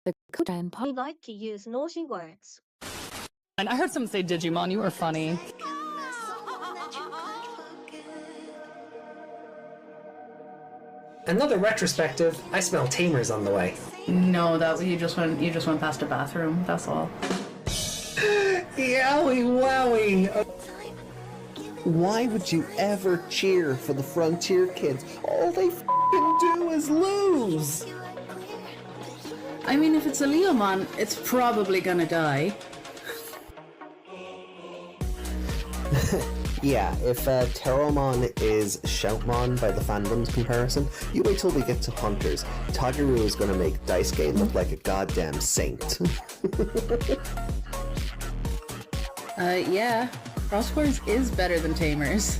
The Kodan We like to use naughty words. And I heard someone say Digimon, you were funny. Another retrospective. I smell tamers on the way. No, that you just went past a bathroom. That's all. Yowie wowie. Why would you ever cheer for the Frontier kids? All they f***ing do is lose. I mean, if it's a Leomon, it's probably gonna die. Yeah, if Teromon is Shoutmon by the fandom's comparison, you wait till we get to Hunters. Tagaru is gonna make Dice Game look like a goddamn saint. Yeah. Crosswords is better than Tamers.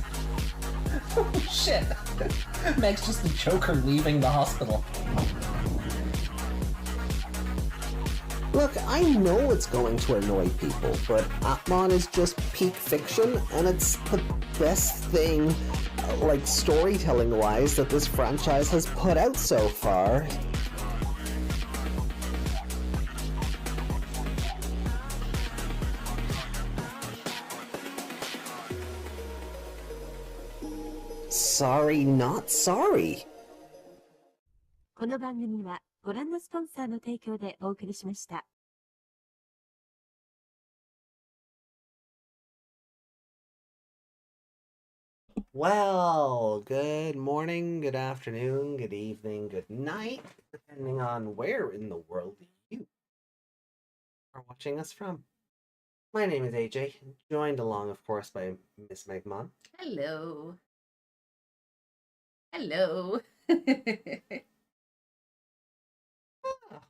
Oh shit. Meg's just the Joker leaving the hospital. Look, I know it's going to annoy people, but Atmon is just peak fiction, and it's the best thing, like storytelling-wise, that this franchise has put out so far. Sorry, not sorry. この番組はご覧のスポンサーの提供でお送りしました。Well, good morning, good afternoon, good evening, good night, depending on where in the world you are watching us from. My name is AJ, joined along, of course, by Miss Megmon. Hello. Hello.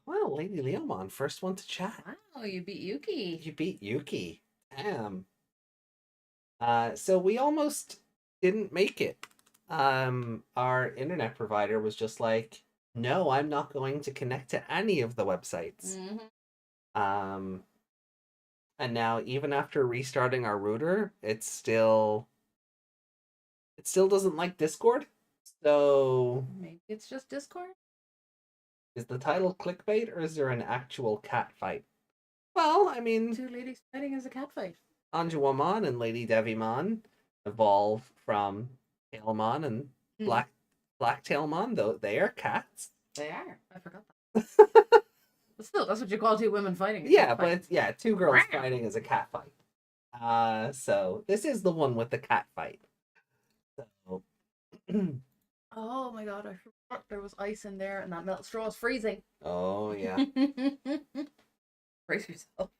Well, Lady Leomon, first one to chat. Wow, you beat Yuki. You beat Yuki. Damn. So we almost didn't make it. Our internet provider was just like, no, I'm not going to connect to any of the websites. Mm-hmm. And now even after restarting our router, it still doesn't like Discord. So Maybe it's just Discord? is the title clickbait or is there an actual cat fight? Well, I mean, Two ladies fighting as a cat fight. Anjuamon and LadyDevimon evolve from Tailmon and Blacktailmon, though they are cats. They are. I forgot that. But still, that's what you call two women fighting. Yeah, but it's two girls fighting as a cat fight. So this is the one with the cat fight. So Oh my god, I forgot there was ice in there and that milk straw is freezing. oh yeah. Brace yourself.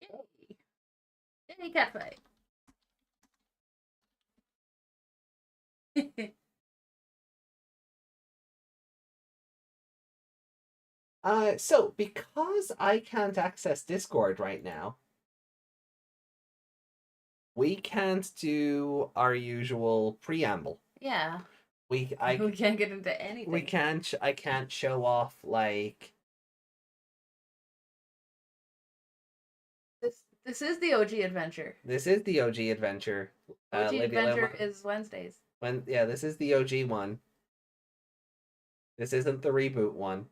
Yay. Yay, cat fight. So because I can't access Discord right now, we can't do our usual preamble. Yeah. We can't get into anything. We can't. I can't show off like. This is the OG adventure. This is the OG adventure. OG adventure is Wednesdays. This is the OG one. This isn't the reboot one.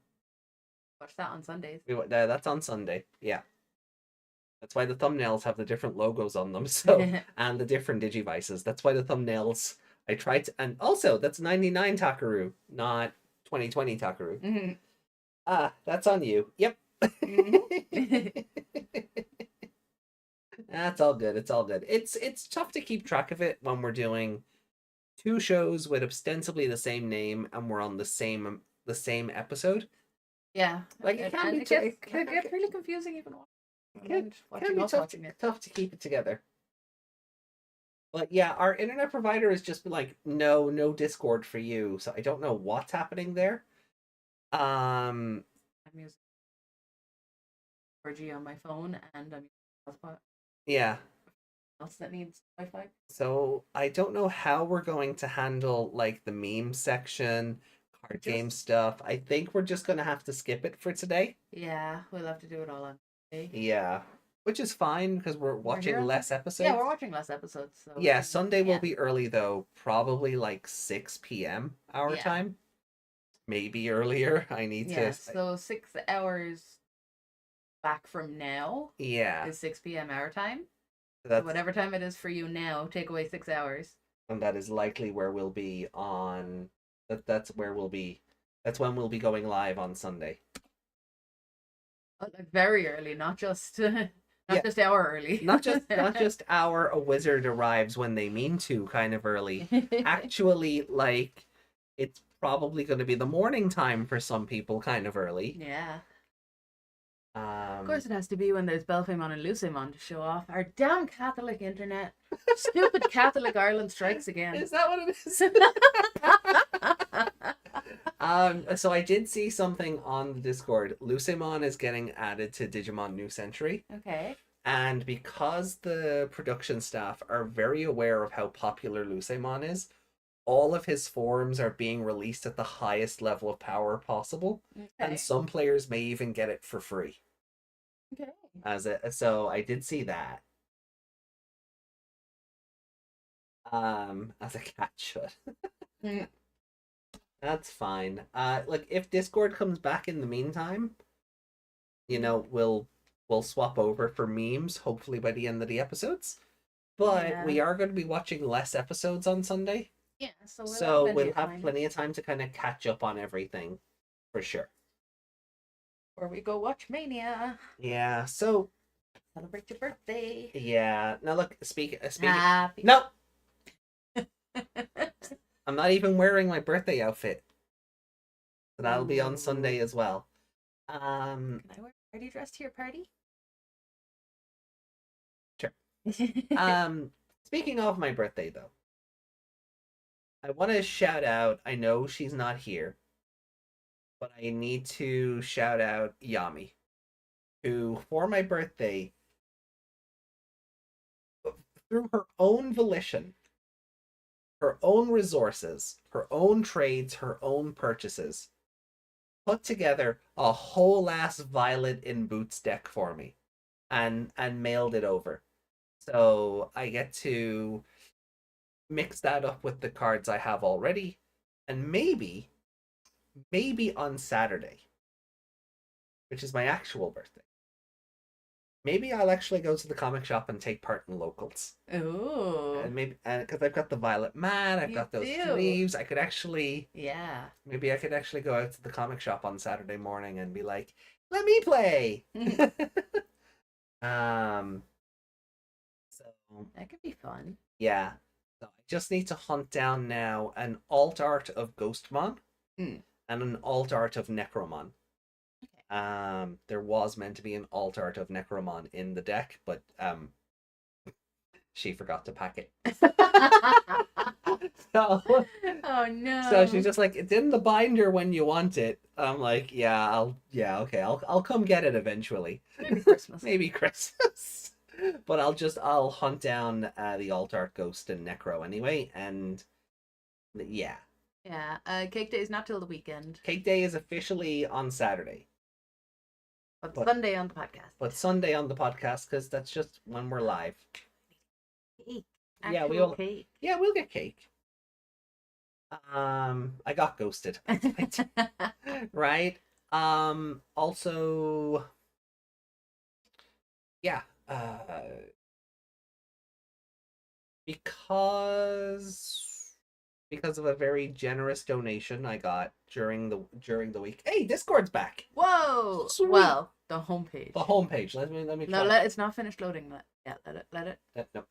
Watch that on Sundays. That's on Sunday. Yeah. That's why the thumbnails have the different logos on them. So and the different digivices. That's why the thumbnails. I tried to, and also that's 99 Takaru, not 2020 Takaru. Mm-hmm. That's on you. Yep. Mm-hmm. That's all good. It's all good. It's tough to keep track of it when we're doing two shows with ostensibly the same name and we're on the same episode. Yeah, like it can get really confusing even watching us watching it. Tough to keep it together. But yeah, our internet provider has just been like, no Discord for you. So I don't know what's happening there. I'm using 4G on my phone and I'm using hotspot. Yeah. Else that needs Wi-Fi. So I don't know how we're going to handle like the meme section, card game stuff. I think we're just gonna have to skip it for today. Yeah, we'll have to do it all on Sunday. Yeah. Which is fine because we're watching less episodes. Yeah, we're watching less episodes. So yeah, Sunday will be early though, probably like 6 p.m. our time. maybe earlier. I need Yeah, to. so 6 hours back from now Yeah, is 6 p.m. our time. So that's whatever time it is for you now, take away 6 hours. and that is likely where we'll be on. That's where we'll be. That's when we'll be going live on Sunday. Like very early, not just not Yeah. just hour early. Not just our a wizard arrives when they mean to kind of early. Actually, like it's probably going to be the morning time for some people, kind of early. Yeah. Of course it has to be when there's Belphemon and Lucemon to show off. Our damn Catholic internet. Stupid Catholic Ireland strikes again. Is that what it is? So I did see something on the Discord. Lucemon is getting added to Digimon New Century. Okay. And because the production staff are very aware of how popular Lucemon is, all of his forms are being released at the highest level of power possible. Okay. And some players may even get it for free. Okay. So I did see that. As a cat should. That's fine. Like if Discord comes back in the meantime, you know, we'll swap over for memes, hopefully by the end of the episodes. But Yeah. we are going to be watching less episodes on Sunday. Yeah, so We'll have plenty of time to kind of catch up on everything, for sure. Or we go watch Mania. Yeah, so Celebrate your birthday. yeah. Now look, speak. Happy. No, I'm not even wearing my birthday outfit. So that'll be on Sunday as well. Can I wear a party dress to your party? Sure. Speaking of my birthday though, I want to shout out. I know she's not here, but I need to shout out Yami, who for my birthday, through her own volition, her own resources, her own trades, her own purchases, put together a whole ass Violet in Boots deck for me and mailed it over. So I get to mix that up with the cards I have already, and maybe on Saturday, which is my actual birthday, maybe I'll actually go to the comic shop and take part in locals. Ooh. And maybe because I've got the Violet Man, I've got those sleeves. I could actually, maybe I could actually go out to the comic shop on Saturday morning and be like, "Let me play." So That could be fun. yeah, so I just need to hunt down now an alt art of Ghostmon and an alt art of Necromon. Okay. There was meant to be an alt art of Necromon in the deck, but she forgot to pack it. So, oh no. so she's just like, "It's in the binder when you want it." I'm like, okay, I'll come get it eventually. Maybe Christmas. Maybe Christmas. But I'll hunt down the alt art Ghost and Necro anyway, and yeah. Yeah. Cake Day is not till the weekend. Cake Day is officially on Saturday. But Sunday on the podcast. But Sunday on the podcast, because that's just when we're live. Cake. Yeah, Actual cake. Yeah, we'll get cake. I got ghosted. Right? Also, yeah, because of a very generous donation I got during the week. Hey, Discord's back. Whoa. Sweet. Well, the homepage. The homepage. Let me try. No, it's not finished loading. Let it. No.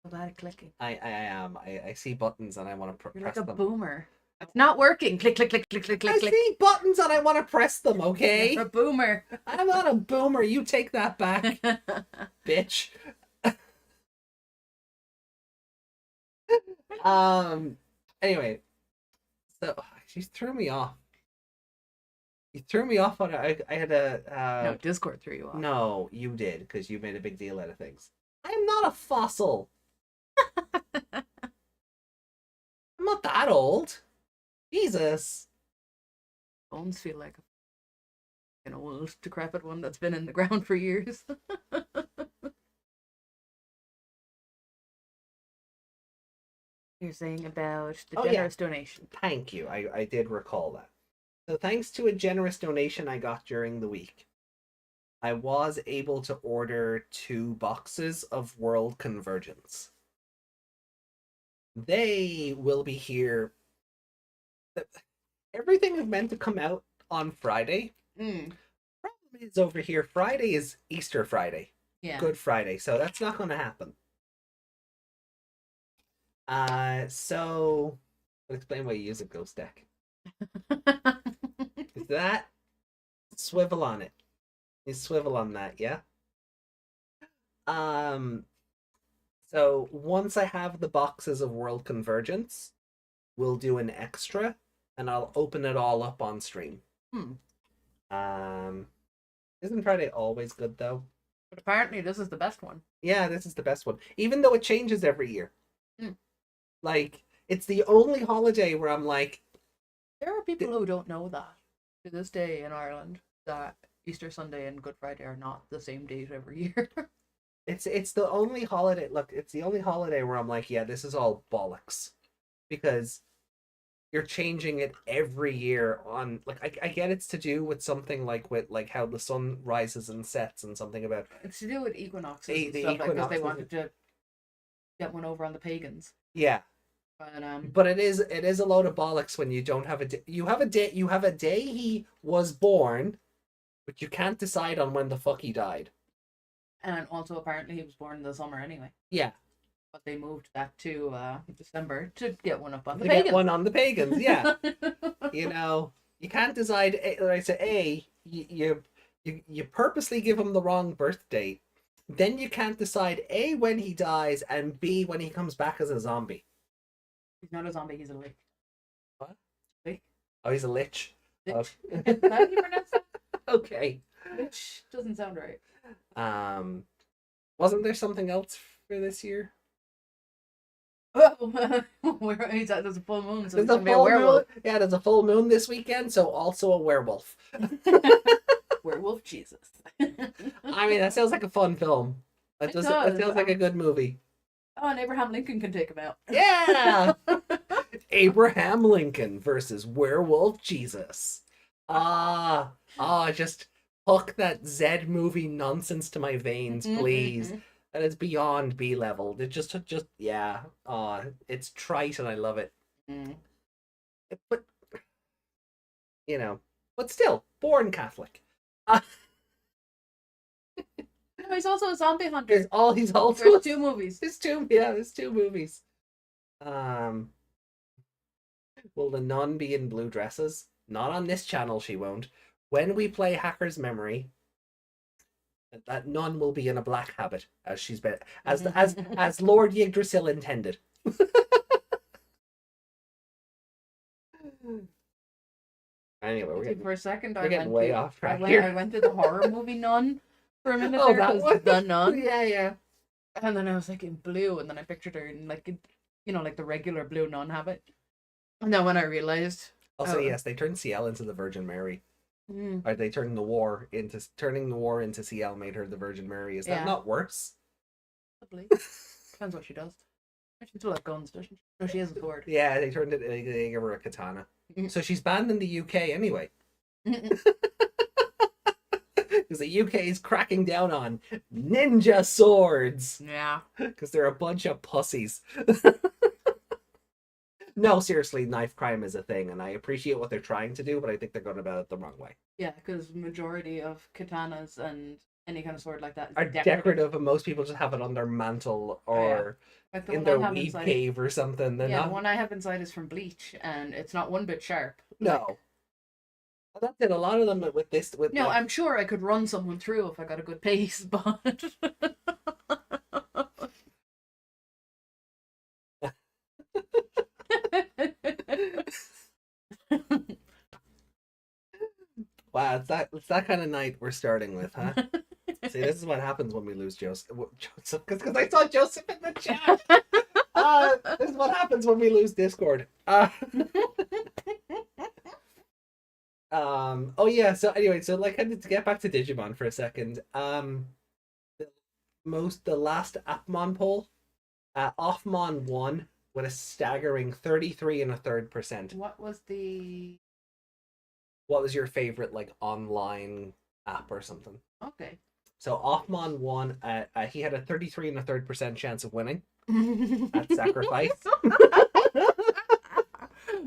So bad at clicking. I am. I see buttons and I want to You're press like a them. boomer. It's not working. Click, click, click, click, click, click, I click. see buttons and I want to press them, okay? You're a boomer. I'm not a boomer. You take that back, bitch. Anyway, so she threw me off. You threw me off on I had a No, Discord threw you off. No, you did, because you made a big deal out of things. I am not a fossil. I'm not that old. Jesus. Bones feel like an old, decrepit one that's been in the ground for years. You're saying about the Oh, yeah. generous donation. Thank you. I did recall that. So thanks to a generous donation I got during the week, I was able to order 2 boxes of World Convergence. They will be here. Everything is meant to come out on Friday. Mm. Problem is over here, Friday is Easter Friday. Yeah. Good Friday, so that's not going to happen. So I'll explain why you use a ghost deck. Is that swivel on it? You swivel on that, yeah? So once I have the boxes of World Convergence, we'll do an extra, and I'll open it all up on stream. Isn't Friday always good though? But apparently this is the best one. Yeah, this is the best one. Even though it changes every year. Mm. Like, it's the only holiday where I'm like... There are people who don't know that to this day in Ireland, that Easter Sunday and Good Friday are not the same date every year. It's the only holiday... Look, it's the only holiday where I'm like, yeah, this is all bollocks. Because you're changing it every year on... Like, I get it's to do with something like how the sun rises and sets and something about... It's to do with equinoxes The and stuff, because they equinoxes. wanted to get one over on the pagans. Yeah. But it is a load of bollocks when you don't have a day. You have a day he was born, but you can't decide on when the fuck he died. And also apparently he was born in the summer anyway. Yeah. But they moved that to December to get one up on the To pagans. get one on the pagans, yeah. You know, you can't decide. Like I say, you purposely give him the wrong birth date. Then you can't decide A, when he dies, and B, when he comes back as a zombie. He's not a zombie, he's a lich. What? Lich? Oh, he's a lich. Lich. Oh. How do you pronounce that? Okay. Lich doesn't sound right. Wasn't there something else for this year? Oh, there's a full moon, so There's it's a gonna be a full werewolf. moon. Yeah, there's a full moon this weekend, so also a werewolf. Werewolf Jesus. I mean, that sounds like a fun film. That It sounds does. like a good movie. Oh, and Abraham Lincoln can take him out. Yeah! Abraham Lincoln versus Werewolf Jesus. Just hook that Z movie nonsense to my veins, please. That is beyond B level. It just yeah. It's trite and I love it. Mm. But you know, but still, born Catholic. No, he's also a zombie hunter. He's also There's 2 movies. There's 2 movies. Will the nun be in blue dresses? Not on this channel, she won't. When we play Hacker's Memory, that nun will be in a black habit, as she's been as Lord Yggdrasil intended. Anyway, For a second, we're getting way off track here. I went to the horror movie Nun for a minute. Oh, there, that 'cause one? the Nun. Yeah. And then I was like in blue, and then I pictured her in like the regular blue nun habit. And then when I realized, Also, yes, they turned CL into the Virgin Mary. Or they turned turning the war into CL made her the Virgin Mary. Is that not worse? probably depends what she does. She still has guns, doesn't she? No, she has a sword. Yeah, they turned it. They gave her a katana. So she's banned in the UK anyway. Because the UK is cracking down on ninja swords. Yeah. Because they're a bunch of pussies. No, seriously, knife crime is a thing, and I appreciate what they're trying to do, but I think they're going about it the wrong way. Yeah, because majority of katanas and any kind of sword like that is Are decorative, and most people just have it on their mantle or like the in one their I have weed inside- cave or something. They're Yeah, not... the one I have inside is from Bleach, and it's not one bit sharp. No. That's it. A lot of them with this. No, I'm sure I could run someone through if I got a good pace, but Wow, it's that kind of night we're starting with, huh? See, this is what happens when we lose Joseph. Because I saw Joseph in the chat. This is what happens when we lose Discord. Oh yeah. So anyway, so like, to get back to Digimon for a second. The last Appmon poll, Offmon won with a staggering 33 and a third percent. What was the... What was your favorite like online app or something? Okay. So Offmon won. He had a 33 and a third percent chance of winning at sacrifice.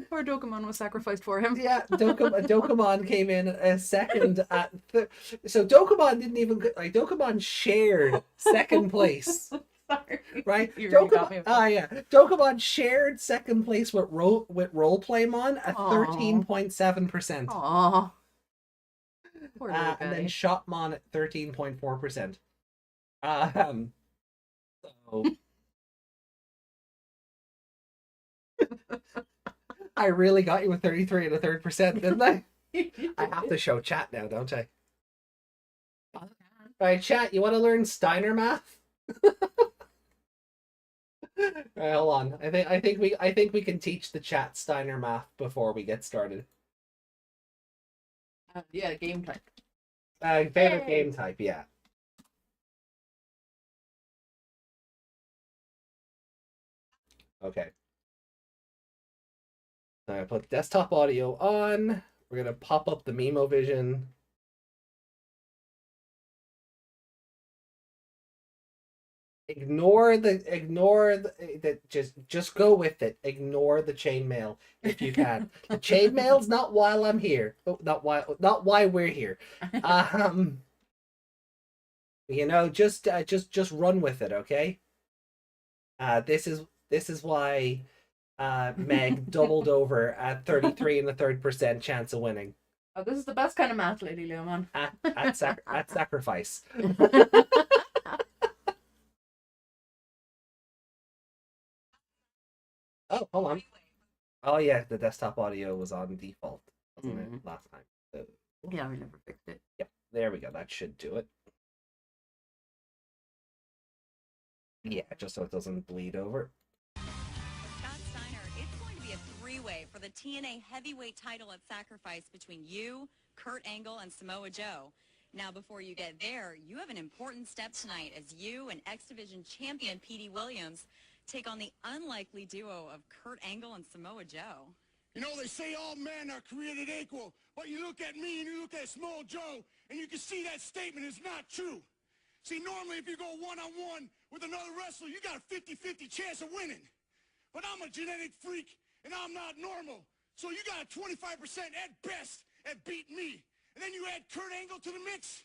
Poor Dokemon was sacrificed for him. Yeah, Dokemon came in second at. So Dokemon didn't even like. Dokemon shared second place. Sorry. Right? You really got me. Dokemon shared second place with Roleplaymon at 13.7%. Aww. Poor little guy. And then Shopmon at 13.4%. So I really got you with 33 and a third percent, didn't I? I have to show chat now, don't I? Right, chat, you want to learn Steiner math? Right, hold on. I think we can teach the chat Steiner math before we get started. Yeah, game type. Favorite game type, yeah. Okay. I'm gonna put desktop audio on. We're gonna pop up the Memovision. Ignore the just go with it. Ignore the chainmail if you can. The chainmail's not while I'm here. Oh, not why we're here. You know, just run with it, okay? This is why Meg doubled over at 33 and a third percent chance of winning. Oh, this is the best kind of math, LadyDevimon. At sacrifice. Oh, hold on. Oh yeah, the desktop audio was on default, wasn't it, last time? So, Yeah, we never fixed it. yep, there we go. That should do it. Yeah, just so it doesn't bleed over. Scott Steiner, it's going to be a three-way for the TNA heavyweight title at Sacrifice between you, Kurt Angle, and Samoa Joe. Now, before you get there, you have an important step tonight as you and X Division champion Petey Williams take on the unlikely duo of Kurt Angle and Samoa Joe. You know, they say all men are created equal, but you look at me and you look at Small Joe, and you can see that statement is not true. See, normally if you go one-on-one with another wrestler, you got a 50-50 chance of winning. But I'm a genetic freak, and I'm not normal. So you got a 25% at best at beating me. And then you add Kurt Angle to the mix,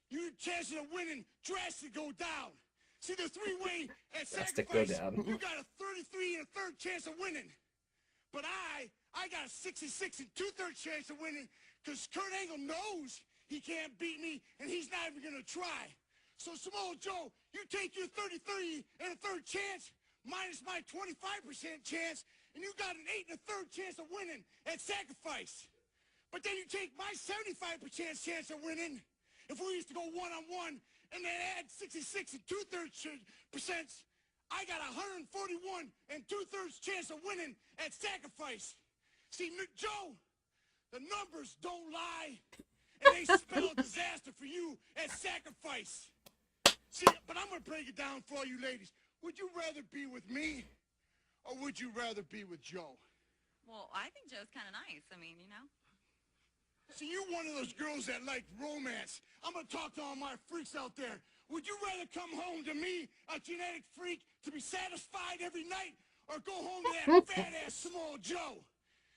your chances of winning drastically go down. See, the three-way at Sacrifice, you got a 33 and a third chance of winning. But I got a 66 and two-thirds chance of winning because Kurt Angle knows he can't beat me, and he's not even going to try. So, Samoa Joe, you take your 33 and a third chance minus my 25% chance, and you got an 8 and a third chance of winning at Sacrifice. But then you take my 75% chance of winning if we used to go one-on-one, and then add 66 and two-thirds percent, I got 141 and two-thirds chance of winning at Sacrifice. See, Joe, the numbers don't lie, and they spell disaster for you at Sacrifice. See, but I'm going to break it down for all you ladies. Would you rather be with me, or would you rather be with Joe? Well, I think Joe's kind of nice. I mean, you know. See, you're one of those girls that like romance. I'm going to talk to all my freaks out there. Would you rather come home to me, a genetic freak, to be satisfied every night, or go home to that fat-ass Small Joe?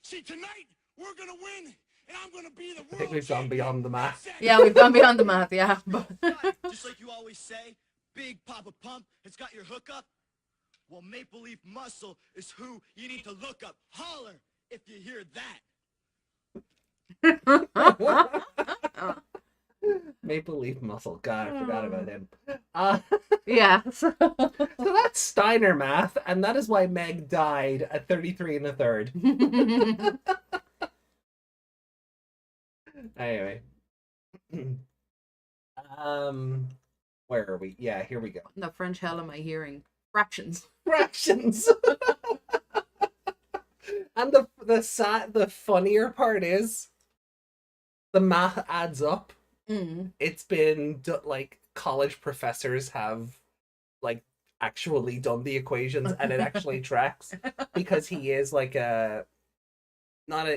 See, tonight, we're going to win, and I'm going to be the world I think we've gone beyond the math. Yeah, we've gone beyond the math, yeah. Just like you always say, Big Papa Pump has got your hookup. Well, Maple Leaf Muscle is who you need to look up. Holler if you hear that. Maple Leaf Muscle. God, I forgot about him. Yeah. So that's Steiner math, and that is why Meg died at 33 and a third. Anyway. Where are we? Yeah, here we go. The French hell am I hearing? Fractions. Fractions. And the funnier part is the math adds up. It's been like college professors have like actually done the equations and it actually tracks, because he is like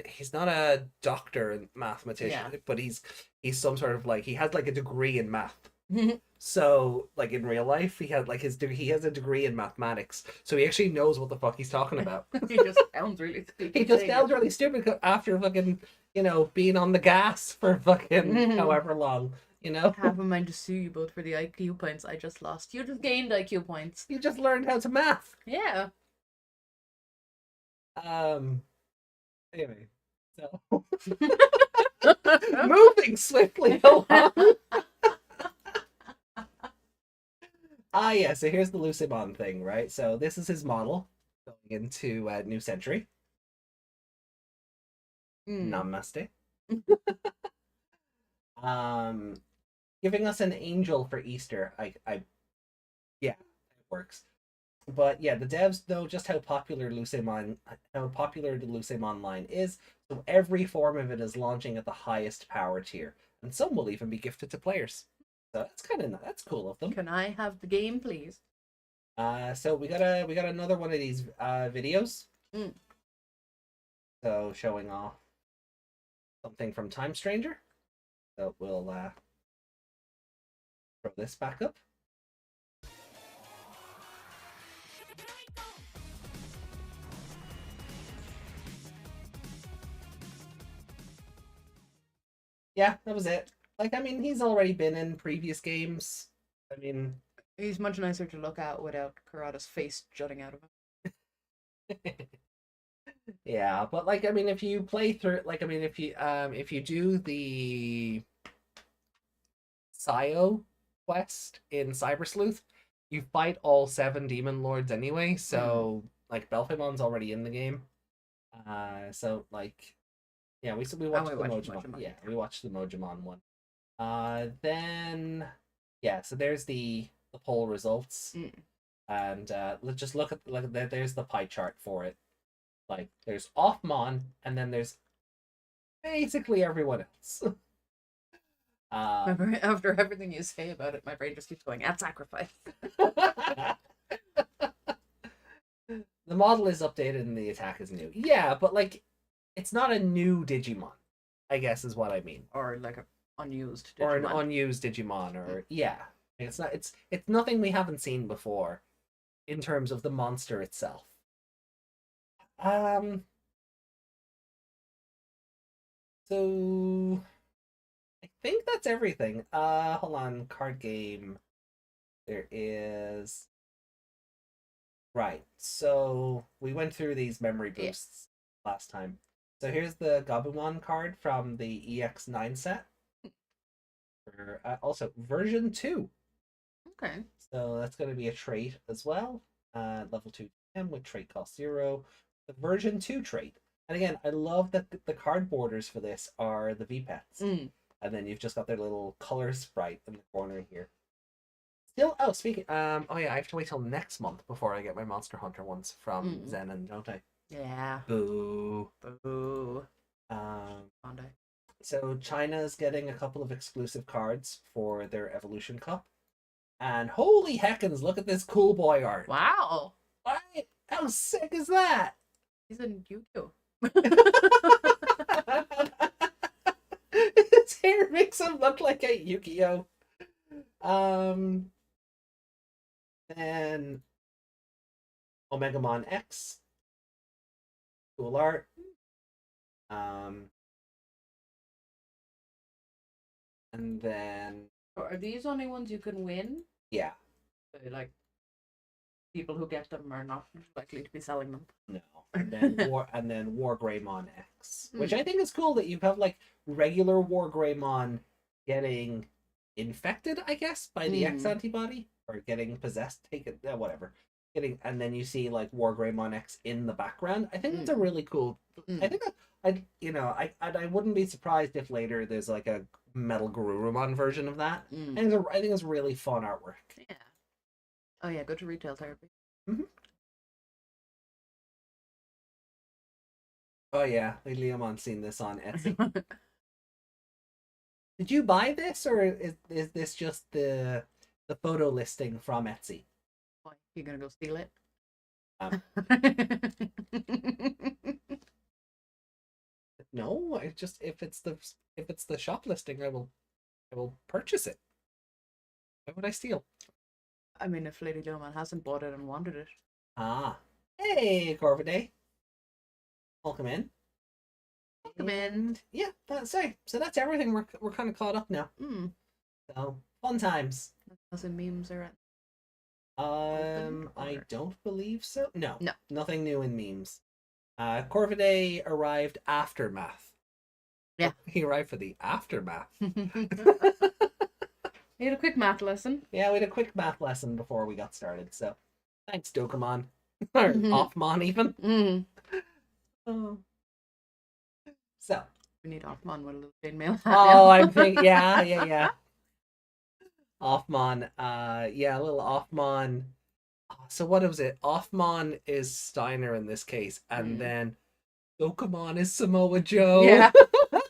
he's not a doctor and mathematician, but he's some sort of like, he has like a degree in math. So like in real life, he has a degree in mathematics, so he actually knows what the fuck he's talking about. He just sounds really stupid. He just sounds really stupid after fucking, being on the gas for fucking however long, Have in mind to sue you both for the IQ points I just lost. You just gained IQ points. You just learned how to math. Yeah. Anyway, so moving swiftly along. Yeah, so here's the Lucemon thing, right? So this is his model going into New Century. Namaste. Giving us an angel for Easter. Yeah, it works. But yeah, the devs know just how popular the Lucemon line is, so every form of it is launching at the highest power tier, and some will even be gifted to players. So that's cool of them. Can I have the game, please? So we got another one of these videos. So showing off something from Time Stranger. So we'll throw this back up. Yeah, that was it. Like, I mean, he's already been in previous games. I mean, he's much nicer to look at without Kurata's face jutting out of him. Yeah, but like, I mean, if you play through, like, I mean, if you do the Sayo quest in Cyber Sleuth, you fight all 7 demon lords anyway. So like, Belphamon's already in the game. So like, yeah, we watched the Mojimon. Yeah, we watched the Mojimon one. Then yeah, so there's the poll results, and let's just look at there's the pie chart for it. Like, there's Offmon, and then there's basically everyone else. After everything you say about it, my brain just keeps going, at sacrifice. The model is updated and the attack is new. Yeah, but like, it's not a new Digimon, I guess is what I mean. Or like an unused Digimon. Or an unused Digimon, or yeah. It's nothing we haven't seen before in terms of the monster itself. So I think that's everything. Hold on, card game. There is right. So we went through these memory boosts last time. So here's the Gabumon card from the EX9 set. For, also version 2. Okay. So that's going to be a trait as well. Level 2 with trait cost 0. The version 2 trait. And again, I love that the card borders for this are the V-Pets. And then you've just got their little color sprite in the corner here. Still, speaking, oh yeah, I have to wait till next month before I get my Monster Hunter ones from Zenon, don't I? Yeah. Boo. Boo. So China's getting a couple of exclusive cards for their Evolution Cup. And holy heckins, look at this cool boy art. Wow. Right? How sick is that? He's in Yu-Gi-Oh! His hair makes him look like a Yu-Gi-Oh! Then Omegamon X. Cool art. And then are these only ones you can win? Yeah. So, like, people who get them are not likely to be selling them. No. And then Wargreymon X, which I think is cool that you have like regular Wargreymon getting infected, I guess, by the X antibody, or getting possessed, whatever. And then you see like Wargreymon X in the background. I think that's a really cool. I think I wouldn't be surprised if later there's like a Metal Garurumon version of that. And I think it's really fun artwork. Yeah. Oh yeah, go to retail therapy. Oh yeah, LadyDevimon seen this on Etsy. Did you buy this, or is this just the photo listing from Etsy? You gonna go steal it? No, I just if it's the shoplifting, I will purchase it. Why would I steal? I mean, if LadyDevimon hasn't bought it and wanted it. Ah, hey, Corvidae. Welcome in. Welcome in. And yeah, that's it. So that's everything. We're kind of caught up now. So fun times. As in memes are at. I don't believe so. No, No, nothing new in memes. Corvidae arrived after math. Yeah, he arrived for the aftermath. We had a quick math lesson. Yeah, we had a quick math lesson before we got started. So thanks, Dokemon. Or Offmon even. Oh. So we need Offmon with a little chainmail hat. Oh, I'm thinking, yeah. Offmon, yeah, a little Offmon. So what was it? Offmon is Steiner in this case, and then Dokemon is Samoa Joe. Yeah,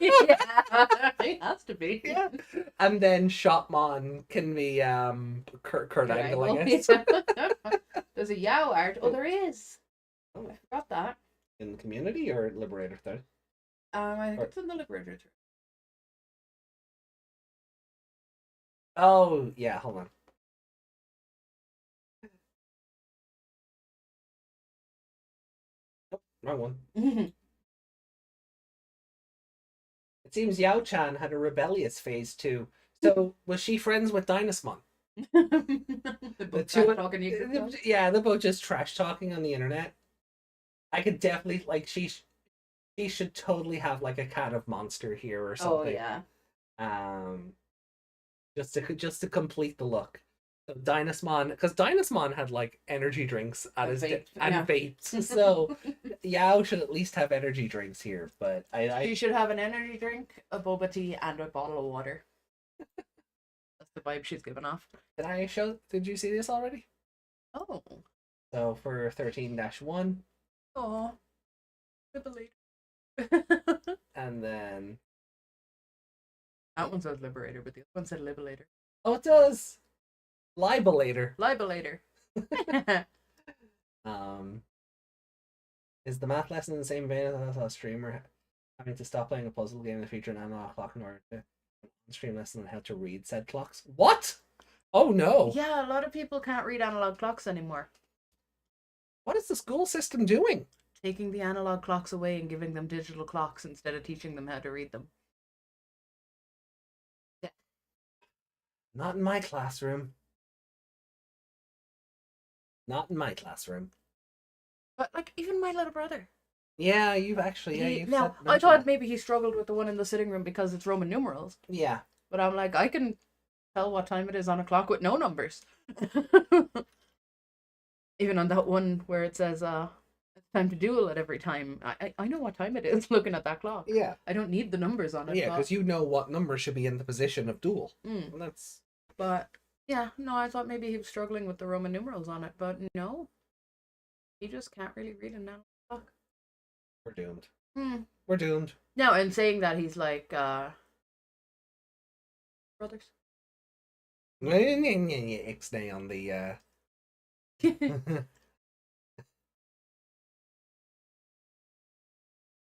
yeah, it has to be. Yeah, and then Shopmon can be Kurt Angle, I guess. Yeah. There's a Yao art. Oh, there is. Oh, I forgot that. In the community or Liberator thread? I think it's in the Liberator thread. Oh, yeah, hold on. Oh, wrong one. It seems Yao-chan had a rebellious phase too. So, was she friends with Dynasmon? The two talking. Yeah, they're both just trash talking on the internet. I could definitely, like, she should totally have, like, a cat of monster here or something. Oh, yeah. Just to complete the look. So Dynasmon, because Dynasmon had like energy drinks at his and vapes. So Yao should at least have energy drinks here. But she should have an energy drink, a boba tea, and a bottle of water. That's the vibe she's giving off. Did you see this already? Oh. So for 13-1. Oh. Liberator. And then that one says Liberator, but the other one said Liberator. Oh, it does. Liberator. Is the math lesson in the same vein as a streamer having to stop playing a puzzle game in the future and analog clock in order to stream lesson on how to read said clocks? What? Oh no. Yeah, a lot of people can't read analog clocks anymore. What is the school system doing? Taking the analog clocks away and giving them digital clocks instead of teaching them how to read them. Yeah. Not in my classroom. Not in my classroom. But like even my little brother. Yeah, you've actually. Now I thought maybe he struggled with the one in the sitting room because it's Roman numerals. Yeah. But I'm like, I can tell what time it is on a clock with no numbers. Even on that one where it says it's time to duel at every time. I know what time it is looking at that clock. Yeah. I don't need the numbers on it. Yeah, because you know what number should be in the position of duel. That's. But yeah, no, I thought maybe he was struggling with the Roman numerals on it, but no. He just can't really read it now. Fuck. We're doomed. We're doomed. No, and saying that he's like brothers. Ixnay on the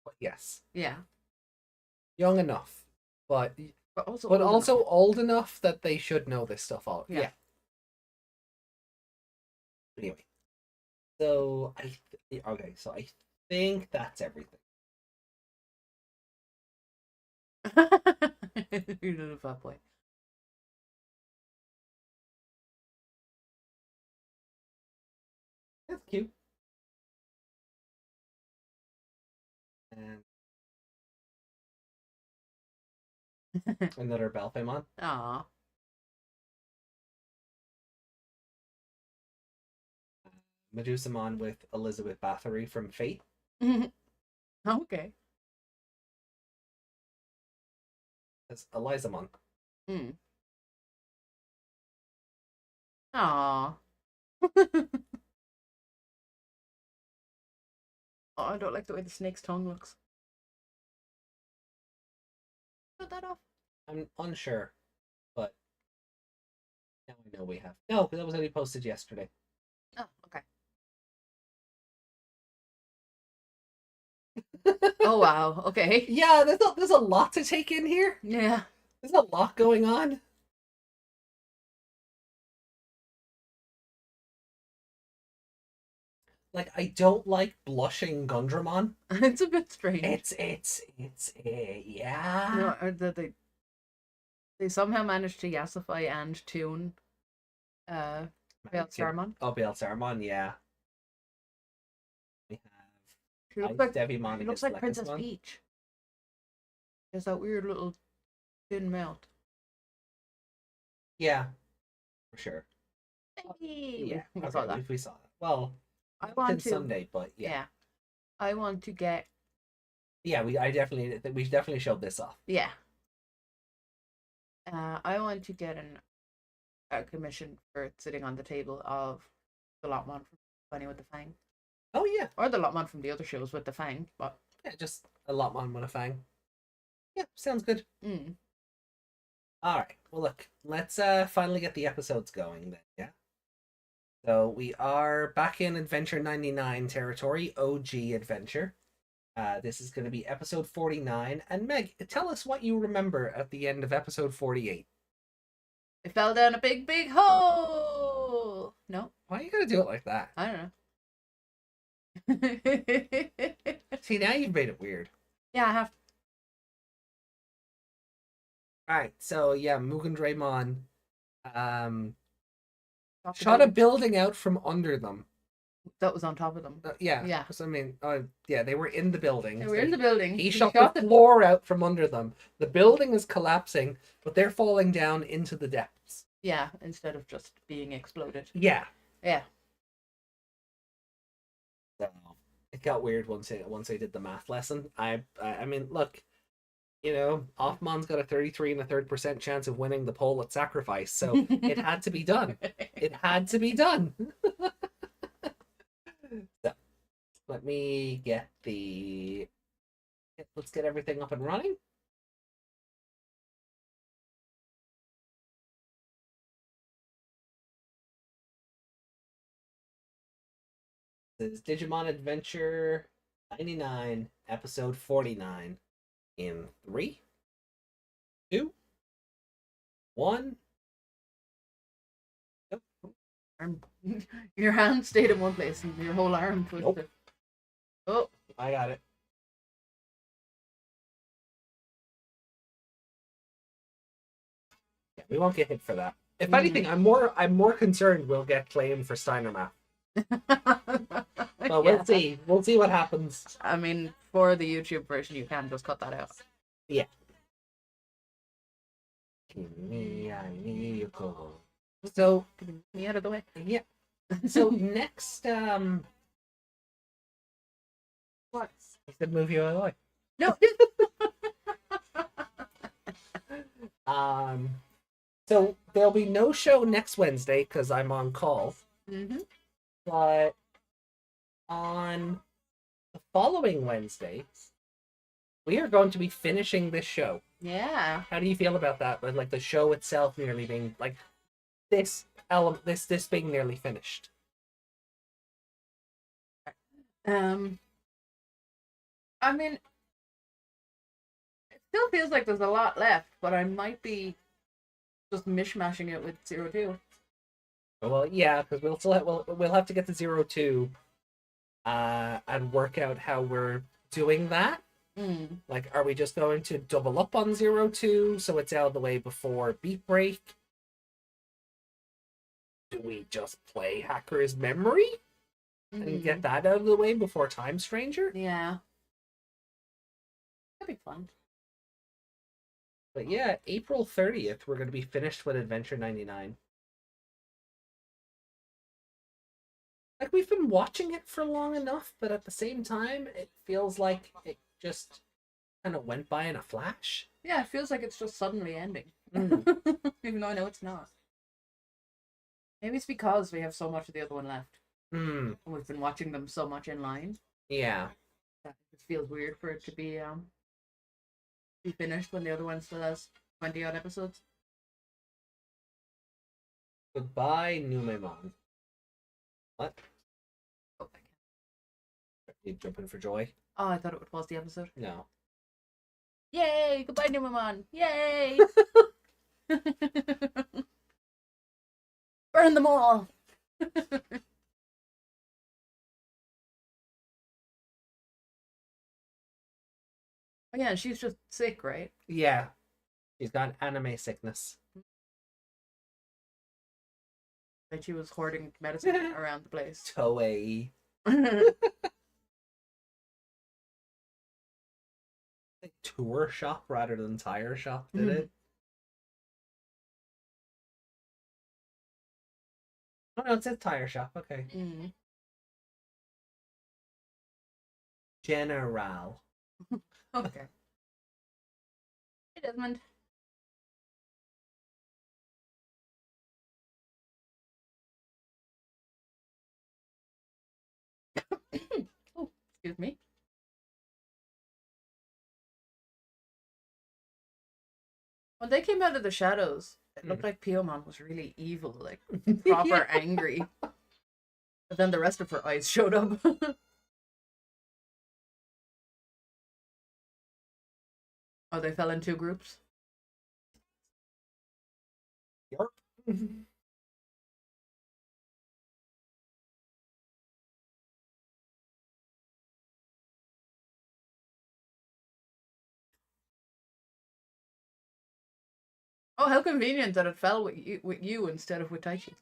But yes. Yeah. Young enough. But also old enough that they should know this stuff all. Yeah. Anyway. So I think that's everything. You little fat boy. That's cute. And another Belphemon. Aww. Medusamon with Elizabeth Bathory from Fate. Okay. That's Elizamon. Aww. Oh, I don't like the way the snake's tongue looks. Put that off. I'm unsure, but now we know we have. No, because that was only posted yesterday. Oh. Oh wow. Okay. Yeah, there's a lot to take in here. Yeah. There's a lot going on. Like, I don't like blushing Gundramon. It's a bit strange. Yeah. No, they somehow managed to yassify and tune Saruman. Oh, Saruman, yeah. We She have looks like Devimon. She looks like Princess Peach. There's that weird little thin mouth. Yeah, for sure. Hey, Yeah, we saw that. We saw that. Well, I want to Sunday, but yeah. I want to get. Yeah, we definitely showed this off. Yeah. I want to get a commission for sitting on the table of the Lotmon from Bunny with the Fang. Oh yeah. Or the Lotmon from the other shows with the Fang, but yeah, just a Lotmon with a Fang. Yeah, sounds good. Mm. All right. Well, look, let's finally get the episodes going then. Yeah. So we are back in Adventure 99 territory, OG Adventure. This is going to be episode 49. And Meg, tell us what you remember at the end of episode 48. It fell down a big, big hole. No? Why are you going to do it like that? I don't know. See, now you've made it weird. Yeah, I have. Alright, so yeah, Mugendraymon shot a building out from under them. That was on top of them. Yeah. Yeah. So, I mean, yeah, they were in the building. They were in the building. He shot the floor out from under them. The building is collapsing, but they're falling down into the depths. Yeah, instead of just being exploded. Yeah. Yeah. So it got weird once I did the math lesson. I mean, look, you know, Offmon's got a 33 1/3% chance of winning the poll at Sacrifice, so it had to be done. It had to be done. So, let me get let's get everything up and running. This is Digimon Adventure 99, episode 49. In 3, 2, 1. Nope. Your hand stayed in one place and your whole arm twisted. Nope. Oh, I got it. Yeah, we won't get hit for that. If anything, I'm more concerned we'll get claimed for Steiner math. Well, we'll see. We'll see what happens. I mean, for the YouTube version, you can just cut that out. Yeah. So, me out of the way. Yeah. So next, what? I said move you out of the way. No. So there'll be no show next Wednesday because I'm on call. Mm-hmm. But on the following Wednesday, we are going to be finishing this show. Yeah. How do you feel about that? Like the show itself nearly being like this being nearly finished. I mean, it still feels like there's a lot left, but I might be just mishmashing it with 02. Well, yeah, because we'll have to get to 02, and work out how we're doing that. Mm. Like, are we just going to double up on 02 so it's out of the way before Beat Break? Do we just play Hacker's Memory and get that out of the way before Time Stranger? Yeah. That'd be fun. But yeah, April 30th, we're going to be finished with Adventure 99. Like, we've been watching it for long enough, but at the same time, it feels like it just kind of went by in a flash. Yeah, it feels like it's just suddenly ending. Even though I know it's not. Maybe it's because we have so much of the other one left. And we've been watching them so much in line. Yeah. That it feels weird for it to be finished when the other one still has 20 odd episodes. Goodbye, Numemon. What? Oh, You jumping for joy? Oh, I thought it would pause the episode. No. Yay! Goodbye, Numemon! Yay! Burn them all! Oh, yeah, she's just sick, right? Yeah. She's got anime sickness. Like she was hoarding medicine around the place. Toei. Tour shop rather than tire shop, did it? Oh no, it said tire shop, okay. General. Okay. Hey, Desmond. Oh, excuse me. When they came out of the shadows, it looked like Piedmon was really evil, like proper angry. But then the rest of her eyes showed up. Oh, they fell in two groups? Yarp. Oh, how convenient that it fell with you instead of with Taichi.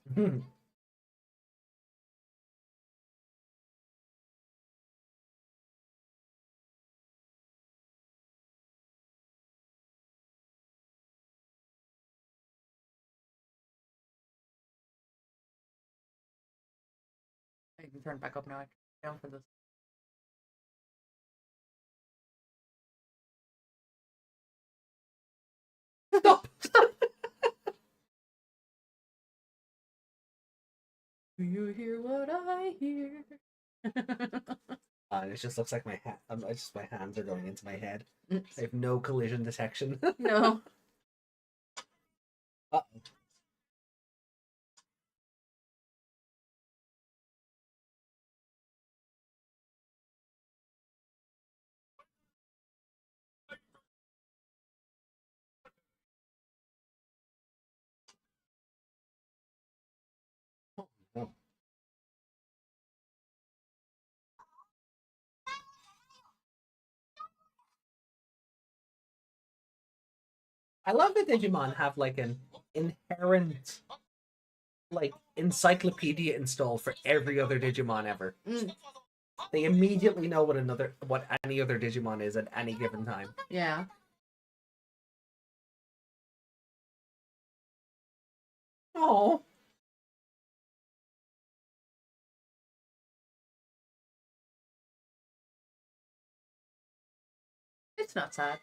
I can turn back up now. I'm down for this. Stop! Do you hear what I hear? It just looks like my my hands are going into my head. I have no collision detection. No. Uh-oh. Oh, no. I love that Digimon have like an inherent like encyclopedia installed for every other Digimon ever. They immediately know what any other Digimon is at any given time. Yeah. Oh. It's not sad.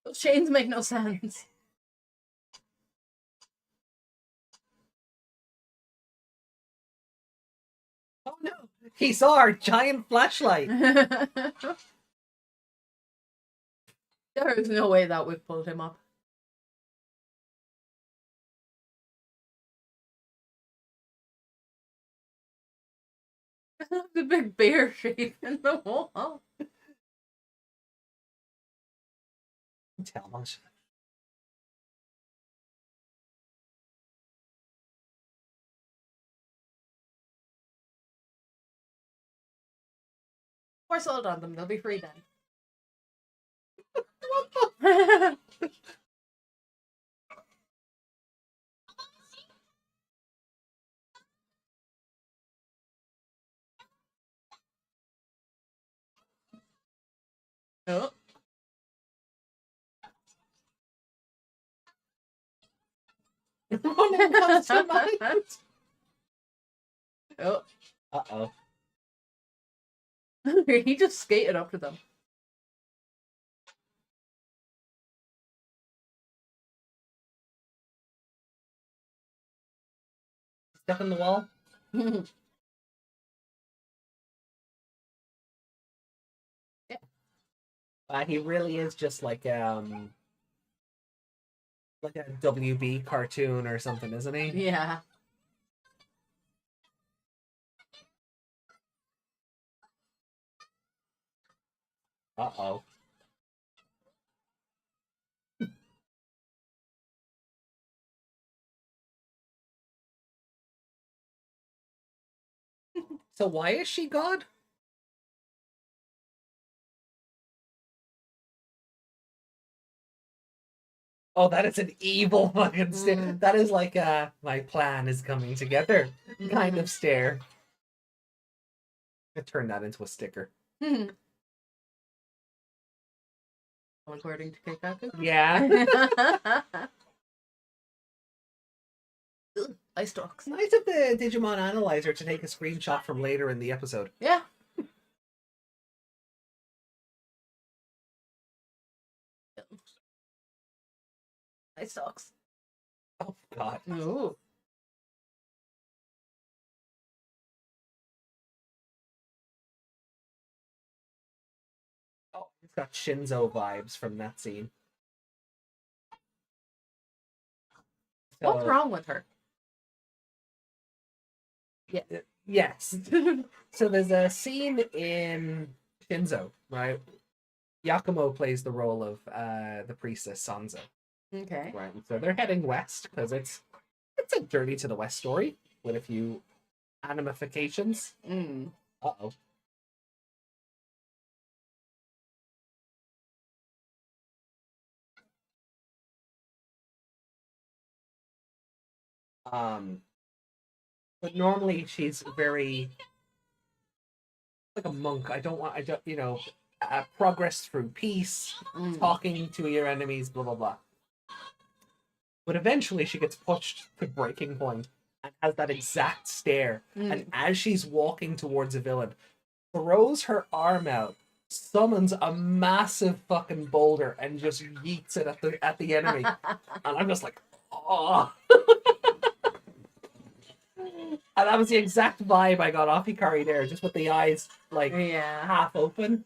Those chains make no sense. Oh no! He saw our giant flashlight! There is no way that whip pulled him up. The big bear shape in the wall. Tell us. Or sold on them, they'll be free then. Oh. Oh. Uh-oh. He just skated up to them. Stuck in the wall? Yeah. He really is just like like a WB cartoon or something, isn't he? Yeah. Uh-oh. So why is she God? Oh, that is an evil fucking stare. That is like my plan is coming together kind of stare. I turn that into a sticker. According to Keikaku. Yeah. Ice stalks. Nice of the Digimon Analyzer to take a screenshot from later in the episode. Yeah. Ice stalks. Oh god. Ooh. Oh, it's got Shinzo vibes from that scene. What's wrong with her? Yeah. Yes. So there's a scene in Shinzo, right? Yakumo plays the role of the priestess Sanzo. Okay. Right. So they're heading west because it's a Journey to the West story with a few animifications. Uh-oh. But normally she's very like a monk. I don't, progress through peace, talking to your enemies, blah, blah, blah. But eventually she gets pushed to breaking point and has that exact stare. And as she's walking towards a villain, throws her arm out, summons a massive fucking boulder, and just yeets it at the enemy. And I'm just like, oh. And that was the exact vibe I got off Hikari there, just with the eyes like half open.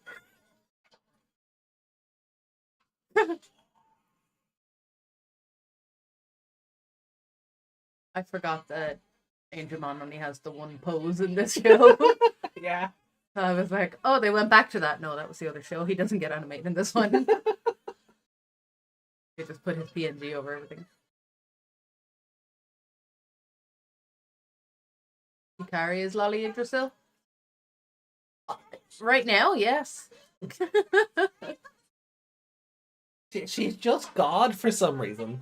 I forgot that Angemon only has the one pose in this show. Yeah. I was like, oh, they went back to that. No, that was the other show. He doesn't get animated in this one. They just put his PNG over everything. Hikari is Lolly Yggdrasil? Right now, yes. She's just God for some reason.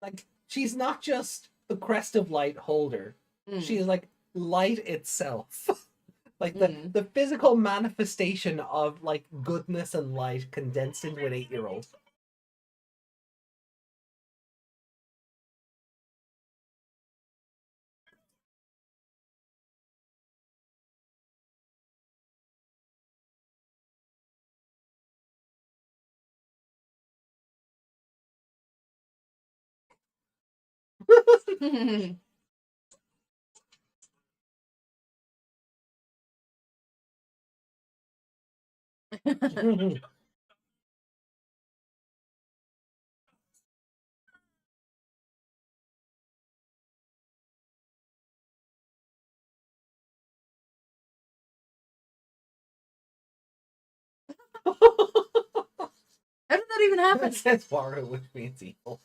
Like, she's not just the crest of light holder. She's like light itself. Like the physical manifestation of like goodness and light condensed into an 8-year-old. How did that even happen? It says borrow, which means evil.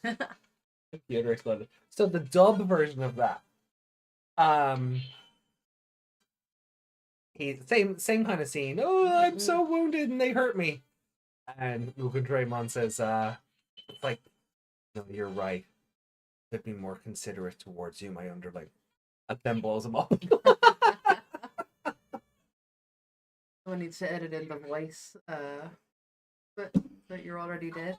Computer exploded. So the dub version of that, he same kind of scene. Oh, I'm so wounded and they hurt me. And Mugendraymon says, it's like, no, you're right. I've been more considerate towards you, my underling. And then blows him up. Someone needs to edit in the voice, but that you're already dead.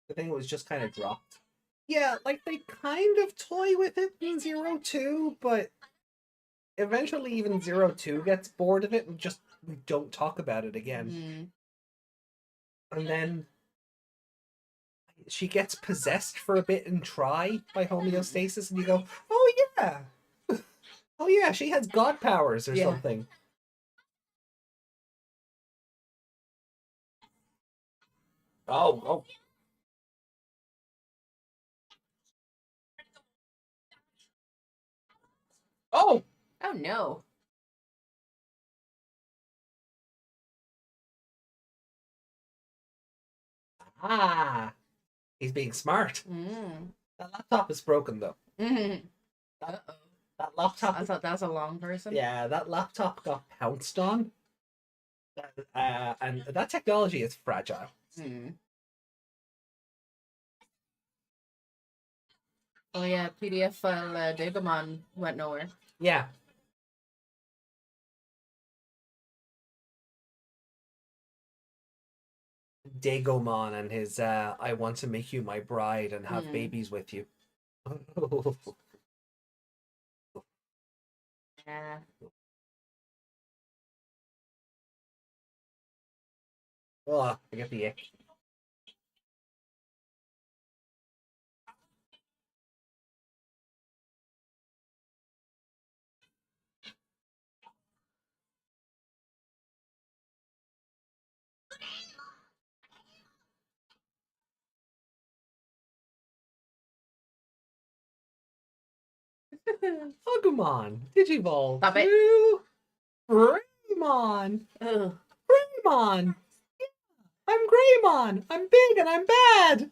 The thing was just kind of dropped. Yeah, like they kind of toy with it in 02, but eventually even 02 gets bored of it and just we don't talk about it again. And then she gets possessed for a bit and Try by homeostasis, and you go, oh yeah. Oh yeah, she has god powers or something. Oh. Oh! Oh no. Ah! He's being smart. That laptop is broken though. That laptop. I thought that was a long person. Yeah, that laptop got pounced on. And that technology is fragile. Oh yeah, PDF file Digimon went nowhere. Yeah. Digimon and his I want to make you my bride and have babies with you. Yeah. Oh, I get the ick. Agumon, Digivolve. Stop it. To Greymon. Ugh. Greymon. Yeah, I'm Greymon. I'm big and I'm bad.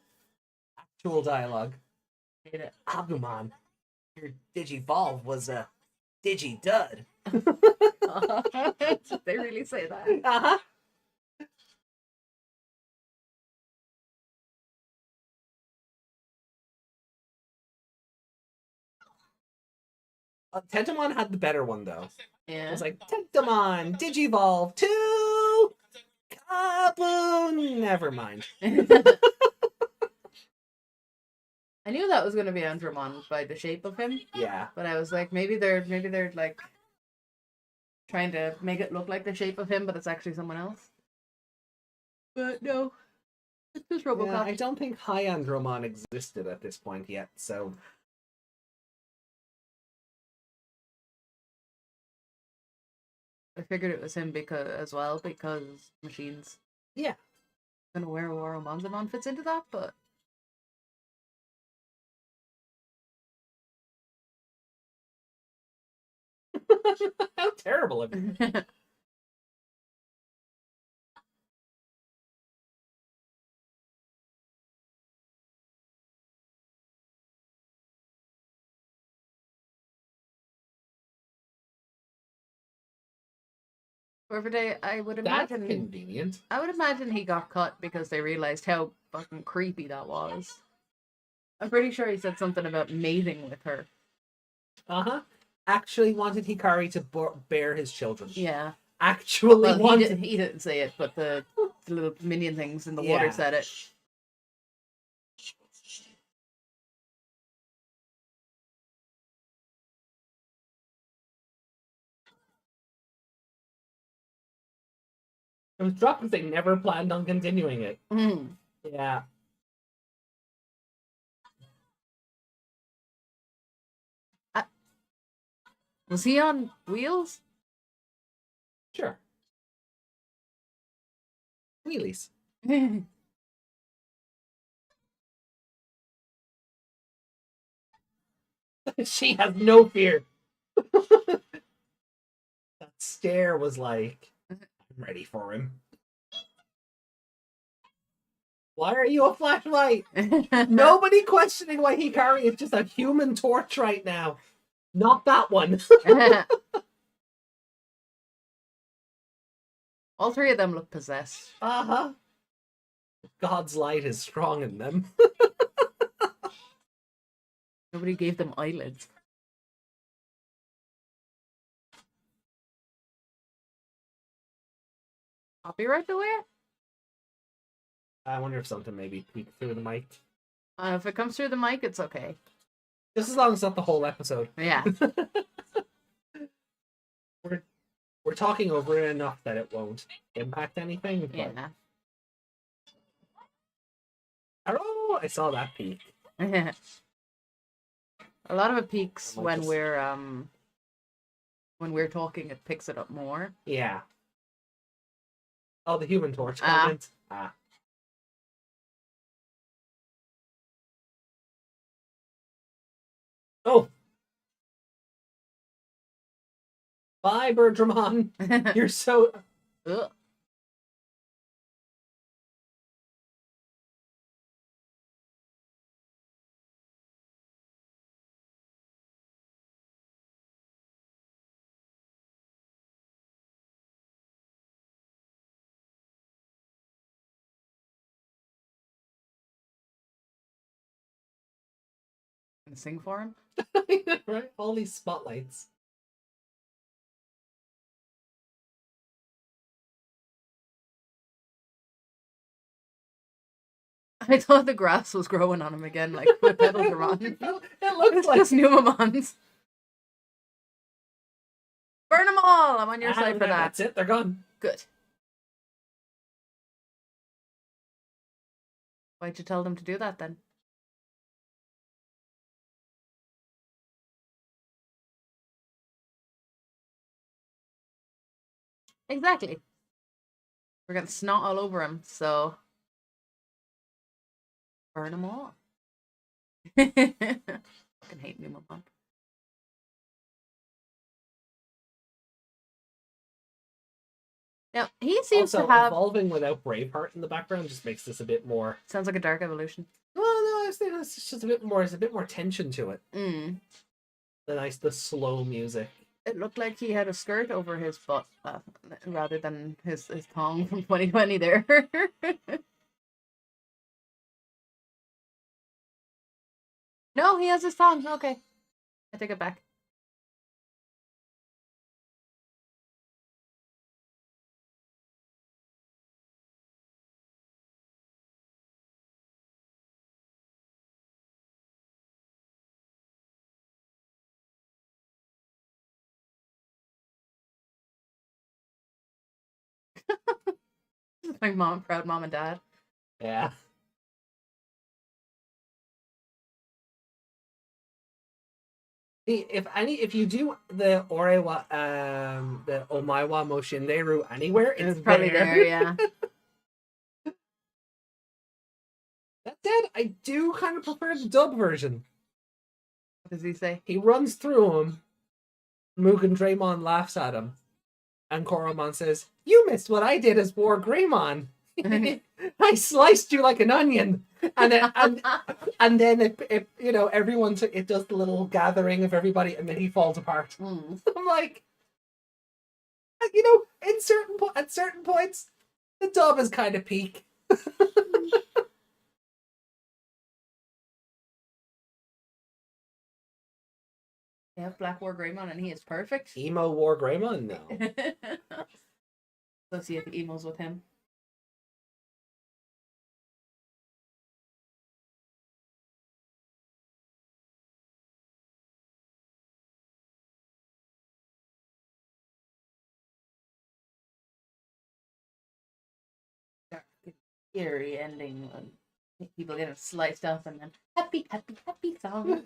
Actual dialogue. Hate it. Agumon, your Digivolve was a Digi-dud. Did they really say that? Uh-huh. Tentamon had the better one though. Yeah. It was like Tentamon, Digivolve to Kaboom. Never mind. I knew that was gonna be Andromon by the shape of him, Yeah. but I was like, maybe they're like trying to make it look like the shape of him, but it's actually someone else. But no, it's just Yeah, RoboCop. I don't think High Andromon existed at this point yet, so I figured it was him because machines. yeah. I don't know where Waromonzamon fits into that, but How terrible of you. whoever they, I would That's imagine, convenient. I would imagine he got cut because they realized how fucking creepy that was. I'm pretty sure he said something about mating with her. Uh-huh. Actually wanted Hikari to bear his children. Yeah. Actually Well, wanted... he didn't say it, but the little minion things in the water Yeah. said it. It was dropped because they never planned on continuing it. Mm. Yeah. Was he on wheels? Sure. Wheelies. She has no fear. That stare was like, I'm ready for him. Why are you a flashlight? Nobody questioning why Hikari is just a human torch right now. Not that one. All three of them look possessed. Uh-huh. God's light is strong in them. Nobody gave them eyelids. Copyright away? I wonder if something maybe peeked through the mic. If it comes through the mic, it's okay. Just as long as it's not the whole episode. Yeah. We're talking over it enough that it won't impact anything. But... Yeah. Oh, I saw that peak. A lot of it peaks I might when just- we're talking. It picks it up more. Yeah. Oh, the Human Torch Ah. comment. Ah. Oh. Bye, Birdramon. You're so... Ugh. Gonna sing for him. Right? All these spotlights. I thought the grass was growing on him again, like the petals are on. It looks It's like... just Numemons. Burn them all! I'm on your side for that. That's it. They're gone. Good. Why'd you tell them to do that then? Exactly. We're getting snot all over him, so burn them all. Fucking hate Numemon. Now he seems Also, to have. evolving without Braveheart in the background just makes this a bit more... Sounds like a dark evolution. Well, no, I was thinking it's just a bit more... There's a bit more tension to it. The slow music. It looked like he had a skirt over his butt rather than his thong from 2020 there. No, he has his thong. Okay. I take it back. My mom, proud mom and dad. Yeah. See, if you do the Orewa, the Omaiwa Moshinderu anywhere, it's probably there, yeah. That said, I do kind of prefer the dub version. What does he say? He runs through him, Mugendraymon laughs at him, and Koromon says, "You missed what I did as War Greymon. I sliced you like an onion." And then it you know, it does the little gathering of everybody, and then he falls apart. I'm like, you know, at certain points, the dub is kind of peak. They have Black War Greymon and he is perfect. Emo War Greymon? No. Associate the emos with him. Eerie ending when people get sliced up and then happy, happy, happy song.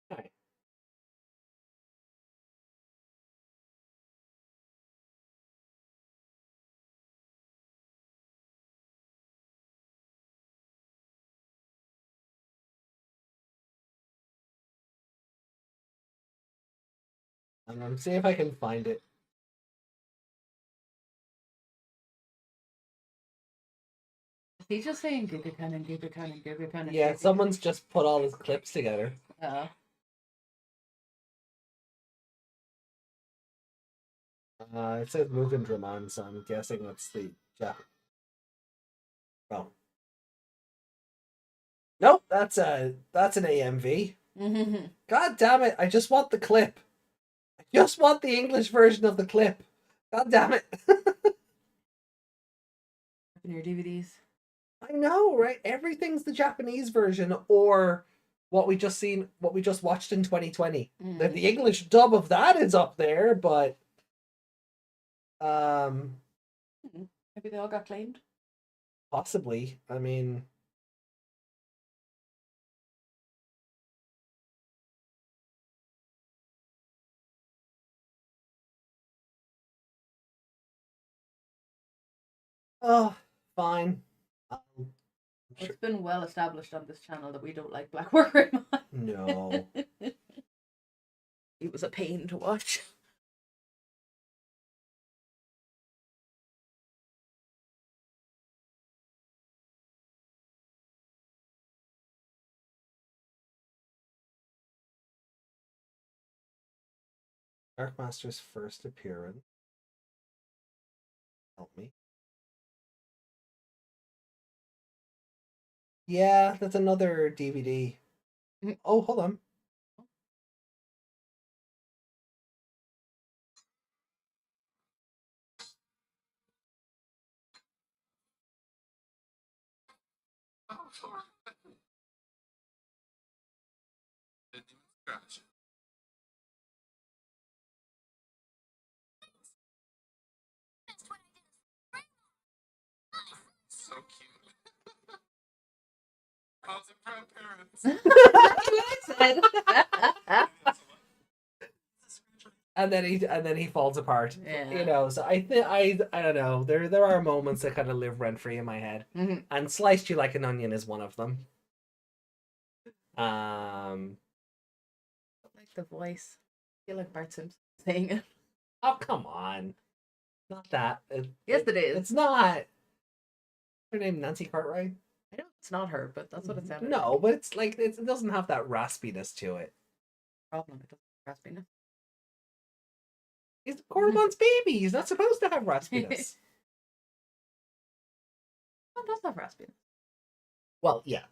Hi. See if I can find it. He's just saying Giga Cannon, Giga Cannon, Giga Cannon. Yeah, someone's just put all his clips together. It says Mugendraymon, so I'm guessing that's the... Yeah. Oh. Nope, that's an AMV. God damn it! I just want the clip. I just want the English version of the clip. God damn it! In your DVDs. I know, right? Everything's the Japanese version or what we just watched in 2020. The English dub of that is up there, but maybe they all got claimed. possibly. I mean, oh, fine. It's been well established on this channel that we don't like Black Wargreymon. No. It was a pain to watch. Darkmaster's first appearance. Help me. Yeah, that's another DVD. Oh, hold on. Didn't even scratch. So cute. How's it for parents? And then he falls apart. Yeah. You know, so I don't know. There are moments that kind of live rent free in my head. And Sliced You Like an Onion is one of them. I like the voice. I feel like Bart Simpson saying it. Oh, come on. Not that. Yes, it is. It's not. Her name Nancy Cartwright? I know it's not her, but that's what it sounded No, like. but it's like it doesn't have that raspiness to it. Problem, it doesn't have raspiness. He's Coramon's baby. He's not supposed to have raspiness. Oh, it does have raspiness. Well, yeah.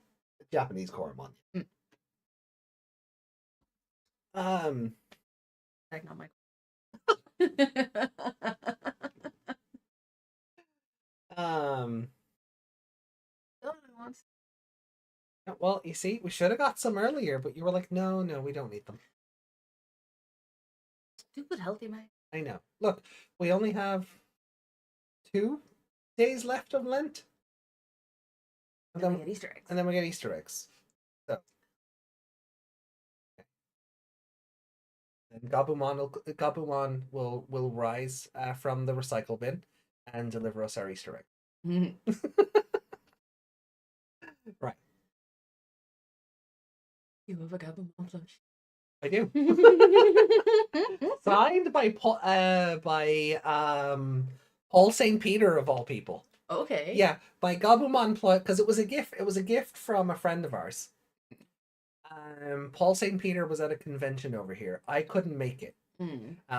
Japanese Coromon. Like, not my. Well, you see, we should have got some earlier, but you were like, no, we don't need them. Stupid healthy man. I know. Look, we only have 2 days left of Lent. And then we get Easter eggs. And then we get Easter eggs. So. And Gabumon will rise from the recycle bin and deliver us our Easter egg. Right. You have a Gabumon plush. I do. Signed by Paul St. Peter of all people. Okay. Yeah, by Gabumon plush, because it was a gift. It was a gift from a friend of ours. Paul St. Peter was at a convention over here. I couldn't make it.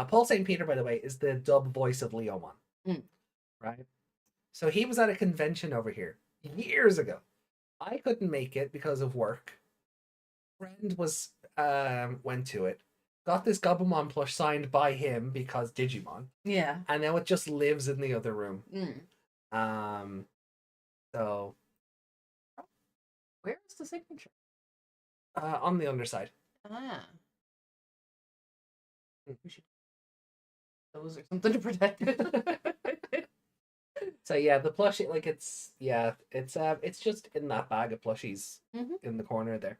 Paul St. Peter, by the way, is the dub voice of Leomon. Right? So he was at a convention over here years ago. I couldn't make it because of work. Friend was went to it. Got this Gabumon plush signed by him because Digimon. Yeah. And now it just lives in the other room. So where is the signature? On the underside. We should those or something to protect it. So yeah, the plushie, like it's just in that bag of plushies in the corner there.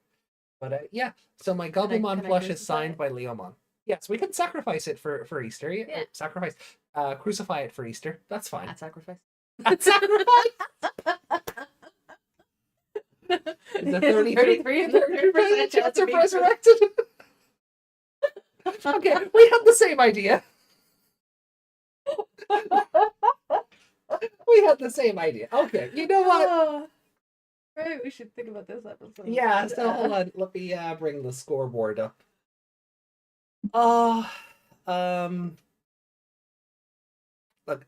But yeah, so my Gabumon plush is signed by Leomon. Yes, we can sacrifice it for Easter. Yeah. Crucify it for Easter. That's fine. At sacrifice. At sacrifice. Is it 33 and 30% chance of resurrected? Okay, we had the same idea. We had the same idea. Okay, you know what? Right, we should think about this episode. Yeah, so hold on. Let me bring the scoreboard up. Look,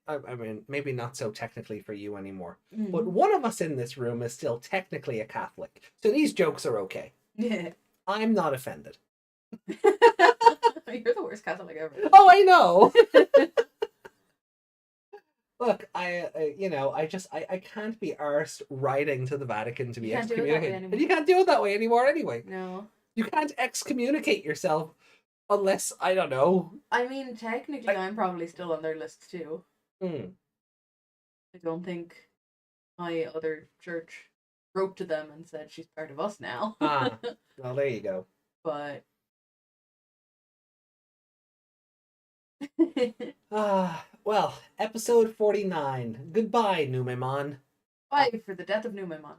I mean, maybe not so technically for you anymore, Mm. but one of us in this room is still technically a Catholic, so these jokes are okay. Yeah. I'm not offended. You're the worst Catholic ever. Oh, I know. Look, I can't be arsed writing to the Vatican to be You can't do it that way excommunicated. anymore. And you can't do it that way anymore anyway. No. You can't excommunicate yourself unless, I don't know. I mean, technically, I'm probably still on their list too. Hmm. I don't think my other church wrote to them and said she's part of us now. Ah, well, there you go. But Well, episode 49. Goodbye, Numemon. bye for the death of Numemon.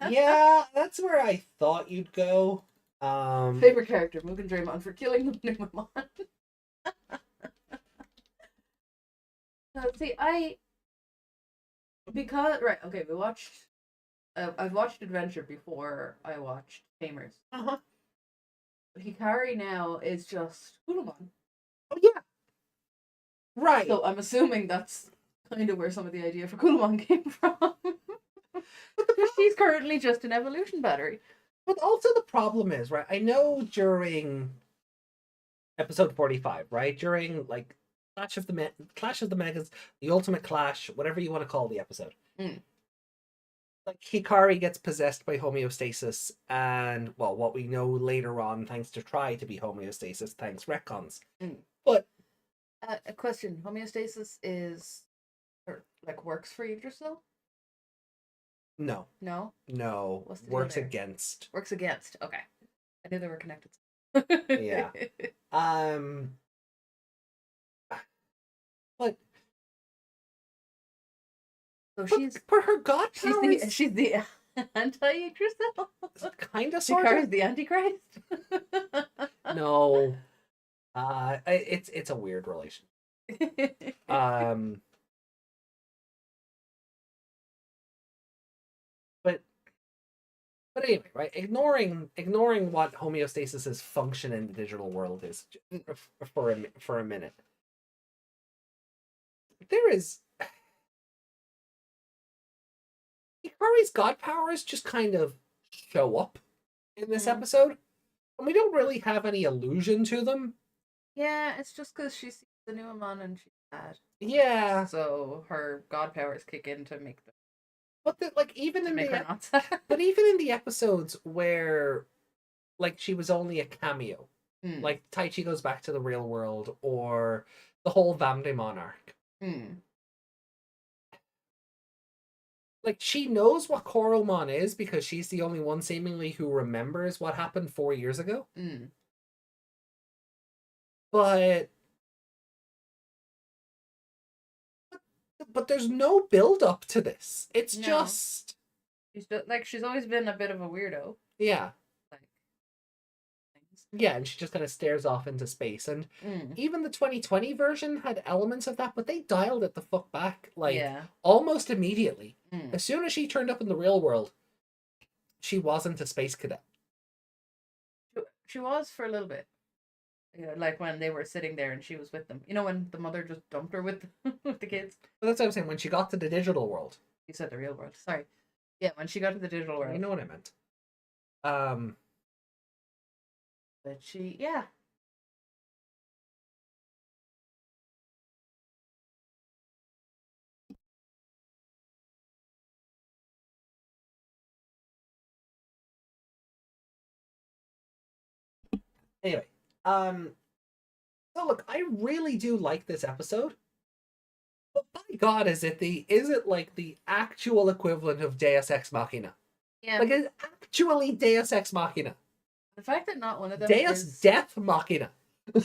Yeah, that's where I thought you'd go. Favorite character, Mugendraymon, for killing Numemon. See, we watched. I've watched Adventure before I watched Tamers. Uh-huh. Hikari now is just Kulamon. Oh, yeah. Right. So I'm assuming that's kind of where some of the idea for Kulamon came from. Because she's currently just an evolution battery. But also the problem is, right, I know during episode 45, right, during, like, Clash of the Megas, the Ultimate Clash, whatever you want to call the episode. Mm. Like, Hikari gets possessed by homeostasis, and, well, what we know later on, thanks to try to be homeostasis, thanks retcons. Mm. But A question: homeostasis works for Yggdrasil? no, No, What's the deal works there? against. works against. Okay, I knew they were connected. Yeah. But So she's for her god powers, she's the anti-Yggdrasil. kind of sort Hikari's of. the Antichrist. No, it's a weird relation. But anyway, right? Ignoring what homeostasis's function in the digital world is for a minute. There is Hikari's god powers just kind of show up in this episode, and we don't really have any allusion to them. Yeah, it's just because she sees the Numemon and she's sad. Yeah, So her god powers kick in to make them but even in make her the not sad. but even in the episodes where, like, she was only a cameo, Mm. like Taichi goes back to the real world, or the whole Vamdemon arc. Mm. Like, she knows what Koromon is because she's the only one seemingly who remembers what happened 4 years ago. Mm. But there's no build up to this. It's No. just She's always been a bit of a weirdo. yeah. Like things. Yeah, and she just kind of stares off into space. And Mm. even the 2020 version had elements of that, but they dialed it the fuck back, like, Yeah. almost immediately. Mm. As soon as she turned up in the real world, she wasn't a space cadet. She was for a little bit. Yeah, like when they were sitting there and she was with them. You know, when the mother just dumped her with with the kids. But that's what I'm saying. When she got to the digital world, You said the real world. Sorry. Yeah, when she got to the digital world. you know what I meant. But she, yeah. Anyway, so look, I really do like this episode. But by God, is it like the actual equivalent of Deus Ex Machina? Yeah. Like, it's actually Deus Ex Machina. The fact that not one of them Deus is... Death Machina.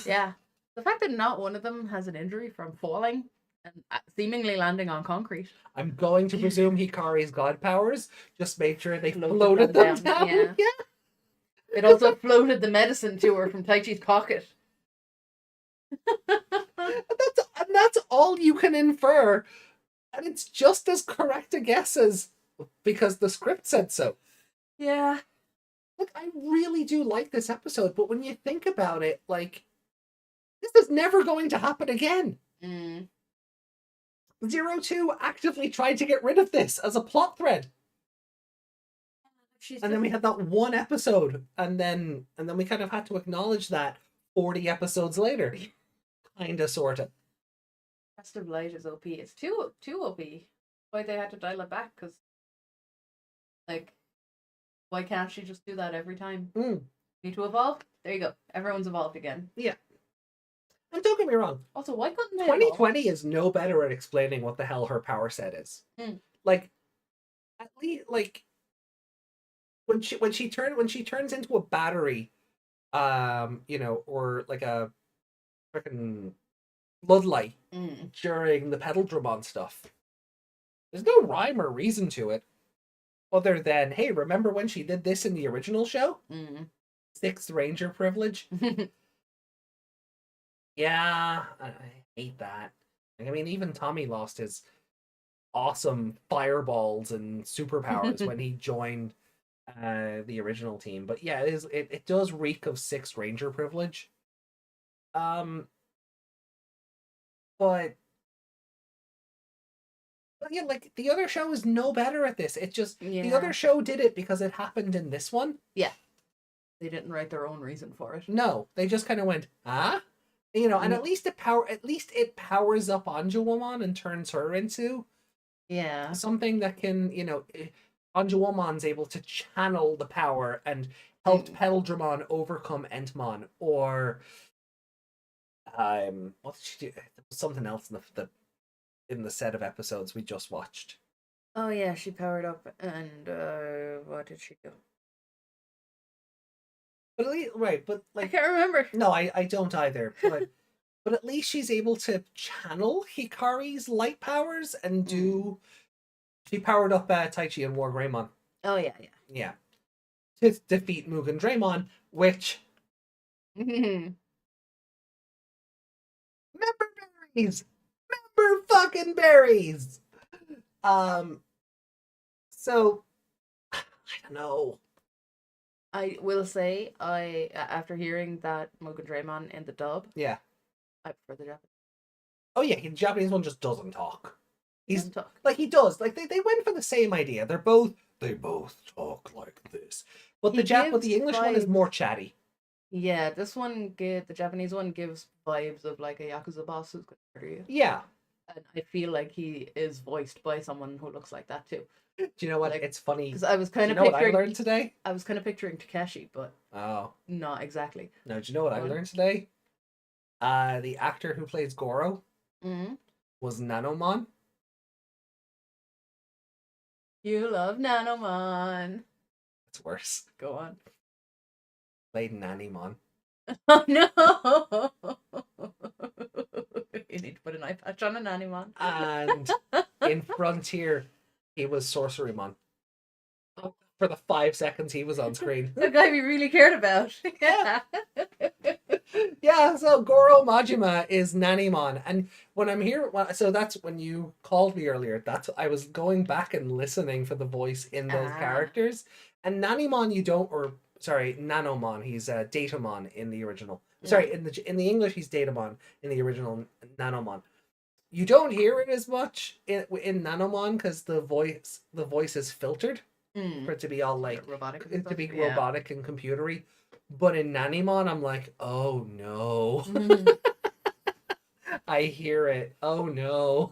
Yeah. The fact that not one of them has an injury from falling and seemingly landing on concrete. I'm going to presume Hikari's god powers just made sure they Floated floated them them down, down. yeah. It also floated the medicine to her from Taichi's pocket. And that's all you can infer. And it's just as correct a guess as because the script said so. Yeah. Look, I really do like this episode, but when you think about it, like, this is never going to happen again. Mm. 02 actively tried to get rid of this as a plot thread. And then we had that one episode, and then we kind of had to acknowledge that 40 episodes later. Kinda, sorta. Rest of Light is OP. It's too OP. Why they had to dial it back? Because, like, why can't she just do that every time? Need to evolve? There you go. Everyone's evolved again. Yeah. And don't get me wrong. Also, why couldn't they 2020 is no better at explaining what the hell her power set is. Like, at least, like, when she turns into a battery, or like a freaking floodlight during the Pedaldramon stuff. There's no rhyme or reason to it, other than, hey, remember when she did this in the original show? 6th Ranger privilege. Yeah, I hate that. I mean, even Tommy lost his awesome fireballs and superpowers when he joined the original team. But yeah, it does reek of 6th Ranger privilege. But yeah, like, the other show is no better at this. It just, the other show did it because it happened in this one. Yeah. They didn't write their own reason for it. No, they just kind of went, and at least it powers up Anjuwamon and turns her into something that can, Anjuwamon's able to channel the power and help Pedaldramon overcome Entmon, or what did she do? Something else in the set of episodes we just watched. Oh yeah, she powered up, and what did she do? But at least, right, but like, I can't remember. No, I don't either. But but at least she's able to channel Hikari's light powers and do. She powered up Taichi and War Greymon. Oh yeah. Yeah. To defeat Mugendraymon, which. Member berries. Member fucking berries. So, I don't know. I will say, after hearing that Mugendraymon in the dub, I prefer the Japanese. Oh yeah, the Japanese one just doesn't talk. He does. Like, they went for the same idea. They both talk like this. But the English one is more chatty. Yeah, this one, the Japanese one gives vibes of like a Yakuza boss who's going to murder you. Yeah. And I feel like he is voiced by someone who looks like that too. Do you know what? It's funny. Because I was kind of picturing. What I learned today? I was kind of picturing Takeshi, but not exactly. No, do you know what I learned today? The actor who plays Goro was Numemon. You love Numemon. It's worse. Go on. Played Nannymon. Oh no! You need to put an eye patch on a Nannymon. And in Frontier, he was Sorcerymon. For the 5 seconds he was on screen. The guy we really cared about. Yeah. Yeah, so Goro Majima is Nannymon. And when I'm here, so that's when you called me earlier. I was going back and listening for the voice in those characters. And Nannymon Nanomon, he's Datamon in the original. Sorry, in the English he's Datamon, in the original Nanomon. You don't hear it as much in Nanomon because the voice is filtered for it to be all like robotic, robotic and computery. But in Nannymon, I'm like, oh no. I hear it. Oh no.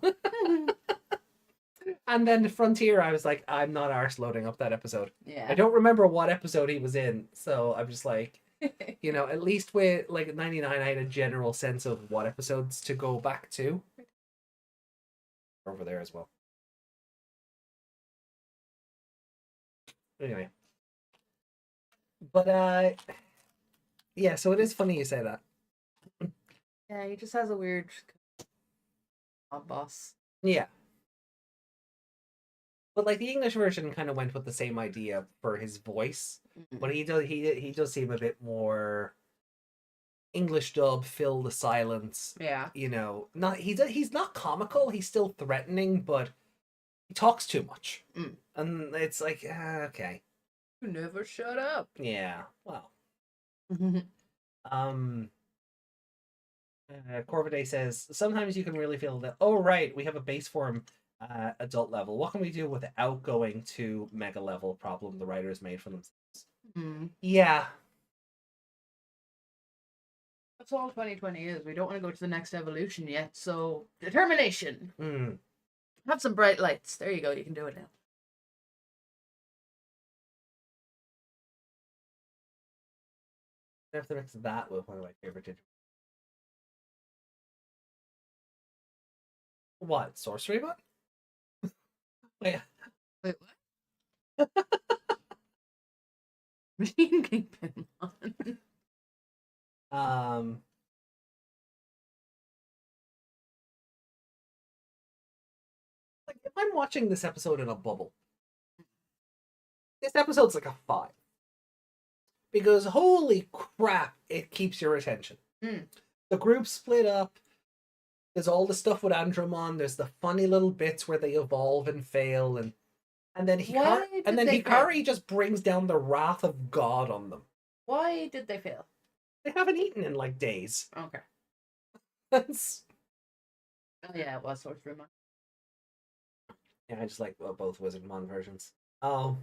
And then Frontier, I was like, I'm not arse loading up that episode. Yeah. I don't remember what episode he was in, so I'm just like, at least with like 99, I had a general sense of what episodes to go back to. Over there as well. Anyway. But yeah, so it is funny you say that. Yeah, he just has a weird boss. Yeah. But like the English version kind of went with the same idea for his voice, but he does seem a bit more English dub, fill the silence. Yeah. He's not comical, he's still threatening, but he talks too much. And it's like, okay. You never shut up. Yeah. Well. Corvidae says, sometimes you can really feel that, oh, right, we have a base form adult level. What can we do without going to mega level problem the writers made for themselves? Yeah. That's all 2020 is. We don't want to go to the next evolution yet, so determination. Have some bright lights. There you go. You can do it now. I have to mix that with one of my favorite Digimon. What? Sorcerymon? Wait. Wait, what? Machine King Piedmon. Like, if I'm watching this episode in a bubble, this episode's like a 5. Because holy crap, it keeps your attention. The group split up. There's all the stuff with Andromon. There's the funny little bits where they evolve and fail, and then Hikari just brings down the wrath of God on them. Why did they fail? They haven't eaten in like days. Okay. That's... Oh yeah, it was Sorcerymon. Yeah, I just like both Wizardmon versions. Oh.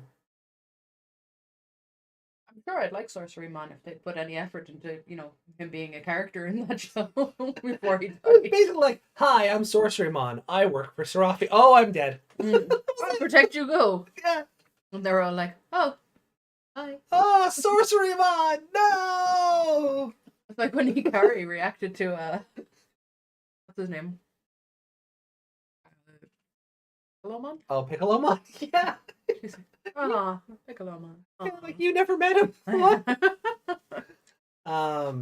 I'm sure I'd like Sorcerymon if they put any effort into, you know, him being a character in that show before he died. Basically like, hi, I'm Sorcerymon. I work for Serafi. Oh, I'm dead. I'll protect you, go. Yeah. And they're all like, oh, hi. Oh, Sorcerymon! No! It's like when Hikari reacted to, what's his name? Piccolomon? Oh, Piccolomon? Yeah. She's like, oh, Piccolomon. Yeah, like, you never met him. What? I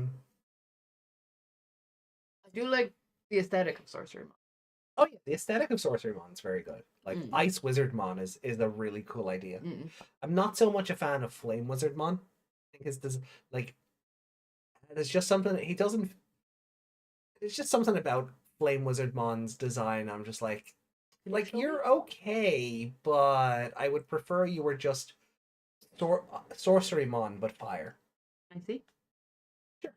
do like the aesthetic of Sorcerymon. Oh yeah, the aesthetic of Sorcerymon is very good. Like Ice Wizardmon is a really cool idea. I'm not so much a fan of Flame Wizardmon. I think it's like there's just something he doesn't. It's just something about Flame Wizardmon's design. I'm just like you're okay, but I would prefer you were just Sorcerymon but fire. I see. Sure.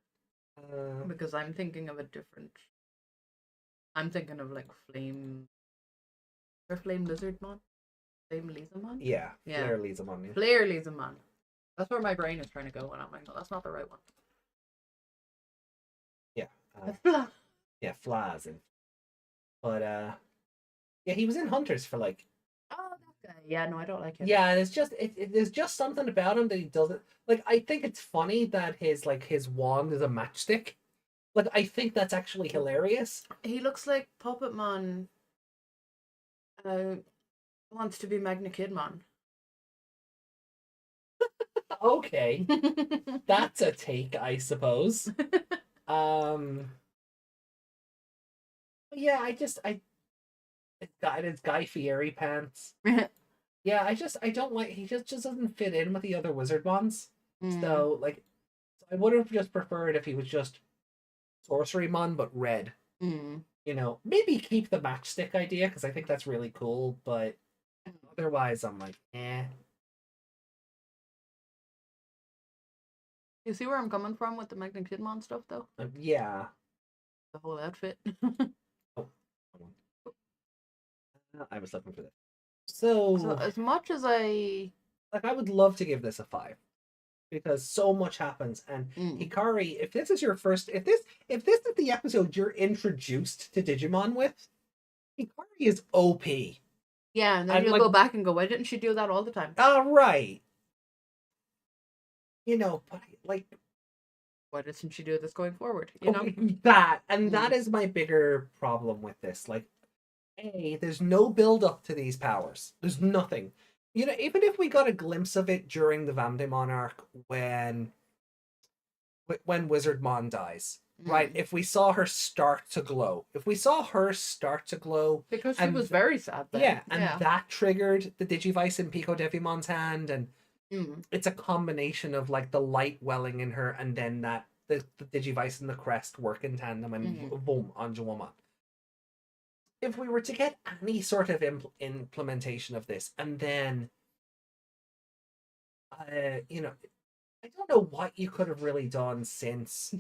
Because I'm thinking of a different. I'm thinking of like Flame. Or Flame Lizardmon? Flame Lizamon? Yeah. Flare Lizamon. Yeah. Flare Lizamon. That's where my brain is trying to go, and I'm like, no, that's not the right one. Yeah. Yeah, Flaz. But yeah, he was in Hunters for like. Oh, that guy. Yeah, no, I don't like him. Yeah, there's just something about him that he doesn't like. I think it's funny that his wand is a matchstick. Like, I think that's actually hilarious. He looks like Puppetmon wants to be Magna Kidmon. Okay. That's a take, I suppose. Yeah, it's Guy Fieri pants. Yeah, I don't like, he just doesn't fit in with the other Wizardmons. So, like, I would have just preferred if he was just Sorcerymon, but red. You know, maybe keep the matchstick idea, because I think that's really cool, but otherwise I'm like, eh. You see where I'm coming from with the Magna Kidmon stuff, though? Yeah. The whole outfit. I was looking for that. So as much as I would love to give this a 5. Because so much happens, and Hikari, if this is the episode you're introduced to Digimon with, Hikari is OP. Yeah, and then you'll go back and go, why didn't she do that all the time? Right. You know, but like, why doesn't she do this going forward? You know that is my bigger problem with this. Like, there's no build up to these powers. There's nothing. You know, even if we got a glimpse of it during the Vamdemon arc when Wizardmon dies, right? If we saw her start to glow. Because she was very sad then. Yeah, and that triggered the Digivice in PicoDevimon's hand, and it's a combination of like the light welling in her and then that the Digivice and the crest work in tandem and boom, Anjouamon. If we were to get any sort of implementation of this, and then, you know, I don't know what you could have really done since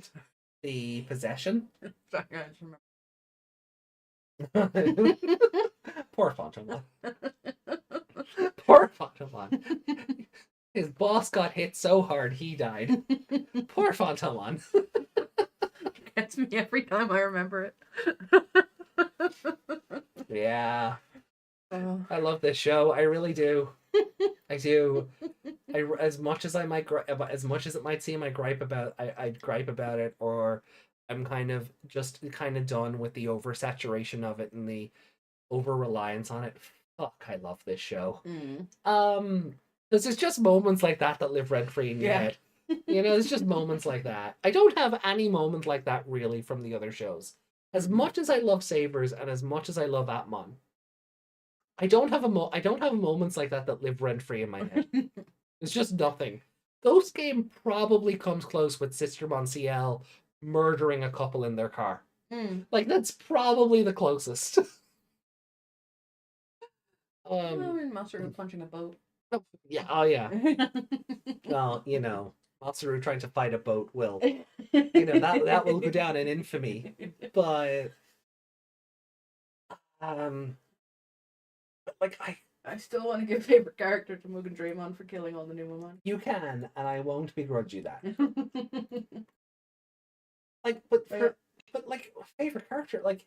the possession. Sorry, I just remember. Poor Fontaine. Poor Fontaine. His boss got hit so hard he died. Poor Fontaine. Gets me every time I remember it. Yeah. Oh. I love this show. I really do. I do. As much as I might as much as it might seem I gripe about it, or I'm kind of done with the oversaturation of it and the over reliance on it. Fuck, I love this show. Because there's just moments like that live rent free in your head. You know, it's just moments like that. I don't have any moment like that really from the other shows. As much as I love Sabers and as much as I love Atmon, I don't have moments like that live rent free in my head. It's just nothing. Ghost Game probably comes close with Sistermon CL murdering a couple in their car. Like, that's probably the closest. Masaru punching a boat. Yeah. Oh yeah. Well, you know, Masaru trying to fight a boat will, you know, that will go down in infamy. But like I still want to give favorite character to Mugendraymon for killing all the Numemon. You can, and I won't begrudge you that. Like, but like favorite character, like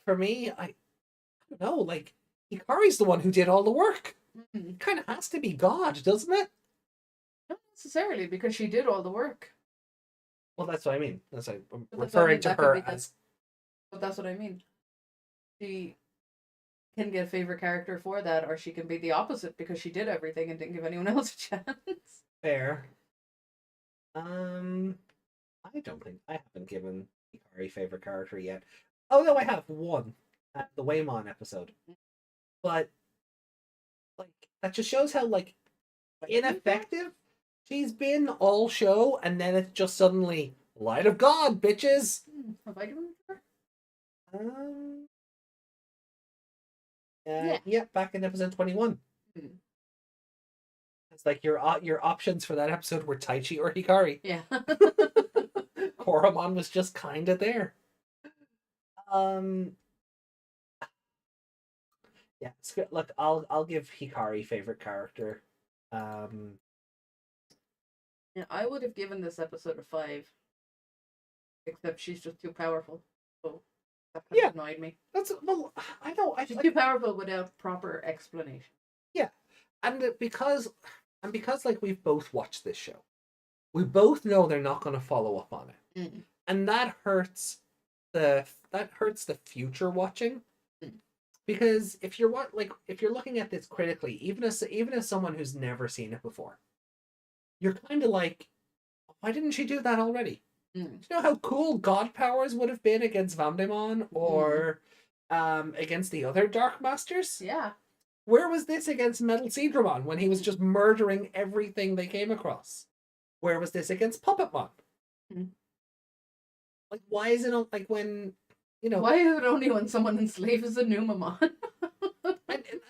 for me, I don't know, like Hikari's the one who did all the work. It kind of has to be God, doesn't it? Not necessarily, because she did all the work. Well, that's what I mean. That's like, I'm But referring to her as. But that's what I mean. She can get favorite character for that, or she can be the opposite because she did everything and didn't give anyone else a chance. Fair. I don't think I haven't given Hikari favorite character yet. Oh no, I have one at the Waymon episode, but like that just shows how like ineffective she's been all show, and then it's just suddenly light of God, bitches. Have I given her? Yeah, back in episode 21. It's like your options for that episode were Taichi or Hikari. Yeah. Koromon was just kind of there. Yeah, look, I'll give Hikari favorite character. Yeah, I would have given this episode a 5. Except she's just too powerful. So that kind of annoyed me. Well, I know. She's too powerful without proper explanation. Yeah, and because like we've both watched this show, we both know they're not going to follow up on it, and that hurts the future watching. Because if you're looking at this critically, even as someone who's never seen it before, you're kind of like, why didn't she do that already? Do you know how cool God powers would have been against Vamdemon or against the other Dark Masters? Yeah. Where was this against Metal Seedramon when he was just murdering everything they came across? Where was this against Puppetmon? Like, why is it like when, you know... Why is it only when someone enslaves a Numemon?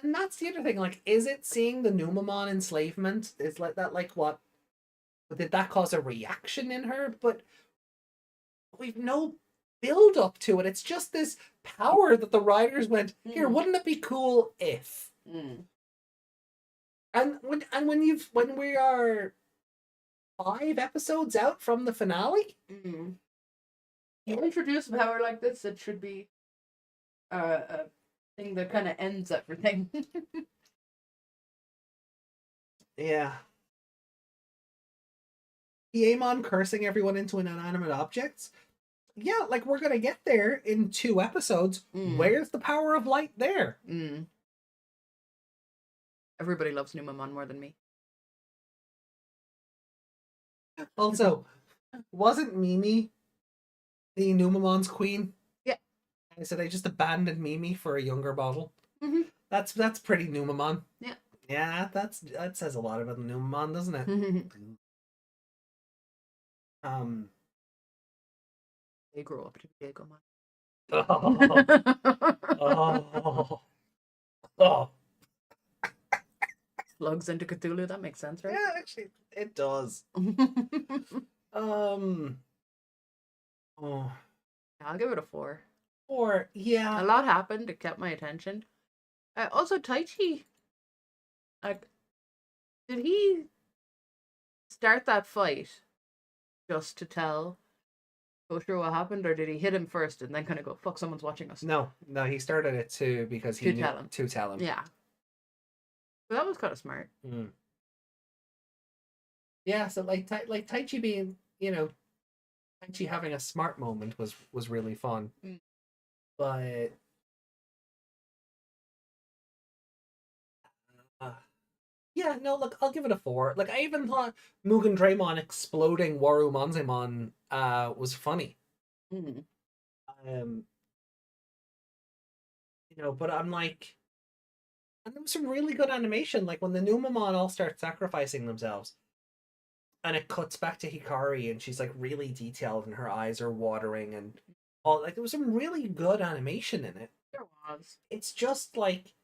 and that's the other thing. Like, is it seeing the Numemon enslavement? Is like that, like, what? Did that cause a reaction in her? But we've no build up to it. It's just this power that the writers went, here, wouldn't it be cool if? And when we are 5 episodes out from the finale, you introduce a power like this, it should be a thing that kind of ends everything. Yeah. Piedmon cursing everyone into inanimate objects. Yeah, like we're gonna get there in 2 episodes. Where's the power of light there? Everybody loves Numemon more than me. Also, wasn't Mimi the Numemon's queen? Yeah. And so they just abandoned Mimi for a younger model. That's pretty Numemon. Yeah. Yeah, that says a lot about the Numemon, doesn't it? They grow up to be Digimon. Oh. Slugs into Cthulhu, that makes sense, right? Yeah, actually, it does. Oh, I'll give it a 4. or yeah. A lot happened. It kept my attention. Also, Taichi, like, did he start that fight just to tell Kosher what happened, or did he hit him first and then kind of go, fuck, someone's watching us? No, he started it too because he To knew tell him. to tell him. Yeah. So that was kind of smart. Mm. Yeah, so like Taichi being, Taichi having a smart moment was really fun. Mm. But yeah, no, look, I'll give it a 4. Like, I even thought Mugendraymon exploding Warumanzemon was funny. Mm. But I'm like, and there was some really good animation, like when the Numemon all start sacrificing themselves, and it cuts back to Hikari, and she's like really detailed, and her eyes are watering, and all, like, there was some really good animation in it. There was. It's just like,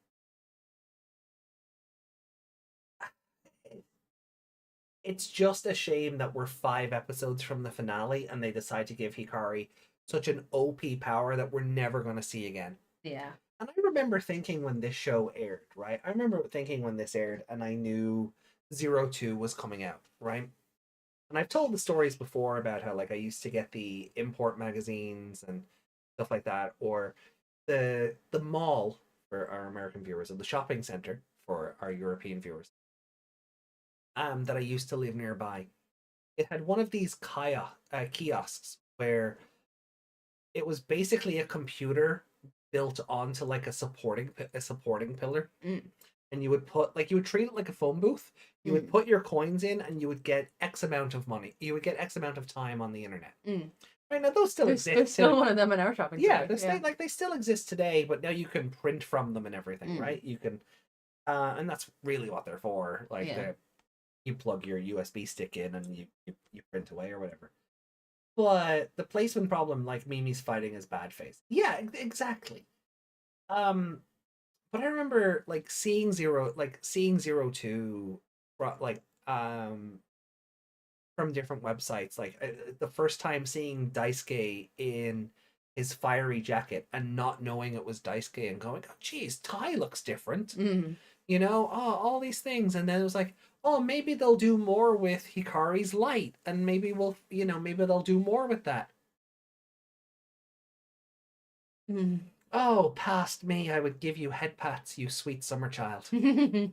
it's just a shame that we're 5 episodes from the finale and they decide to give Hikari such an OP power that we're never going to see again. Yeah. And I remember thinking when this show aired, right? I remember thinking when this aired and I knew 02 was coming out, right? And I've told the stories before about how, like, I used to get the import magazines and stuff like that, or the mall for our American viewers, or the shopping center for our European viewers, that I used to live nearby. It had one of these kiosks where it was basically a computer built onto like a supporting pillar. Mm. And you would treat it like a phone booth. You would put your coins in and you would get X amount of money. You would get X amount of time on the internet. Mm. Right, now those still exist. There's still one of them in our shopping center. They still exist today, but now you can print from them and everything, right? You can, and that's really what they're for. Like, you plug your USB stick in and you print away or whatever. But the placement problem, like Mimi's fighting, is bad face. Yeah, exactly. But I remember like seeing 02, like from different websites. Like the first time seeing Daisuke in his fiery jacket and not knowing it was Daisuke and going, oh, geez, Tai looks different. Mm. All these things. And then it was like, oh, maybe they'll do more with Hikari's light, and maybe maybe they'll do more with that. Mm. Oh, past me, I would give you head pats, you sweet summer child. It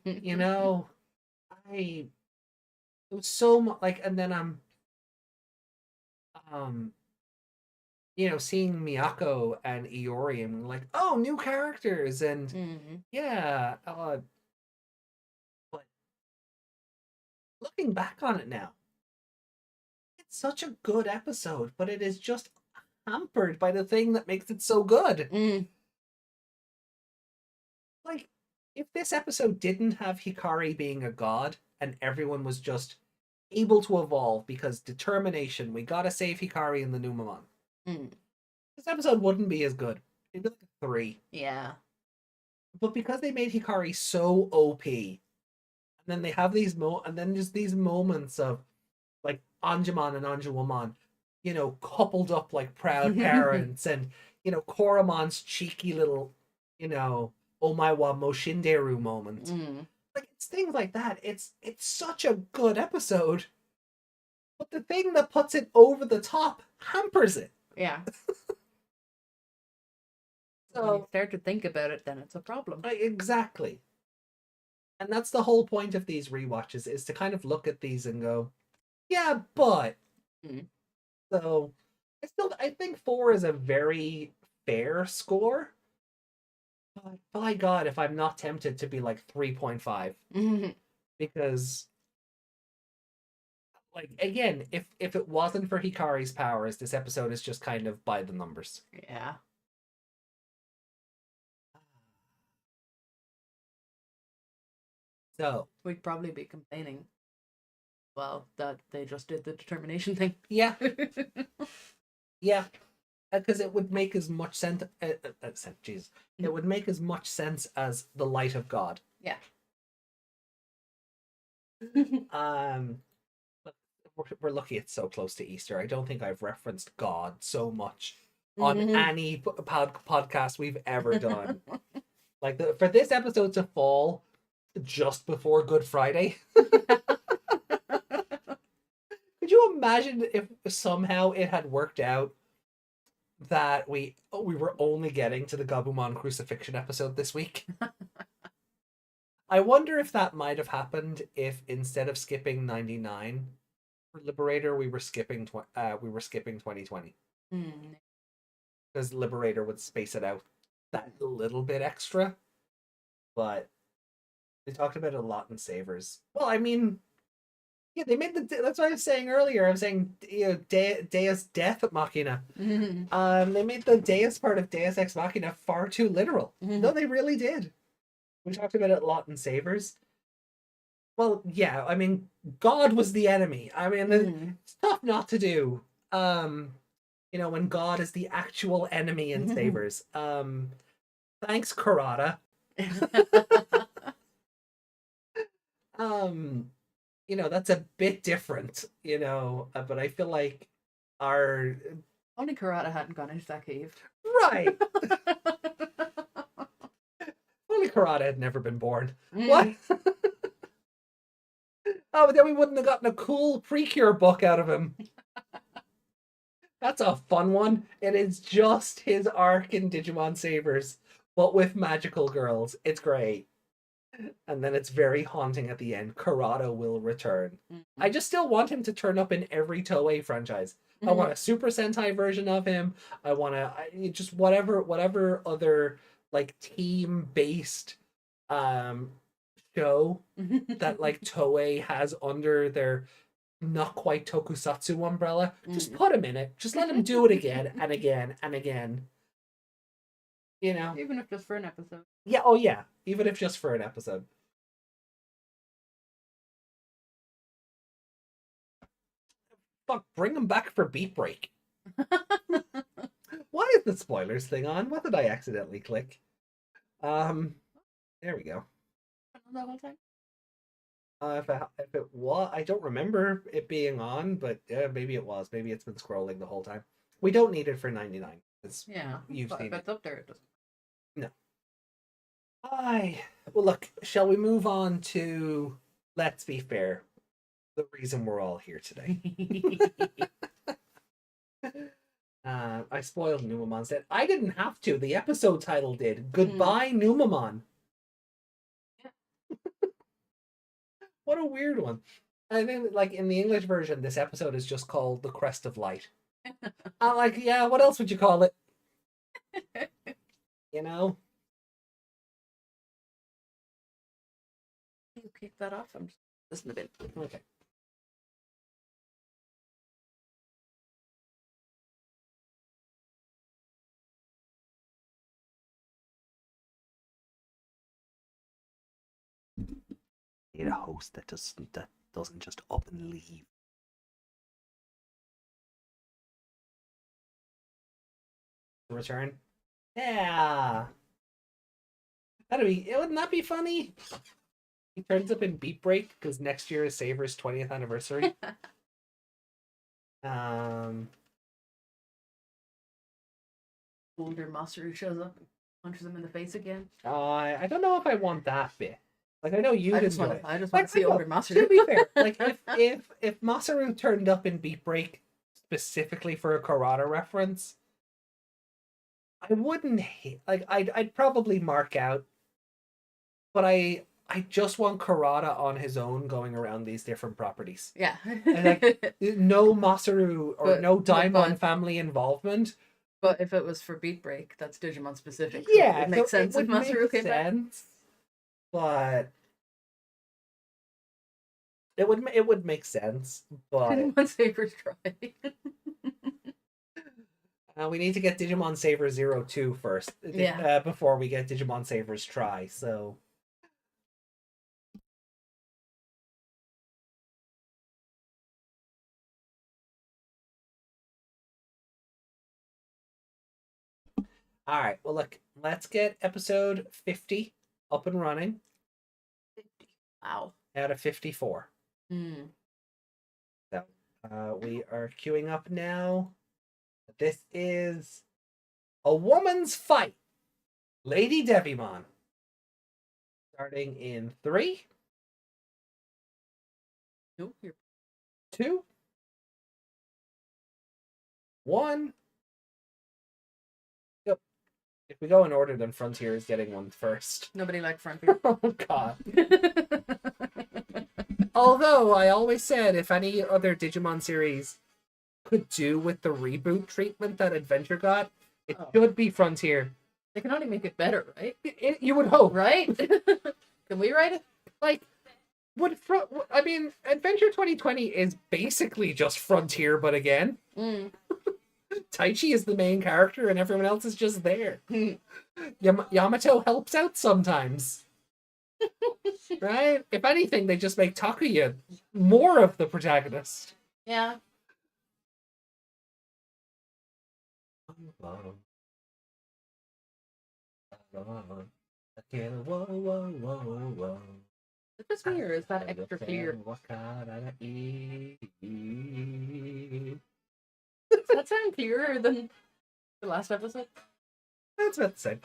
was so much like, and then seeing Miyako and Iori, and like, oh, new characters, and yeah, but looking back on it now, it's such a good episode, but it is just hampered by the thing that makes it so good. Mm. Like, if this episode didn't have Hikari being a god and everyone was just able to evolve because determination, we gotta save Hikari and the Numemon, this episode wouldn't be as good. It'd be like a 3. Yeah. But because they made Hikari so OP, and then they have these and then just these moments of like Anjumon and Anjumon, coupled up like proud parents, and Koramon's cheeky little, oh my wa Moshinderu moment. Like, it's things like that. It's such a good episode, but the thing that puts it over the top hampers it. Yeah. So when you start to think about it, then it's a problem. Exactly. And that's the whole point of these rewatches, is to kind of look at these and go, yeah, but. So I think 4 is a very fair score. But by God, if I'm not tempted to be like 3.5. Because, like, again, if it wasn't for Hikari's powers, this episode is just kind of by the numbers. Yeah. So we'd probably be complaining, well, that they just did the determination thing. Yeah. Yeah. Because it would make as much sense. Jesus. It would make as much sense as the light of God. Yeah. But we're lucky it's so close to Easter. I don't think I've referenced God so much on any podcast we've ever done. Like for this episode to fall just before Good Friday. Could you imagine if somehow it had worked out that we were only getting to the Gabumon crucifixion episode this week? I wonder if that might have happened if instead of skipping 99 for Liberator, we were skipping 2020. Because Liberator would space it out that little bit extra. But they talked about it a lot in Savers. Well, I mean, yeah, they made that's what I was saying earlier. I was saying, you know, Deus Death Machina. They made the Deus part of Deus Ex Machina far too literal. No, they really did. We talked about it a lot in Savers. Well, yeah, I mean, God was the enemy. I mean, it's tough not to do. You know, when God is the actual enemy in Savers. Thanks, Karada. You know, that's a bit different, you know, but I feel like our... Only Karada hadn't gone into that cave. Right! Only Karada had never been born. What? Oh, but then we wouldn't have gotten a cool Precure book out of him. That's a fun one. It is just his arc in Digimon Savers, but with magical girls. It's great. And then it's very haunting at the end. Karada will return. I just still want him to turn up in every Toei franchise. I want a Super Sentai version of him. I want to just whatever other like team-based show that like Toei has under their not quite tokusatsu umbrella. Just put him in it. Just let him do it again and again and again. You know? Even if just for an episode. Yeah, oh yeah. Even if just for an episode. Fuck, bring him back for Beat Break. Why is the spoilers thing on? What did I accidentally click? There we go. That whole time? If it was, I don't remember it being on, but maybe it was. Maybe it's been scrolling the whole time. We don't need it for 99. Yeah, you've seen if it's up there, it doesn't. No. Well, look, shall we move on to, let's be fair, the reason we're all here today. I spoiled Numemon's dead. I didn't have to. The episode title did. Goodbye, Numemon. What a weird one. I think, like, in the English version, this episode is just called The Crest of Light. I'm like, yeah, what else would you call it? You know? You kick that off. I'm just listening a bit. Okay. Need a host that doesn't just up and leave. Return. Yeah. Wouldn't that be funny? He turns up in Beat Break because next year is Saber's 20th anniversary. Older Masaru shows up and punches him in the face again. I don't know if I want that bit. Like, I know you didn't do it. I just want to see older Masaru. To be fair, like if Masaru turned up in Beat Break specifically for a Karada reference, I wouldn't hate. Like, I'd probably mark out, but I just want Karada on his own going around these different properties. Yeah. And like, no Masaru or no Daimon family involvement. But if it was for Beat Break, that's Digimon specific. So Yeah, it makes sense if Masaru came back. But it would make sense. But Digimon Savers try. we need to get Digimon Saver 02 first. Yeah. Before we get Digimon Savers Try. So. All right. Well, look. Let's get episode 50 up and running. 50. Wow. Out of 54. Mm. So We are queuing up now. This is a woman's fight. LadyDevimon. Starting in 3, Nope, you're 2, 1. Yep. If we go in order, then Frontier is getting one first. nobody liked Frontier. Oh god. Although I always said if any other Digimon series could do with the reboot treatment that Adventure got, it should be Frontier. They can only make it better, right? You would hope, Right? Can we write it? like, I mean, Adventure 2020 is basically just Frontier, but again, Taichi is the main character and everyone else is just there. Yamato helps out sometimes. Right? If anything, they just make Takuya more of the protagonist. Yeah. Is this me or is that extra clear? Does that sound clearer than the last episode? That's about the same.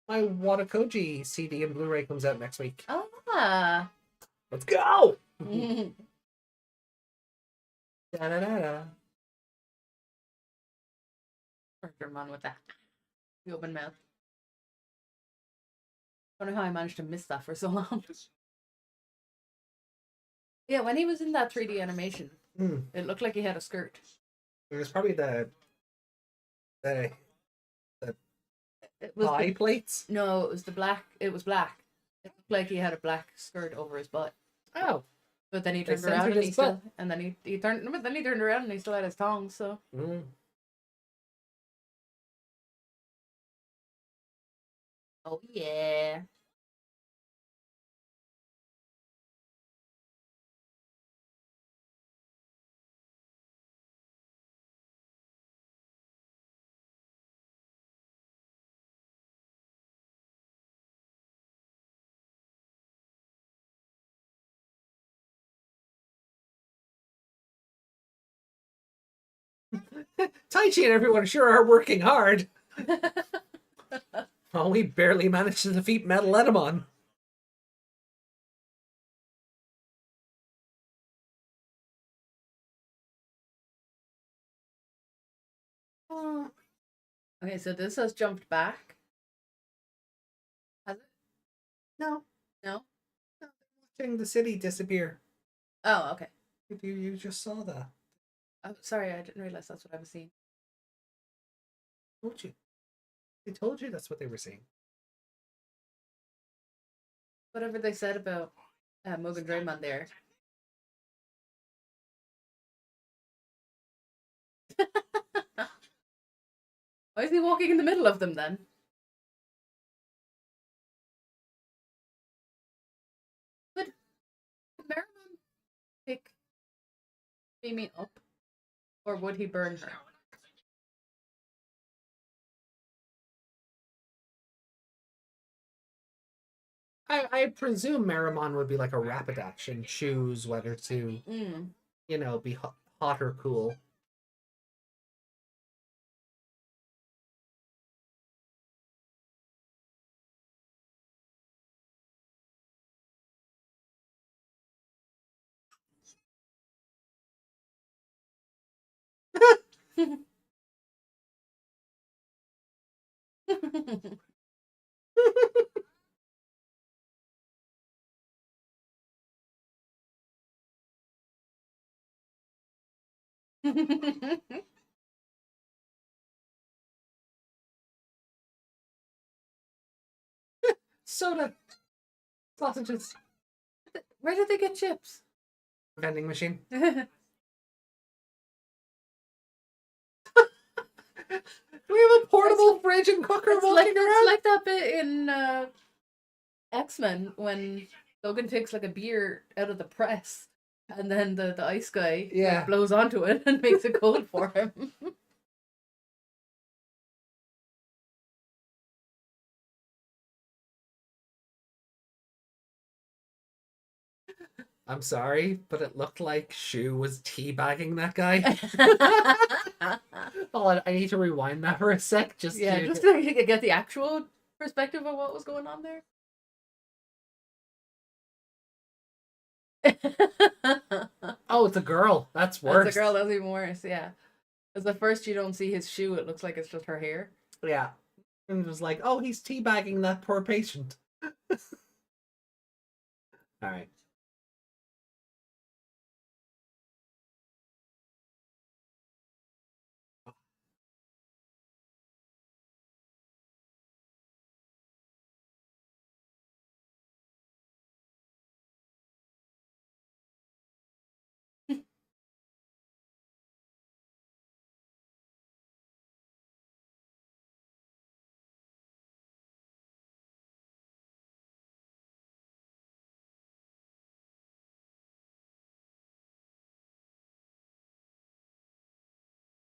My Watakoji CD and Blu-ray comes out next week. Ah. Let's go! Da-da-da-da. Digimon with that. The open mouth. I don't know how I managed to miss that for so long. Yeah, when he was in that 3D animation, it looked like he had a skirt. It was probably the It was thigh plates. No, it was the black. It was black. It looked like he had a black skirt over his butt. Oh, but then he They turned around censored and he his still, butt. and then he turned, but then he turned around and he still had his tongs. So oh yeah. Taichi and everyone sure are working hard. Oh, we barely managed to defeat LadyDevimon. Okay, so this has jumped back. Has it? No. No. Watching the city disappear. Oh, okay. You just saw that. Oh, sorry, I didn't realize that's what I was seeing. Told you. They told you that's what they were saying. Whatever they said about Mugendraymon there. Why is he walking in the middle of them then? Would Merriman pick Mimi up? Or would he burn her? I presume Marimon would be like a Rapidash and choose whether to, you know, be hot or cool. Soda. Sausages. Where did they get chips? Vending machine. we have a portable fridge and cooker walking It's around? like that bit in X-Men when Logan takes like a beer out of the press and then the ice guy Yeah. like, blows onto it and makes it cold for him. I'm sorry, but it looked like Shu was teabagging that guy. Oh, I need to rewind that for a sec. Just Yeah, to... just to get the actual perspective of what was going on there. Oh, it's a girl. That's worse. That's a girl. That's even worse. Yeah, because at first you don't see his shoe. It looks like it's just her hair. Yeah. And it was like, oh, he's teabagging that poor patient. All right.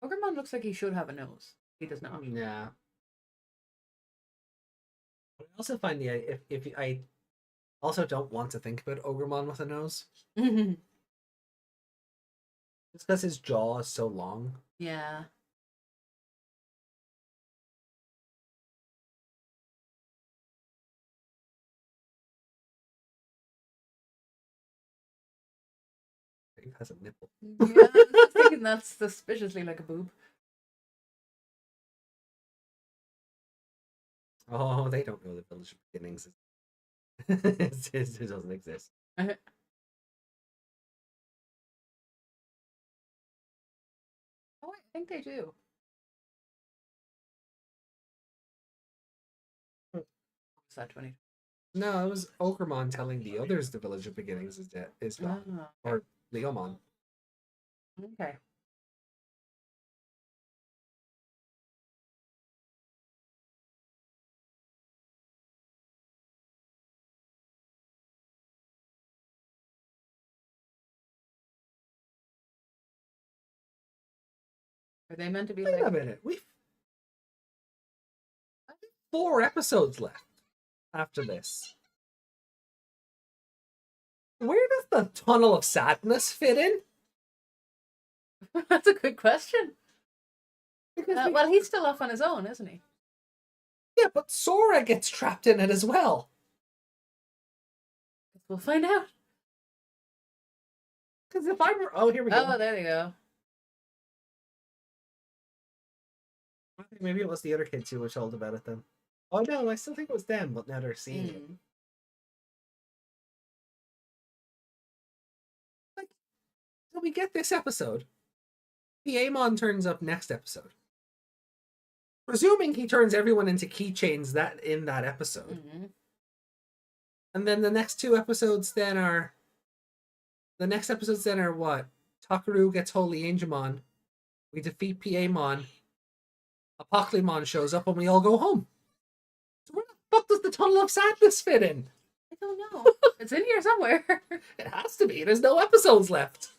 Pokemon looks like he should have a nose. He does not. Yeah. I also find the if I also don't want to think about Ogremon with a nose. It's because his jaw is so long. Yeah. He has a nipple. Yeah, I was thinking that's suspiciously like a boob. Oh, they don't know the Village of Beginnings. It doesn't exist. Oh, I think they do. Hmm. What's that, 20? No, it was Ogremon telling the others the Village of Beginnings is gone. Oh, Or Leomon. okay. Are they meant to be Wait a like... minute. We've 4 episodes left after this. Where does the Tunnel of Sadness fit in? That's a good question. Because Well, he's still off on his own, isn't he? yeah, but Sora gets trapped in it as well. We'll find out. Because if I'm... Oh, here we go. Oh, there you go. I think maybe it was the other kids who were told about it then. Oh no, I still think it was them, but now they're seeing it. Like, so we get this episode. Piedmon turns up next episode. Presuming he turns everyone into keychains that in that episode. And then the next 2 episodes then are... The next episodes then are what? Takaru gets Holy Angemon. We defeat Piedmon. Apocalypse shows up and we all go home. So where the fuck does the Tunnel of Sadness fit in? I don't know. It's in here somewhere. It has to be. There's no episodes left.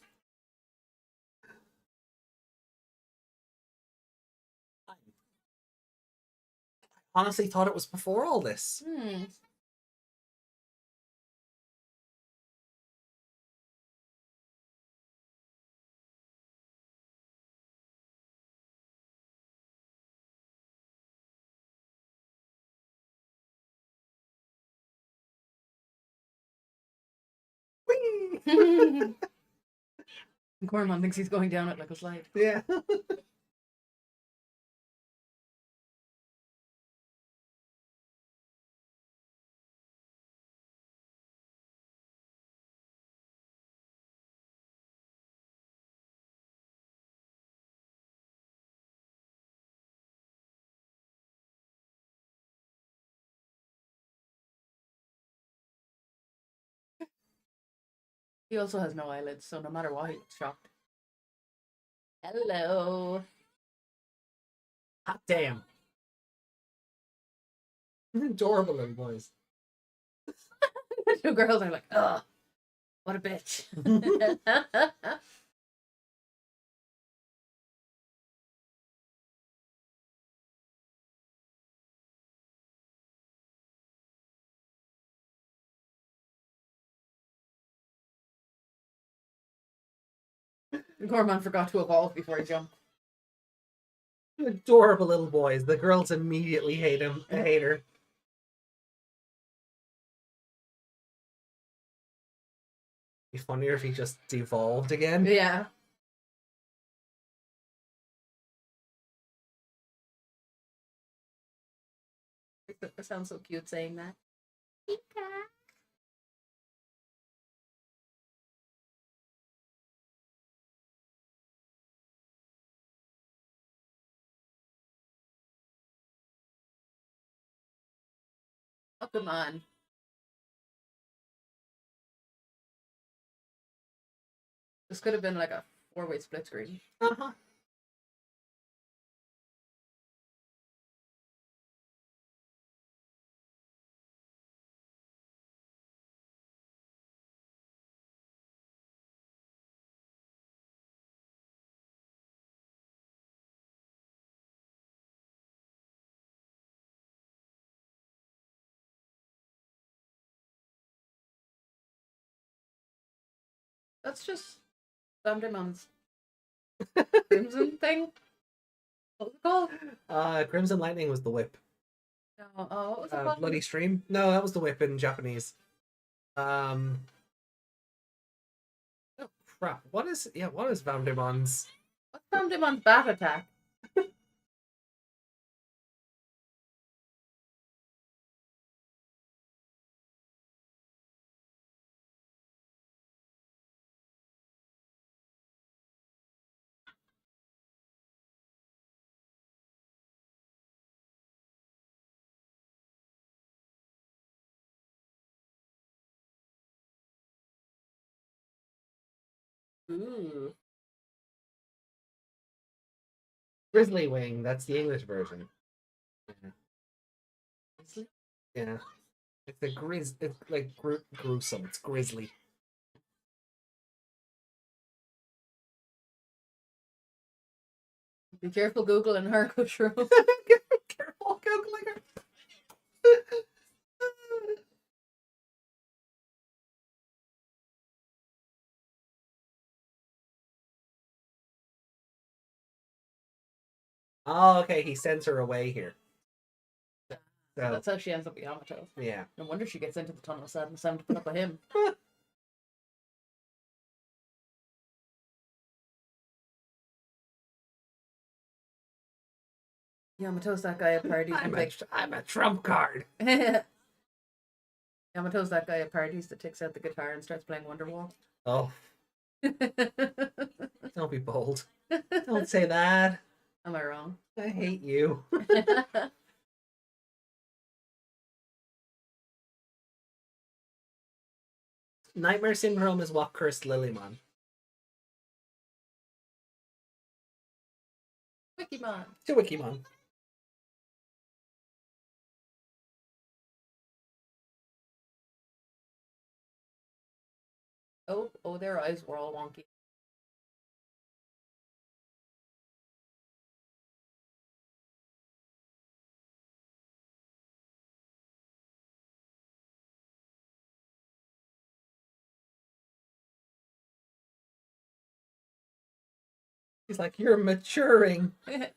I honestly thought it was before all this. Whee! Gormon thinks he's going down it like a slide. Yeah. He also has no eyelids, so no matter what, he looks shocked. Hello. Hot damn. Adorable little boys. The two girls are like, ugh, what a bitch. Gormon forgot to evolve before he jumped. Adorable little boys. The girls immediately hate him. Hate her. Be funnier if he just devolved again. Yeah. It sounds so cute saying that. Oh, come on. This could have been like a 4-way split screen. Uh-huh. That's just Numemon's Crimson thing. What was it called? Crimson Lightning was the whip. No, oh, what was it called? Bloody Stream? No, that was the whip in Japanese. Oh crap. What is Vandermon's? What's Numemon's bat attack? Ooh. Grizzly Wing, that's the English version. Yeah. Yeah. It's it's like gruesome. It's grisly. Be careful Googling her, Kushru. Careful Googling her. Oh, okay, he sends her away here. So, That's how she ends up with Yamato. Yeah. No wonder she gets into the tunnel of sadness having to put up with him. Yamato's that guy at parties. I'm a trump card. Yamato's that guy at parties that takes out the guitar and starts playing Wonderwall. Oh. Don't be bold. Don't say that. Am I wrong? I hate you. Nightmare Syndrome is what cursed Lilymon. Wikimon. To Wikimon. Oh, their eyes were all wonky. He's like, you're maturing. Stick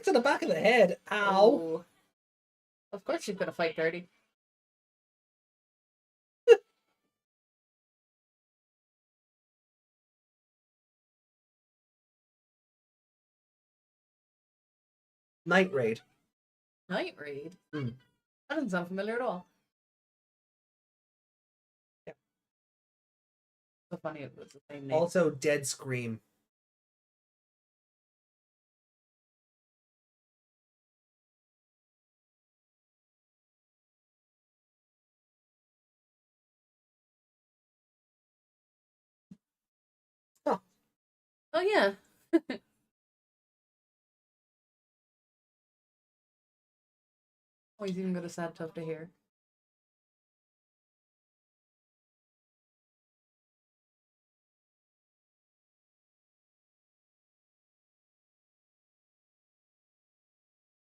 to the back of the head. Ow. Oh. Of course she's gonna fight dirty. Night Raid. Night Raid? Hmm. That doesn't sound familiar at all. Yeah. So funny it was the same name. Also, Dead Scream. Oh yeah. Oh, he's even got a sad tuft to hear.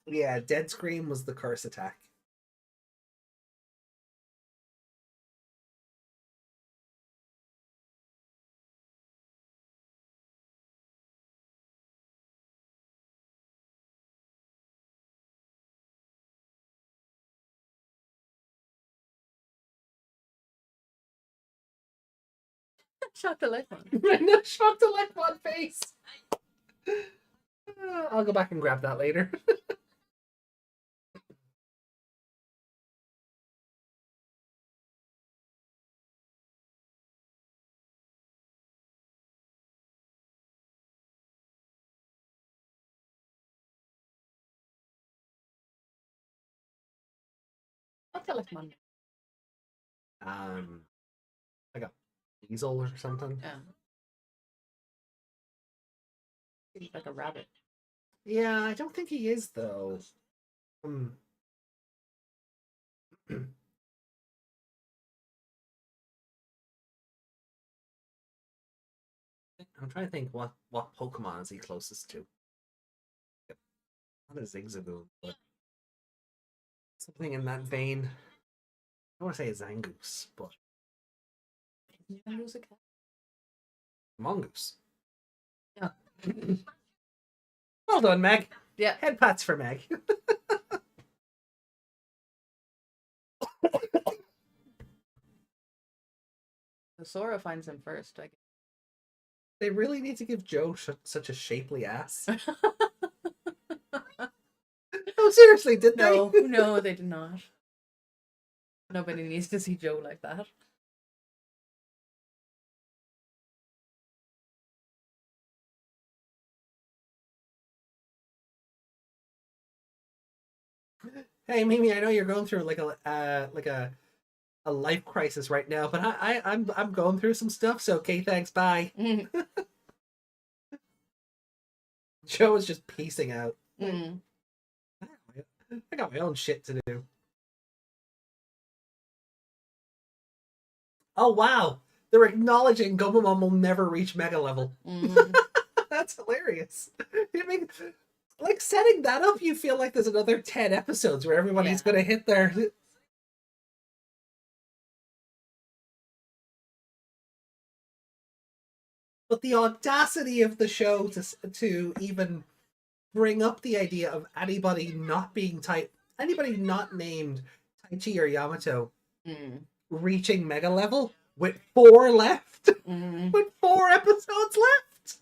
Yeah, Dead Scream was the curse attack. Shock the light one. No, shock the left one face. I'll go back and grab that later. Shock the light one. Like a weasel or something. Yeah. He's like a rabbit. Yeah, I don't think he is though. I'm trying to think what Pokemon is he closest to. Not a Zigzagoon, but something in that vein. I don't want to say a Zangoose, but Mongoose. Yeah. Well done, Meg. Yeah. Head pats for Meg. So Sora finds him first, I guess. They really need to give Joe such a shapely ass. Oh, seriously, did No, they? no, they did not. Nobody needs to see Joe like that. Hey, Mimi, I know you're going through like a life crisis right now, but I'm going through some stuff. So okay, thanks, bye. Joe is just piecing out. Mm. I got my own shit to do. Oh wow, they're acknowledging Gomamon will never reach mega level. Mm. That's hilarious. I mean, like setting that up, you feel like there's another 10 episodes where everybody's gonna hit their. But the audacity of the show to even bring up the idea of anybody not being anybody not named Taichi or Yamato reaching mega level with 4 left, with 4 episodes left.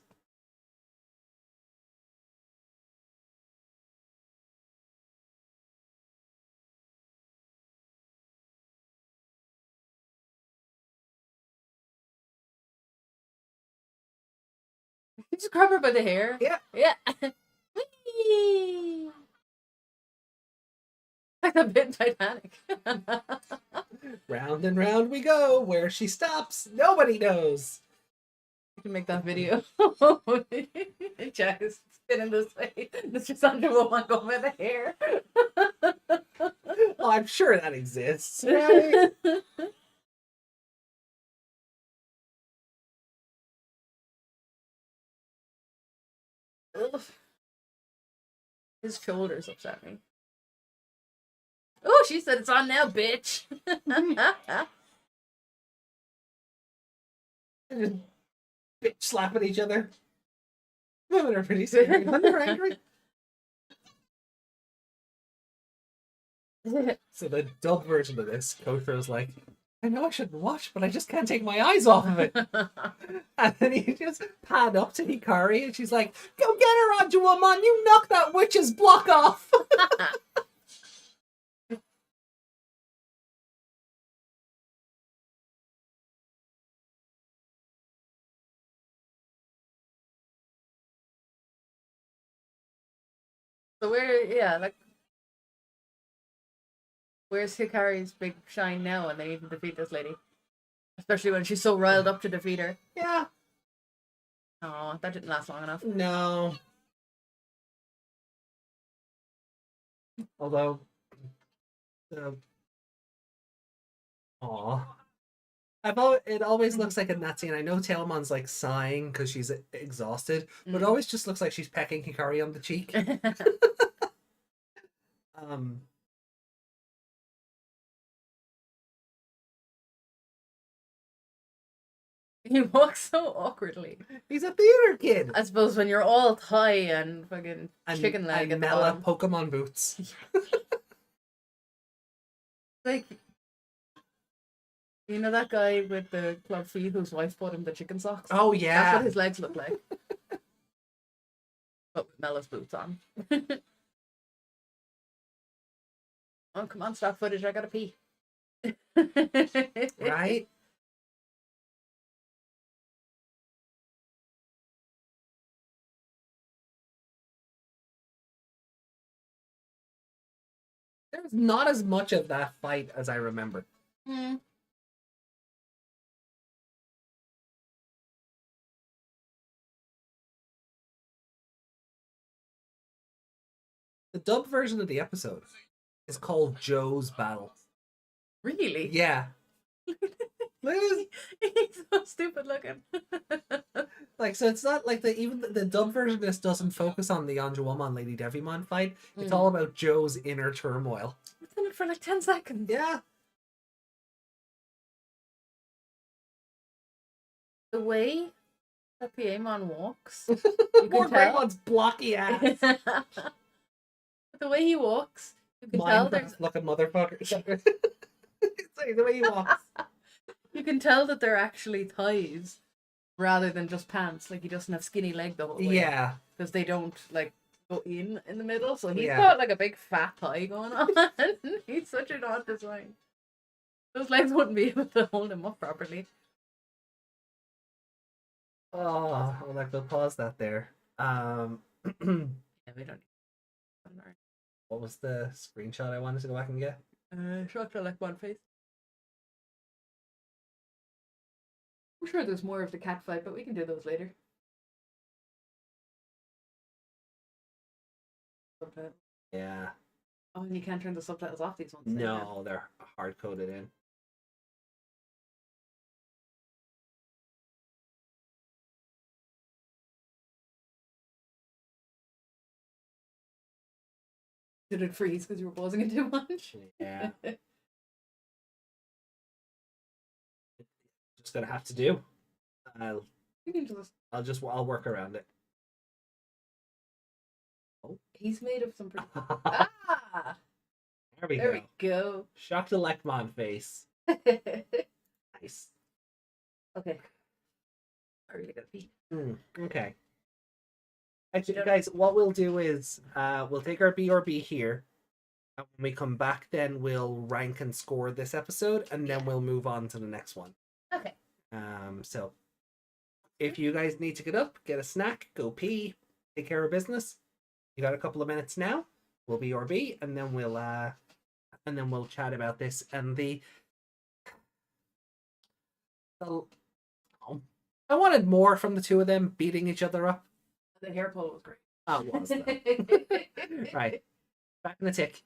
Just grab her by the hair. Yeah. Yeah. Whee! Like that bit in Titanic. Round and round we go. Where she stops, nobody knows. You can make that video. Jack is spinning this way. Mr. Thunderwoman going by the hair. Oh, I'm sure that exists, right? Ugh. His shoulders upset me. Oh, she said it's on now, bitch. Just bitch slapping each other. Women are pretty scary when they're angry. So the dub version of this, Kotro's like, I know I shouldn't watch, but I just can't take my eyes off of it. And then he just pan up to Hikari and she's like, go get her, Anjuamon, you knock that witch's block off. So where's Hikari's big shine now when they need to defeat this lady? Especially when she's so riled up to defeat her. Yeah. Oh, that didn't last long enough. No. Although, aw. It always looks like in that scene. I know Tailmon's like sighing because she's exhausted, but it always just looks like she's pecking Hikari on the cheek. He walks so awkwardly. He's a theater kid. I suppose when you're all Thai and fucking chicken leg and at the Mela bottom. Pokemon boots. Like, you know that guy with the club feet whose wife bought him the chicken socks? Oh That's yeah. what his legs look like. But with Mela's boots on. Oh, come on, stock footage, I gotta pee. Right? There's not as much of that fight as I remember. Hmm. The dub version of the episode is called Joe's Battle. Really? Yeah. He's so stupid looking. Like, so it's not like even the dub version of this doesn't focus on the Anjuwamon LadyDevimon fight. It's all about Joe's inner turmoil. It's in it for like 10 seconds. Yeah. The way that Piedmon walks, you More can tell. Greymon's blocky ass. The way he walks, you can tell Minecraft looking motherfucker. Sorry, the way he walks. you can tell that they're actually thighs rather than just pants. Like he doesn't have skinny leg the whole way. Yeah. Because they don't like go in the middle. So he's Yeah. got like a big fat thigh going on. He's such an odd design. Those legs wouldn't be able to hold him up properly. Oh, I'll like to pause that there. Yeah, we don't. What was the screenshot I wanted to go back and get? Shocked I like one face. I'm sure there's more of the cat fight, but we can do those later. Subtitle. Yeah. Oh, and you can't turn the subtitles off these ones. then, yeah. No, they're hard coded in. Did it freeze because you were pausing it too much? Yeah. Just gonna have to do. You can just... I'll work around it. He's made of some pretty... Ah! There we There go. we go. Shock the Lekmon face. Okay. Nice. I really gotta pee. Okay. Actually, guys, what we'll do is we'll take our BRB here. And when we come back, then we'll rank and score this episode, and then we'll move on to the next one. Okay. So if you guys need to get up, get a snack, go pee, take care of business, you got a couple of minutes now. We'll BRB, and then we'll chat about this and the I wanted more from the two of them beating each other up. The hair pull was great. Oh, it was though. Right. Back in the tick.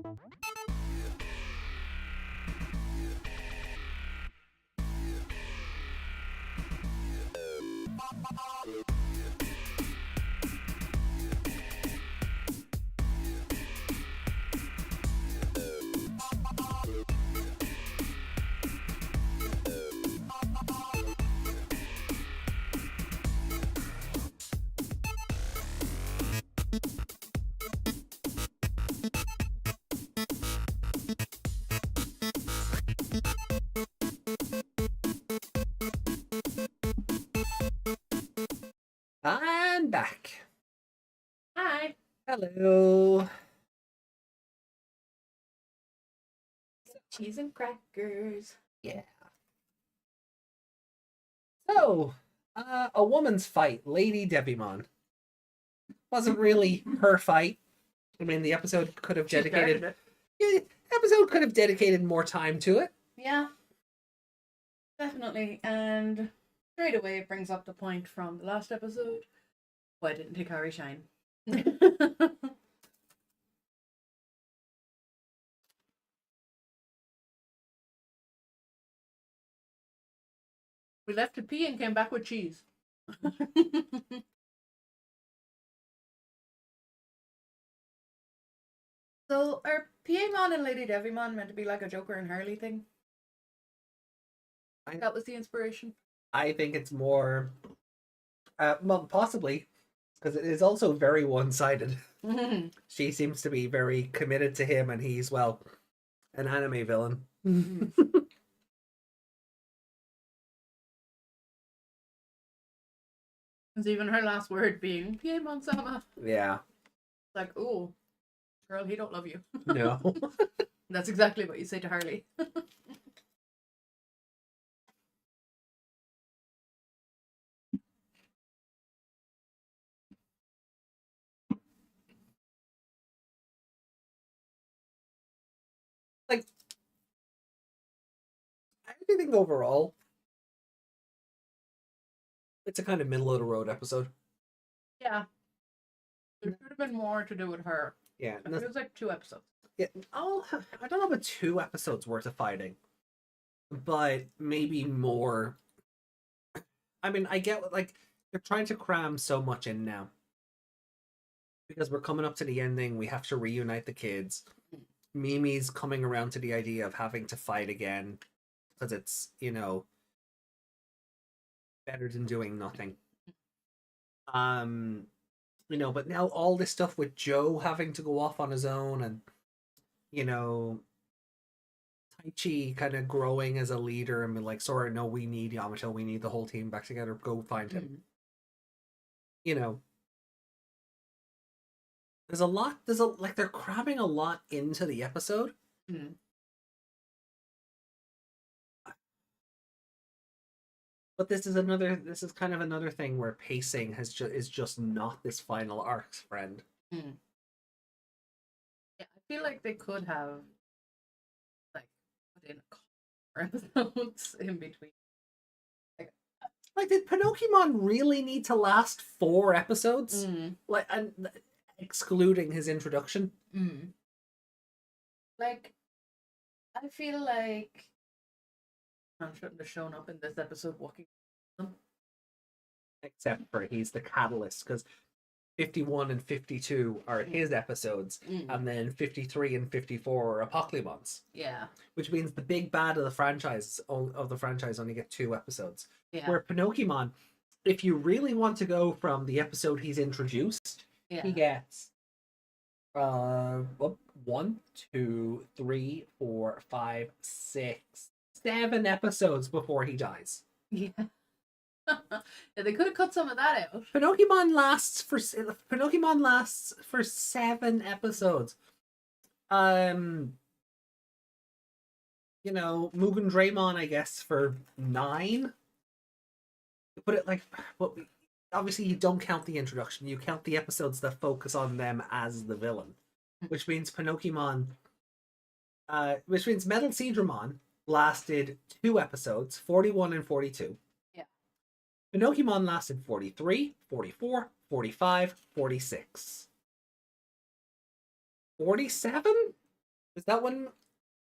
I'm back. Hi. Hello. Cheese and crackers. Yeah. So, a woman's fight, LadyDevimon. Wasn't really her fight. I mean, the episode could have She started dedicated. it. Yeah, episode could have dedicated more time to it. Yeah. Definitely. And straight away it brings up the point from the last episode. Why didn't Hikari shine? We left to pee and came back with cheese. So are Piedmon and LadyDevimon meant to be like a Joker and Harley thing? That was the inspiration. I think it's more, well, possibly, because it is also very one-sided. She seems to be very committed to him, and he's, well, an anime villain. It's even her last word being Piedmon-sama. Yeah. Like, oh, girl, he don't love you. No. That's exactly what you say to Harley. Like, I think overall, it's a kind of middle of the road episode. Yeah. There should have been more to do with her. Yeah. It was like 2 episodes. Yeah. I don't know about 2 episodes worth of fighting, but maybe more. I mean, I get, like, they're trying to cram so much in now. Because we're coming up to the ending, we have to reunite the kids. Mimi's coming around to the idea of having to fight again. Because it's, you know, better than doing nothing. You know, but now all this stuff with Joe having to go off on his own, and, you know, Taichi kind of growing as a leader and be like, sorry, no, we need Yamato, we need the whole team back together, go find him. You know, like, they're cramming a lot into the episode. But this is kind of another thing where pacing is just not this final arc's friend. Yeah, I feel like they could have, like, put in a couple more episodes in between. Like, did Pinocchimon really need to last 4 episodes? Like, and excluding his introduction. Like, I feel like I shouldn't have shown up in this episode walking. Except for he's the catalyst, because 51 and 52 are his episodes, and then 53 and 54 are Apoclymon's. Yeah. Which means the big bad of the franchise only get 2 episodes. Yeah. Where Pinocchimon, if you really want to go from the episode he's introduced, he gets 1, 2, 3, 4, 5, 6, 7 episodes before he dies. Yeah. Yeah, they could have cut some of that out. Pinocchimon lasts for 7 episodes. You know, Mugendraymon, I guess, for 9. But it, like, but obviously you don't count the introduction. You count the episodes that focus on them as the villain, which means Pinocchimon, which means Metal Seedramon lasted 2 episodes, 41 and 42. Yeah. Pinocchimon lasted 43, 44, 45, 46. 47? Is that when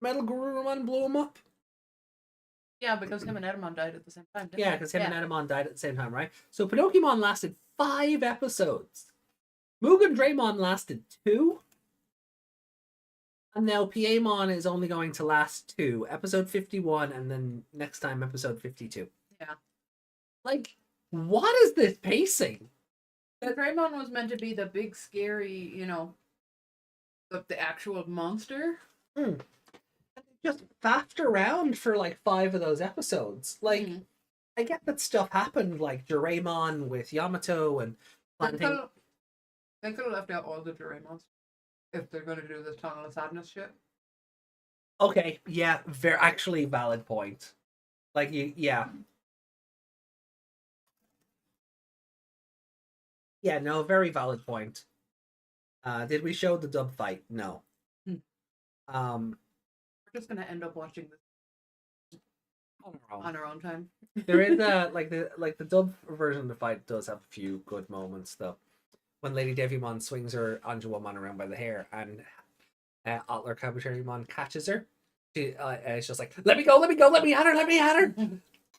Metal Gurumon blew him up? Yeah, because him and Edamon died at the same time, didn't Yeah, they? because him and Edamon died at the same time, right? So Pinocchimon lasted 5 episodes. Mugendraymon lasted 2. And now Piedmon is only going to last 2. Episode 51 and then next time episode 52. Yeah. Like, what is this pacing? And Greymon was meant to be the big, scary, you know, the actual monster. Just faffed around for like 5 of those episodes. Like, I get that stuff happened, like Doraemon with Yamato and They could have left out all the Doraemons if they're going to do this Tunnel of Sadness shit. Okay, yeah, very actually valid point. Like, yeah. Yeah, no, very valid point. Did we show the dub fight? No. We're just going to end up watching this on our own time. There is the dub version of the fight does have a few good moments though. When LadyDevimon swings her Anjuwomon around by the hair and Atler Kabuterimon catches her. It's just like, let me go, let me at her.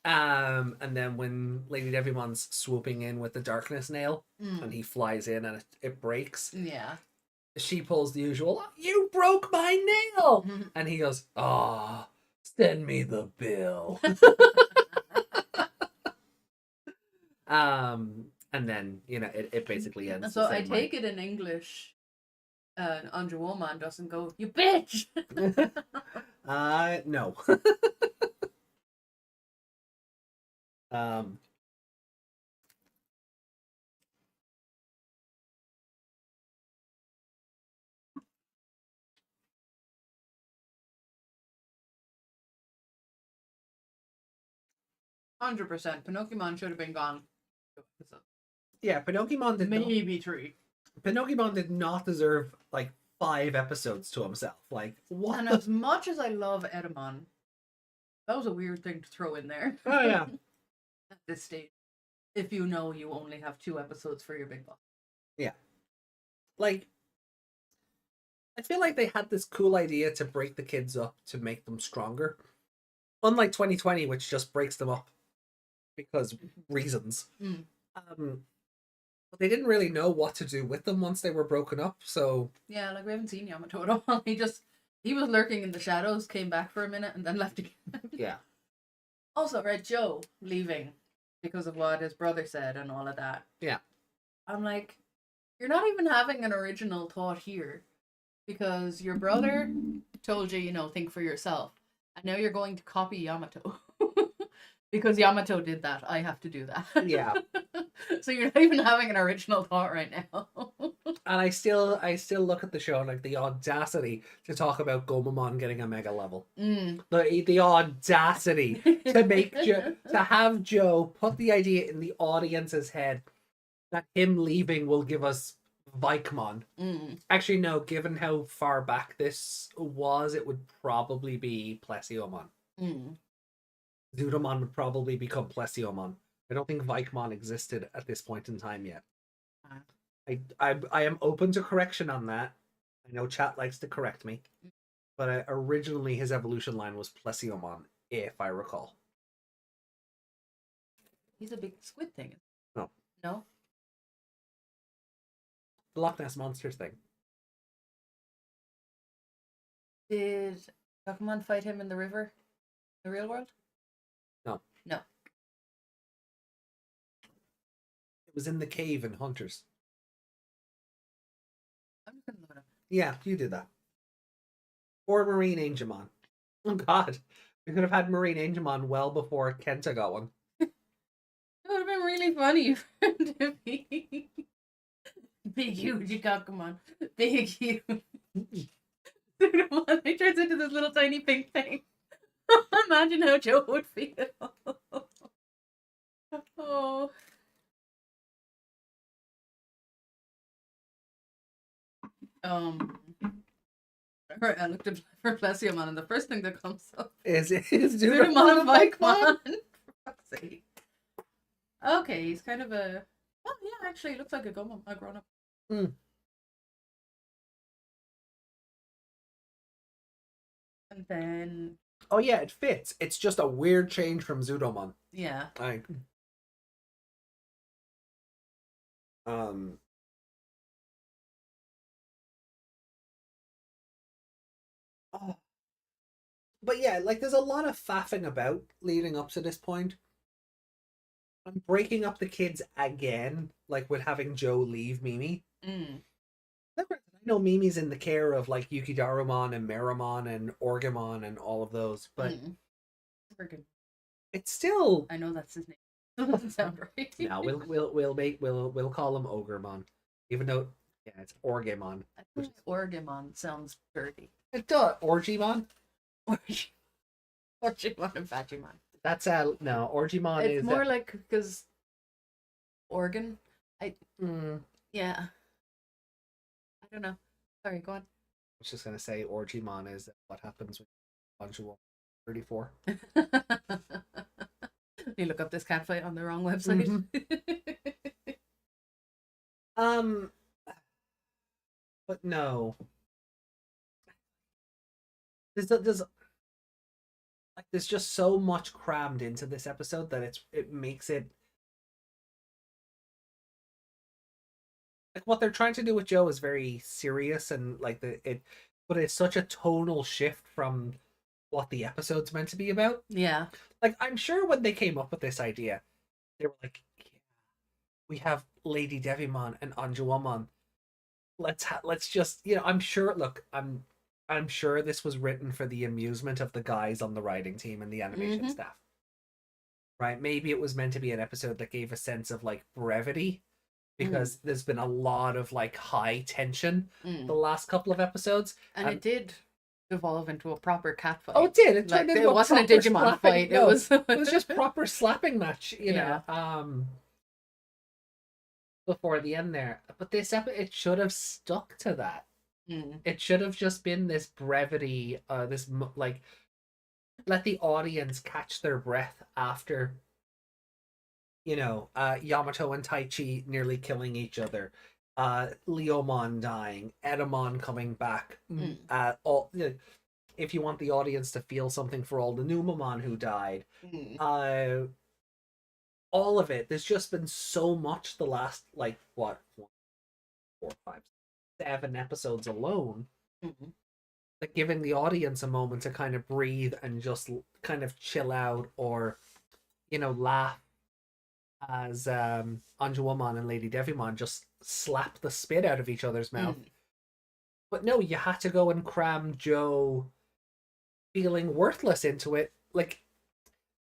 And then when LadyDevimon's swooping in with the darkness nail and he flies in and it breaks. Yeah. She pulls the usual, you broke my nail! And he goes, oh, send me the bill. And then, you know, it basically ends. So I take it in English, Anjuwomon doesn't go, you bitch! No. 100%. Pinocchimon should have been gone. Yeah, Pinocchimon did maybe 3. Pinocchimon did not deserve like 5 episodes to himself. Like, what? And as much as I love Edamon, that was a weird thing to throw in there. Oh yeah. At this stage, if you know you only have 2 episodes for your big boss. Yeah. Like, I feel like they had this cool idea to break the kids up to make them stronger. Unlike 2020, which just breaks them up because reasons. But they didn't really know what to do with them once they were broken up, so... Yeah, like we haven't seen Yamato at all. He was lurking in the shadows, came back for a minute, and then left again. Yeah. Also, Red Joe leaving because of what his brother said and all of that. Yeah. I'm like, you're not even having an original thought here. Because your brother told you, you know, think for yourself. And now you're going to copy Yamato. Because Yamato did that. I have to do that. Yeah. So you're not even having an original thought right now. And I still look at the show like the audacity to talk about Gomamon getting a mega level. The audacity to make to have Joe put the idea in the audience's head that him leaving will give us Vikemon. Actually, no, given how far back this was, it would probably be Plesiomon. Zudomon would probably become Plesiomon. I don't think Vikemon existed at this point in time yet. I am open to correction on that. I know chat likes to correct me. But originally his evolution line was Plesiomon, if I recall. He's a big squid thing. No. No? The Loch Ness Monsters thing. Did Pokemon fight him in the river? The real world? No. No. It was in the cave in Hunters. I'm just gonna look it up. Yeah, you did that. Or Marine Angemon. Oh god. We could have had Marine Angemon well before Kenta got one. It would have been really funny for him to be big, huge Pokemon. Big, huge. He turns into this little tiny pink thing. Imagine how Joe would feel. Oh. I looked at for Plesiomon, and the first thing that comes up Is Numemon Vikemon. For fuck's sake. Okay, he's kind of a. Oh yeah, actually, he looks like a grown up. then Oh yeah, it fits. It's just a weird change from Zudomon. yeah. Like, um, oh. But yeah, like there's a lot of faffing about leading up to this point. I'm breaking up the kids again, like with having Joe leave Mimi. Mm. I know Mimi's in the care of like Yukidarumon and Meramon and Orgamon and all of those, but Organ. it's still. I know that's his name. That doesn't sound right. No, we'll call him Ogremon, even though yeah, it's Orgamon. I think Orgamon sounds dirty. It does. Orgymon. Orgamon and Vagimon. That's no, Orgymon It's is more like because organ. Yeah. I don't know. Sorry, go on. I was just gonna say Orgymon is what happens when you 34. You look up this catfight on the wrong website. But no. There's just so much crammed into this episode that it makes it like what they're trying to do with Joe is very serious and like but it's such a tonal shift from what the episode's meant to be about. Yeah. Like I'm sure when they came up with this idea, they were like, yeah, we have LadyDevimon and Anjuwamon. Let's just, I'm sure. Look, I'm sure this was written for the amusement of the guys on the writing team and the animation staff. Right? Maybe it was meant to be an episode that gave a sense of like brevity because there's been a lot of like high tension the last couple of episodes. And it did evolve into a proper cat fight. Oh, it did. It turned into it wasn't a Digimon fight. No, it was just proper slapping match, know. Before the end there. But this episode, it should have stuck to that. It should have just been this brevity, this like let the audience catch their breath after Yamato and Taichi nearly killing each other, Leomon dying, Edamon coming back, all if you want the audience to feel something for all the Numemon who died, all of it. There's just been so much the last 4, 5, 7 episodes alone, like giving the audience a moment to kind of breathe and just kind of chill out or laugh as Anjuwamon and LadyDevimon just slap the spit out of each other's mouth. But no, you had to go and cram Joe feeling worthless into it. Like,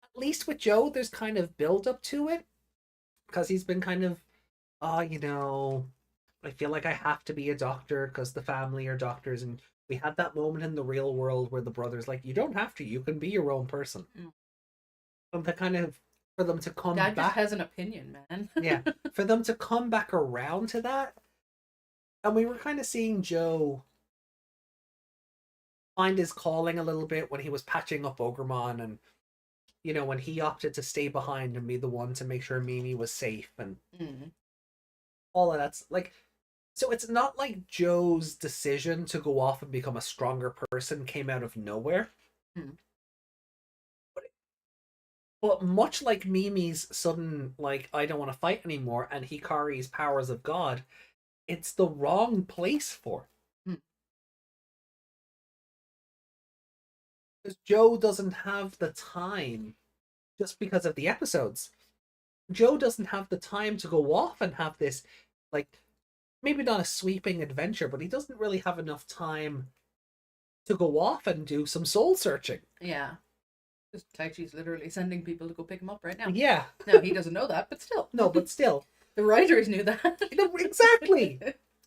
at least with Joe, there's kind of build up to it because he's been kind of, I feel like I have to be a doctor because the family are doctors, and we had that moment in the real world where the brother's like, you don't have to, you can be your own person. And the kind of, for them to come Dad back. just has an opinion, man. Yeah, for them to come back around to that. And we were kind of seeing Joe find his calling a little bit when he was patching up Ogremon and, when he opted to stay behind and be the one to make sure Mimi was safe and all of that's like, so it's not like Joe's decision to go off and become a stronger person came out of nowhere. But much like Mimi's sudden, I don't want to fight anymore, and Hikari's powers of God, it's the wrong place for it. Because Joe doesn't have the time, just because of the episodes. Joe doesn't have the time to go off and have this, maybe not a sweeping adventure, but he doesn't really have enough time to go off and do some soul searching. Yeah. Taichi's literally sending people to go pick him up right now. Yeah. No, he doesn't know that, but still. No, but still. The writers knew that. Exactly.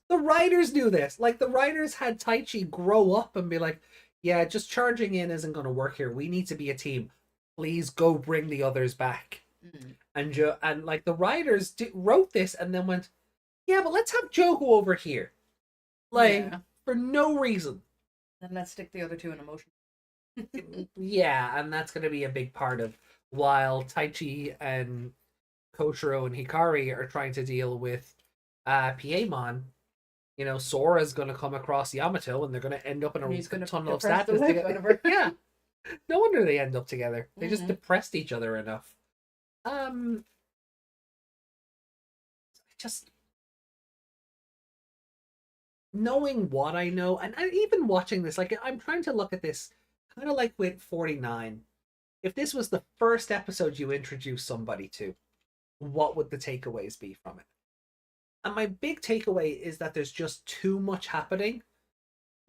The writers knew this. The writers had Taichi grow up and be like, yeah, just charging in isn't going to work here. We need to be a team. Please go bring the others back. And Joe, and the writers wrote this and then went, yeah, but let's have Joe go over here. For no reason. And let's stick the other two in emotion. Yeah, and that's going to be a big part of while Taichi and Koshiro and Hikari are trying to deal with Piedmon, You know, Sora's gonna come across Yamato, and they're gonna end up in And he's a gonna tunnel of depress the sadness life together. out of her. Yeah, no wonder they end up together. They just Mhm. depressed each other enough. Just knowing what I know, and even watching this, like I'm trying to look at this kind of like with 49. If this was the first episode you introduce somebody to, what would the takeaways be from it? And my big takeaway is that there's just too much happening.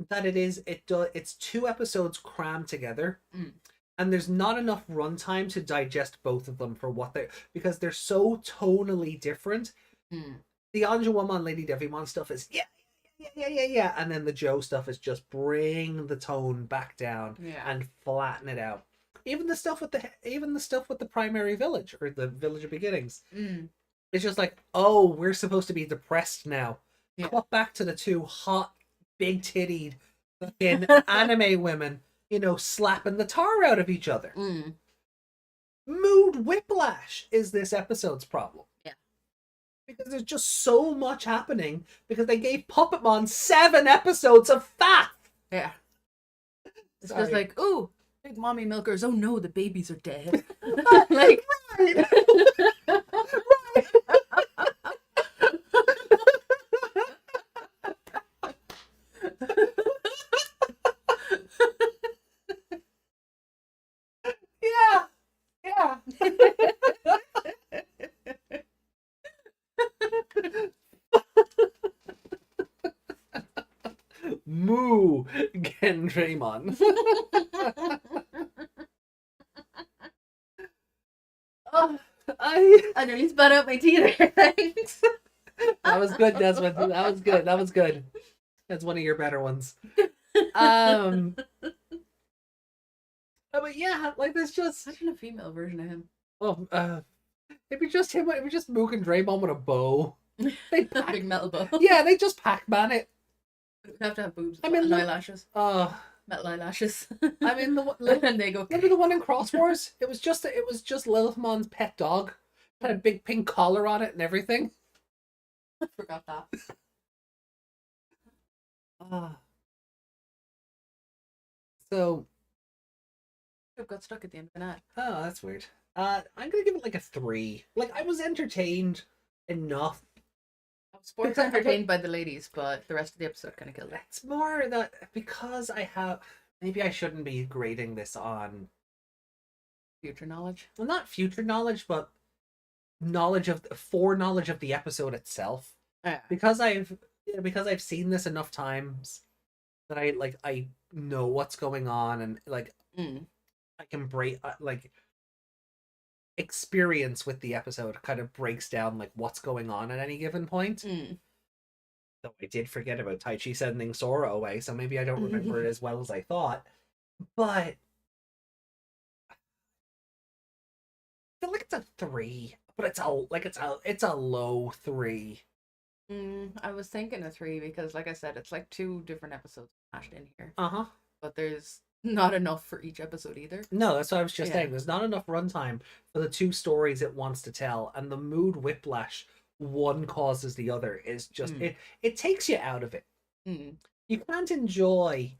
That it's 2 episodes crammed together, and there's not enough runtime to digest both of them for what because they're so tonally different. The Anjuwamon LadyDevimon stuff is yeah, and then the Joe stuff is just bring the tone back down and flatten it out. Even the stuff with the primary village or the village of beginnings, it's just like, oh, we're supposed to be depressed now. Cut back to the 2 hot, big tittied, fucking anime women, slapping the tar out of each other. Mood whiplash is this episode's problem. Because there's just so much happening because they gave Puppetmon 7 episodes of fat. Yeah. It's just like, ooh, big mommy milkers. Oh no, the babies are dead. Like, right. Yeah. Mugendraymon. I nearly spat out my tea there. Thanks. That was good, Desmond. That was good. That's one of your better ones. But yeah, like there's just Imagine a female version of him. well, it'd be just him. It'd be just Mugendraymon with a bow. They A big metal bow. Yeah, they just Pac-Man it. We'd have to have boobs. I mean, and eyelashes. Metal eyelashes. I mean, and they go. Remember the one in Cross Wars? It was just Lilithmon's pet dog. It had a big pink collar on it and everything. I forgot that. So. I've got stuck at the end of the night. Oh, that's weird. I'm gonna give it like a 3. Like I was entertained enough. I was entertained by the ladies, but the rest of the episode kind of killed it. It's more that because maybe I shouldn't be grading this on future knowledge. Well, not future knowledge, but knowledge of the episode itself. Yeah. Because I've seen this enough times that I know what's going on and I can break experience with the episode kind of breaks down like what's going on at any given point. Though I did forget about Taichi sending Sora away, so maybe I don't remember it as well as I thought. But I feel like it's a 3, but it's a low 3. I was thinking a 3 because, like I said, it's like 2 different episodes mashed in here. But there's not enough for each episode either. No, that's what I was just saying. There's not enough runtime for the 2 stories it wants to tell, and the mood whiplash one causes the other is just it takes you out of it. You can't enjoy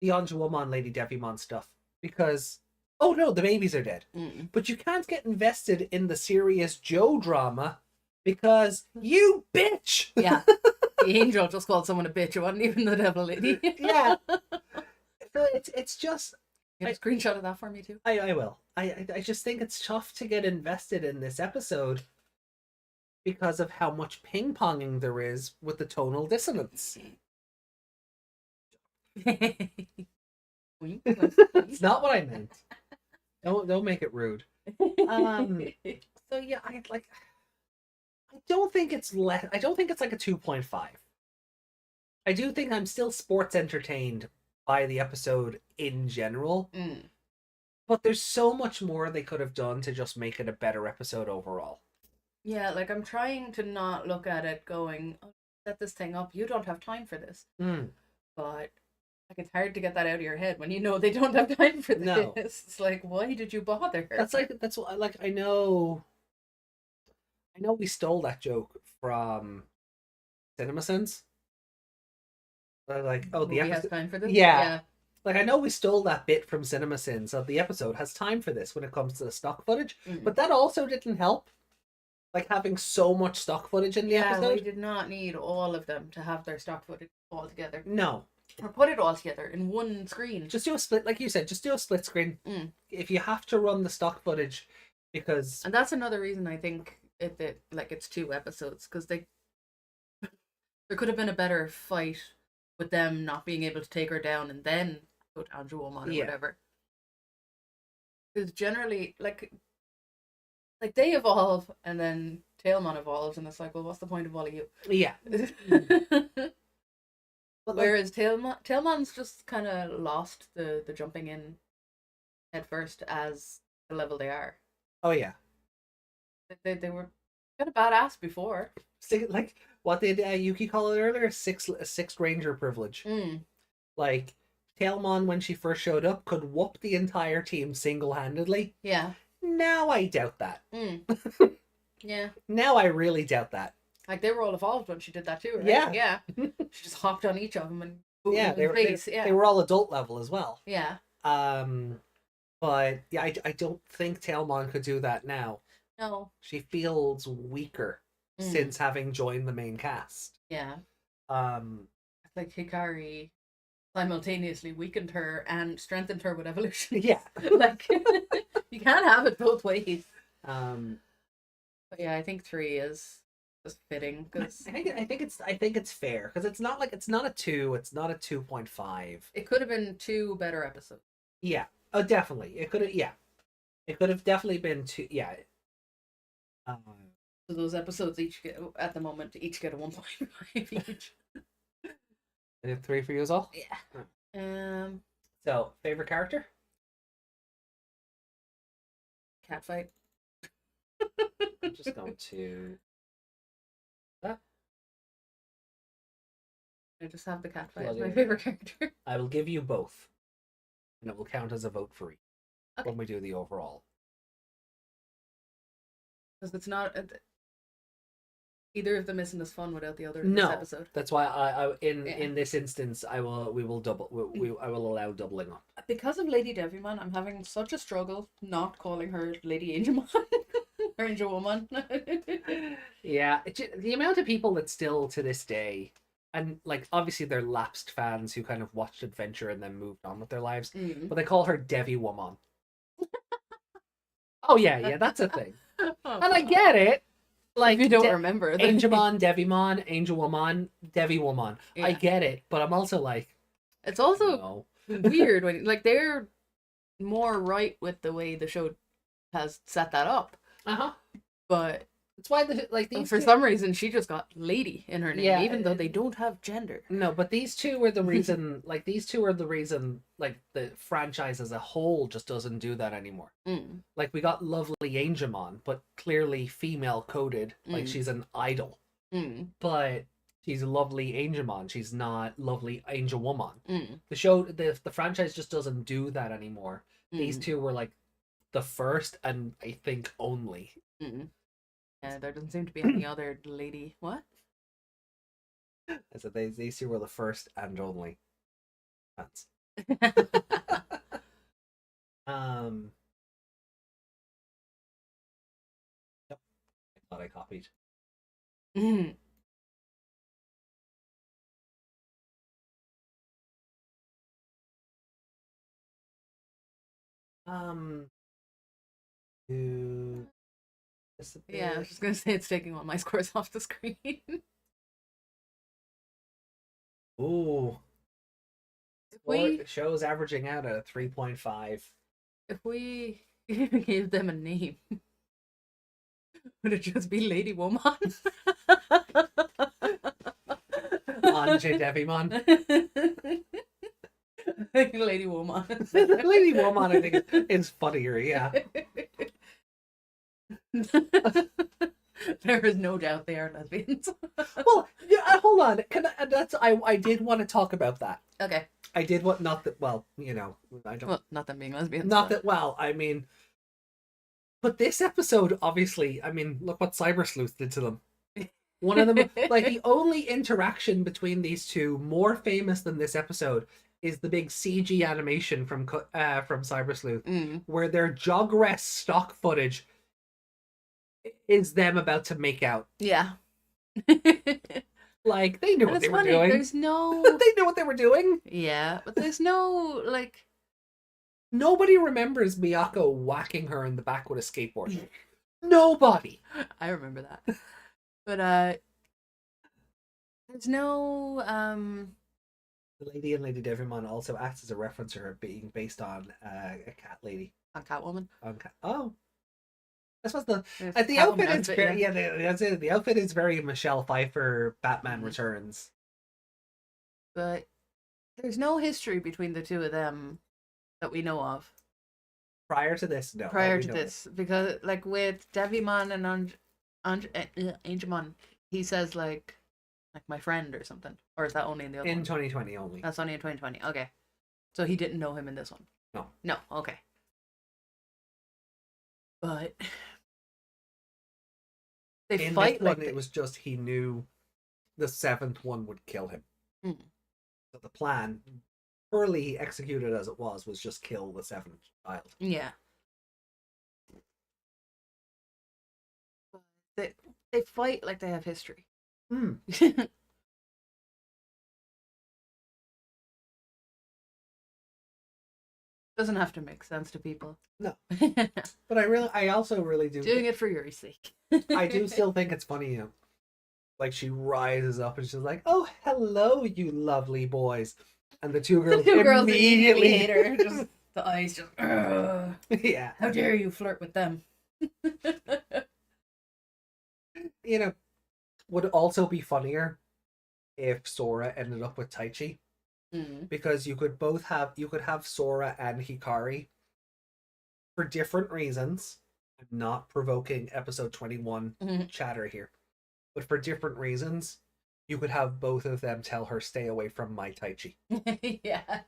the Anjuwamon LadyDevimon stuff because oh no, the babies are dead. But you can't get invested in the serious Joe drama because you bitch. Yeah. The angel just called someone a bitch. It wasn't even the devil lady. Yeah. So it's just Get a screenshot of that for me too. I will. I just think it's tough to get invested in this episode because of how much ping-ponging there is with the tonal dissonance. That's not what I meant. Don't make it rude. So yeah, I don't think it's like a 2.5. I do think I'm still sports entertained by the episode in general. But there's so much more they could have done to just make it a better episode overall. Yeah, like I'm trying to not look at it going, oh, set this thing up. You don't have time for this. But like it's hard to get that out of your head when you know they don't have time for this. No. It's like, why did you bother? That's what like I know we stole that joke from CinemaSins. Like, oh, the movie has episode. time for this. Yeah. Like, I know we stole that bit from CinemaSins, so the episode has time for this when it comes to the stock footage, but that also didn't help. Like, having so much stock footage in the episode. We did not need all of them to have their stock footage all together. No. Or put it all together in one screen. Just do a split, like you said, just do a split screen. If you have to run the stock footage, because... And that's another reason I think it's 2 episodes, because there could have been a better fight with them not being able to take her down and then put Angelwoman or whatever. Because generally, like they evolve and then Tailmon evolves, and it's like, well, what's the point of all of you? Yeah. But whereas Tailmon's just kind of lost the jumping in head first as the level they are. Oh yeah. They were kind of badass before. Like, what did Yuki call it earlier? Sixth ranger privilege. Like, Tailmon, when she first showed up, could whoop the entire team single-handedly. Yeah. Now I doubt that. Yeah. Now I really doubt that. Like, they were all evolved when she did that too, right? Yeah. Yeah. She just hopped on each of them and booted Yeah, them in the face. they were all adult level as well. Yeah. But yeah, I don't think Tailmon could do that now. No. She feels weaker since having joined the main cast. Yeah. Like Hikari simultaneously weakened her and strengthened her with evolution. Yeah. Like, you can't have it both ways. But yeah, I think 3 is just fitting, because I think it's fair, because it's not a 2, it's not a 2.5. it could have been 2 better episodes. Yeah. Oh, definitely. It could have definitely been 2. Yeah. So those episodes each get a 1.5 each. I did 3 for you as well? Yeah. So, favorite character? Catfight. I'm just going to... I just have the catfight as Bloody my favorite character. I will give you both. And it will count as a vote for each Okay. when we do the overall. Because it's not... either of them isn't as fun without the other in this episode. That's why in this instance I will allow doubling up. Because of LadyDevimon, I'm having such a struggle not calling her Lady Angelmon or Angelwoman. Yeah, the amount of people that still to this day, and like obviously they're lapsed fans who kind of watched Adventure and then moved on with their lives, but they call her Devimon. Oh yeah, that's a thing, and I get it. Like, if you don't remember, Angelmon, Devimon, Angelwoman, Devimon. Yeah. I get it, but I'm also like, it's also weird when they're more right with the way the show has set that up. But it's why for some reason she just got lady in her name, even though they don't have gender. No, but these two are the reason. Like, these two are the reason. Like, the franchise as a whole just doesn't do that anymore. Like, we got lovely Angelmon, but clearly female coded. Like, she's an idol. But she's lovely Angelmon. She's not lovely Angelwoman. The show, the franchise just doesn't do that anymore. These two were like the first and I think only. Yeah, there doesn't seem to be any other lady. What? I said these two were the first and only. That's. Yep. I thought I copied. Yeah, I was just gonna say it's taking all my scores off the screen. Ooh. The show's averaging out at a 3.5. If we gave them a name, would it just be Lady Woman? Anje Devimon. Lady Woman. Lady Woman, I think, is funnier, yeah. There is no doubt they are lesbians. Well, yeah, hold on. I did want to talk about that. Okay. I did want, not that, well, you know, I don't. Well, not them being lesbians. Not that, well, I mean. But this episode, obviously, I mean, look what Cyber Sleuth did to them. One of them, like the only interaction between these two more famous than this episode is the big CG animation from Cyber Sleuth, where their jog rest stock footage is them about to make out. Yeah. Like they knew what they were funny, doing. There's no. They knew what they were doing. Yeah, but there's no like. Nobody remembers Miyako whacking her in the back with a skateboard. Nobody. I remember that. But there's no The lady in LadyDevimon also acts as a reference to her being based on a cat lady. on Catwoman. Oh, I suppose the Catwoman outfit is outfit, very that's it. The outfit is very Michelle Pfeiffer Batman Returns. But there's no history between the two of them that we know of. Prior to this, no. Prior to this, because like with Devimon and Angemon, he says like my friend or something, or is that only in the other in one? 2020 only? That's only in 2020. Okay, so he didn't know him in this one. No. Okay. But they in fight this like one, it was just he knew the seventh one would kill him. So the plan, poorly executed as it was just kill the seventh child. Yeah. They fight like they have history. Doesn't have to make sense to people. No. But I also really do doing it for Yuri's sake. I do still think it's funny, you know. Like she rises up and she's like, "Oh, hello, you lovely boys," and the two girls immediately hate her. Just the eyes, just yeah. How dare you flirt with them? You know, would also be funnier if Sora ended up with Taichi, because you could have Sora and Hikari for different reasons. I'm not provoking episode 21 chatter here. But for different reasons, you could have both of them tell her, "Stay away from my Taichi." Yeah.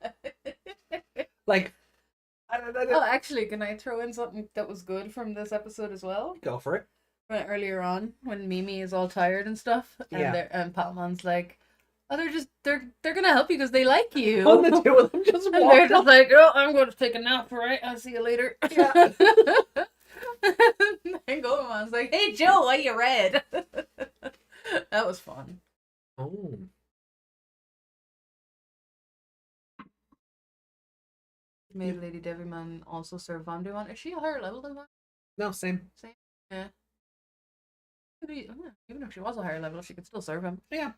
Like, oh, actually, can I throw in something that was good from this episode as well? Go for it. Earlier on, when Mimi is all tired and stuff, and and Papamon's like, "Oh, they're gonna help you because they like you." Oh, the two of them just and they're just like, "Oh, I'm going to take a nap, right? I'll see you later." Yeah. And Goemon's like, "Hey Joe, why you red?" That was fun. Oh. Made LadyDevimon also serve Vondermon. Is she a higher level than that? No, same. Same. Yeah. Even if she was a higher level, she could still serve him. Yeah.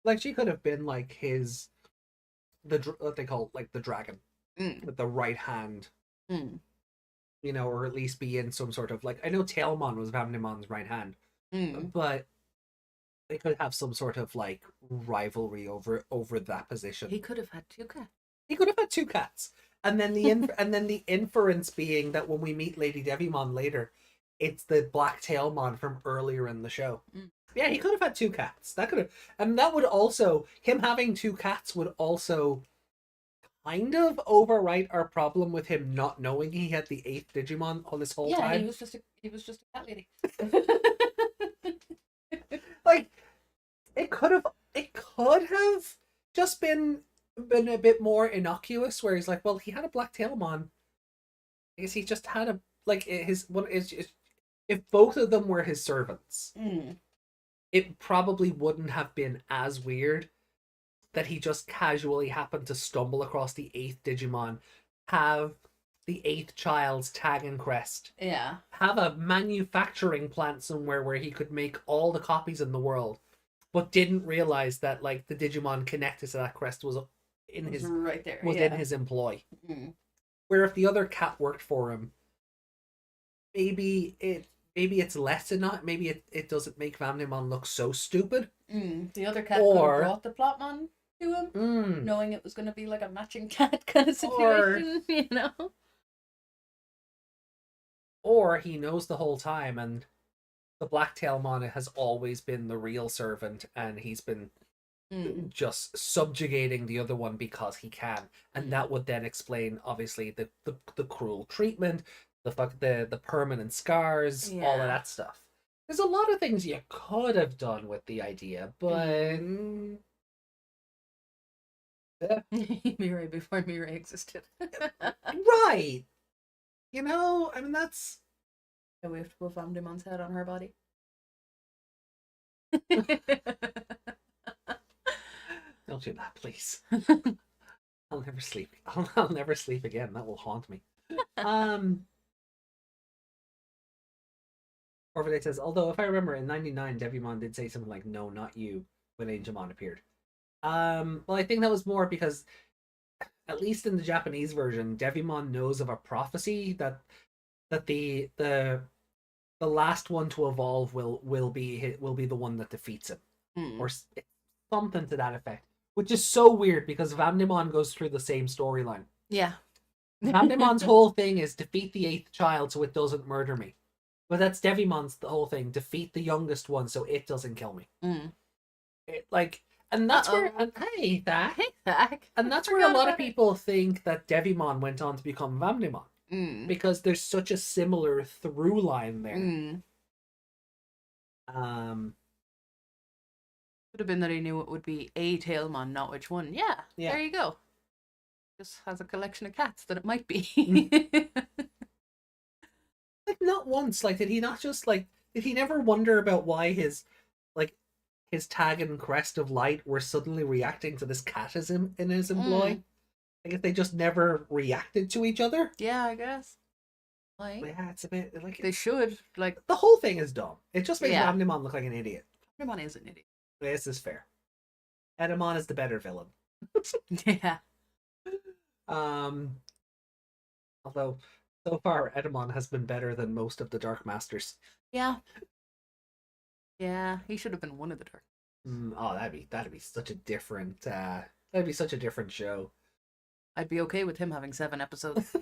Like she could have been like what they call like the dragon with the right hand. You know, or at least be in some sort of like, I know Tailmon was Vandemon's right hand, but they could have some sort of like rivalry over that position. He could have had two cats. He could have had two cats, and then the inference being that when we meet LadyDevimon later, it's the black Tailmon from earlier in the show. Yeah, he could have had two cats. That could have, and that would also, him having two cats would also kind of overwrite our problem with him not knowing he had the 8th Digimon all this whole time. Yeah, he was just a cat lady. Like, it could have just been a bit more innocuous, where he's like, well, he had a black Tailmon. I guess he just had a, like, his one is, if both of them were his servants, it probably wouldn't have been as weird that he just casually happened to stumble across the 8th Digimon, have the 8th child's tag and crest, have a manufacturing plant somewhere where he could make all the copies in the world, but didn't realize that like the Digimon connected to that crest was in his right there, in his employ. Where if the other cat worked for him, maybe it's less enough. Maybe it doesn't make Vandemonde look so stupid. The other cat could have brought the Plotmon to him, knowing it was going to be like a matching cat kind of situation, you know? Or he knows the whole time, and the Black Tailmon has always been the real servant, and he's been just subjugating the other one because he can, and that would then explain, obviously, the cruel treatment, the permanent scars, all of that stuff. There's a lot of things you could have done with the idea, but Mirai before Mirai existed. right. You know, I mean that's So we have to put Famdemon's head on her body. don't do that, please. I'll never sleep. I'll never sleep again. That will haunt me. Orville says, although if I remember in '99, Devimon did say something like "No, not you" when Angemon appeared. Well, I think that was more because, at least in the Japanese version, Devimon knows of a prophecy that the last one to evolve will be the one that defeats him, or something to that effect. Which is so weird because Vamdemon goes through the same storyline. Yeah. Vamdemon's whole thing is defeat the 8th child so it doesn't murder me. But that's Devimon's the whole thing. Defeat the youngest one so it doesn't kill me. And that's where hey Thak. Hey, Thak. And that's where a lot of people think that Devimon went on to become Vamdemon. Because there's such a similar through line there. Could have been that he knew it would be a Tailmon, not which one. Yeah. There you go. Just has a collection of cats that it might be. Like not once. Like did he never wonder about why his tag and crest of light were suddenly reacting to this cat in his employ? Like if they just never reacted to each other? Yeah, I guess. Like yeah, it's a bit like they should. Like the whole thing is dumb. It just makes Yeah. Vamdemon look like an idiot. Numemon is an idiot. This is fair. Edamon is the better villain. Yeah. Although so far Edamon has been better than most of the Dark Masters. Yeah. Yeah, he should have been one of the Dark. Oh, that'd be such a different show. I'd be okay with him having 7 episodes.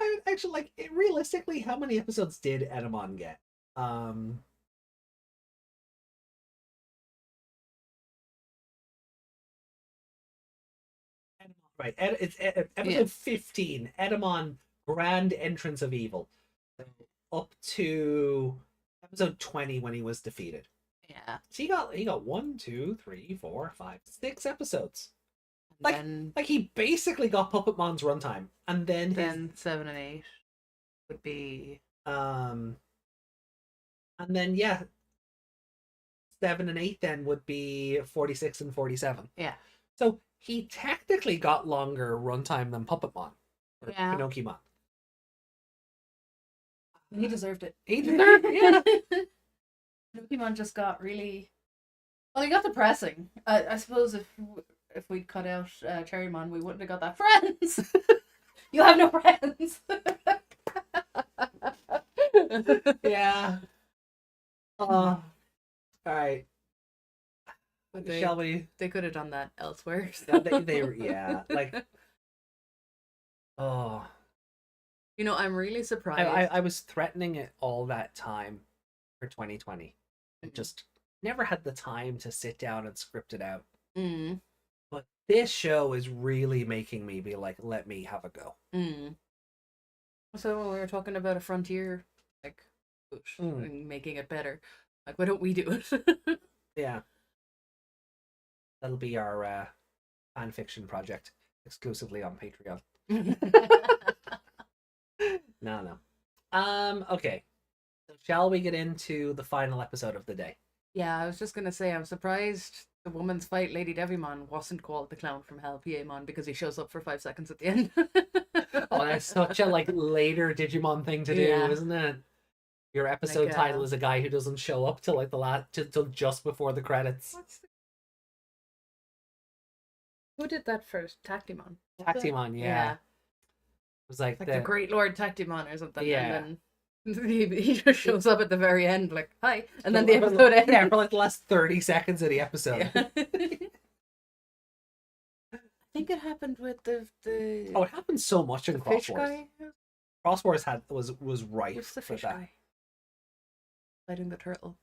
I mean, actually, realistically, how many episodes did Edamon get? Right, it's episode 15. Edamon, Grand Entrance of Evil, so up to episode 20 when he was defeated. Yeah. So he got 1, 2, 3, 4, 5, 6 episodes. Then Like he basically got Puppetmon's runtime, and then 7 and 8 would be and then 7 and 8 then would be 46 and 47. Yeah. So he technically got longer runtime than Puppetmon. Or Yeah. Pinocchimon. he deserved it. He deserved it, yeah. Digimon just got really well. He got depressing. I suppose if we'd cut out Cherrymon, we wouldn't have got that friends. You have no friends. Yeah. All right. But Shall we? They could have done that elsewhere. Yeah, they were, yeah, like. Oh. You know, I'm really surprised. I was threatening it all that time for 2020. And just never had the time to sit down and script it out. But this show is really making me be like, let me have a go. So when we were talking about a frontier, like, push and making it better, like, why don't we do it? Yeah. That'll be our fan fiction project exclusively on Patreon. No. Okay. So shall we get into the final episode of the day? Yeah, I was just gonna say I'm surprised the woman's fight, LadyDevimon, wasn't called the clown from hell, Piedmon, because he shows up for 5 seconds at the end. Oh, that's such a later Digimon thing to do, isn't it? Your episode title is a guy who doesn't show up till till just before the credits. Who did that first? Tactimon. Tactimon, yeah. It was like the Great Lord Tactimon or something. Yeah. And then he just shows up at the very end, like, hi. And then the episode ends. Yeah, for the last 30 seconds of the episode. Yeah. I think it happened with the Oh, it happened so much in Cross fish Wars. guy. Cross Wars was rife. What's the for fish that. guy? Fighting the turtle.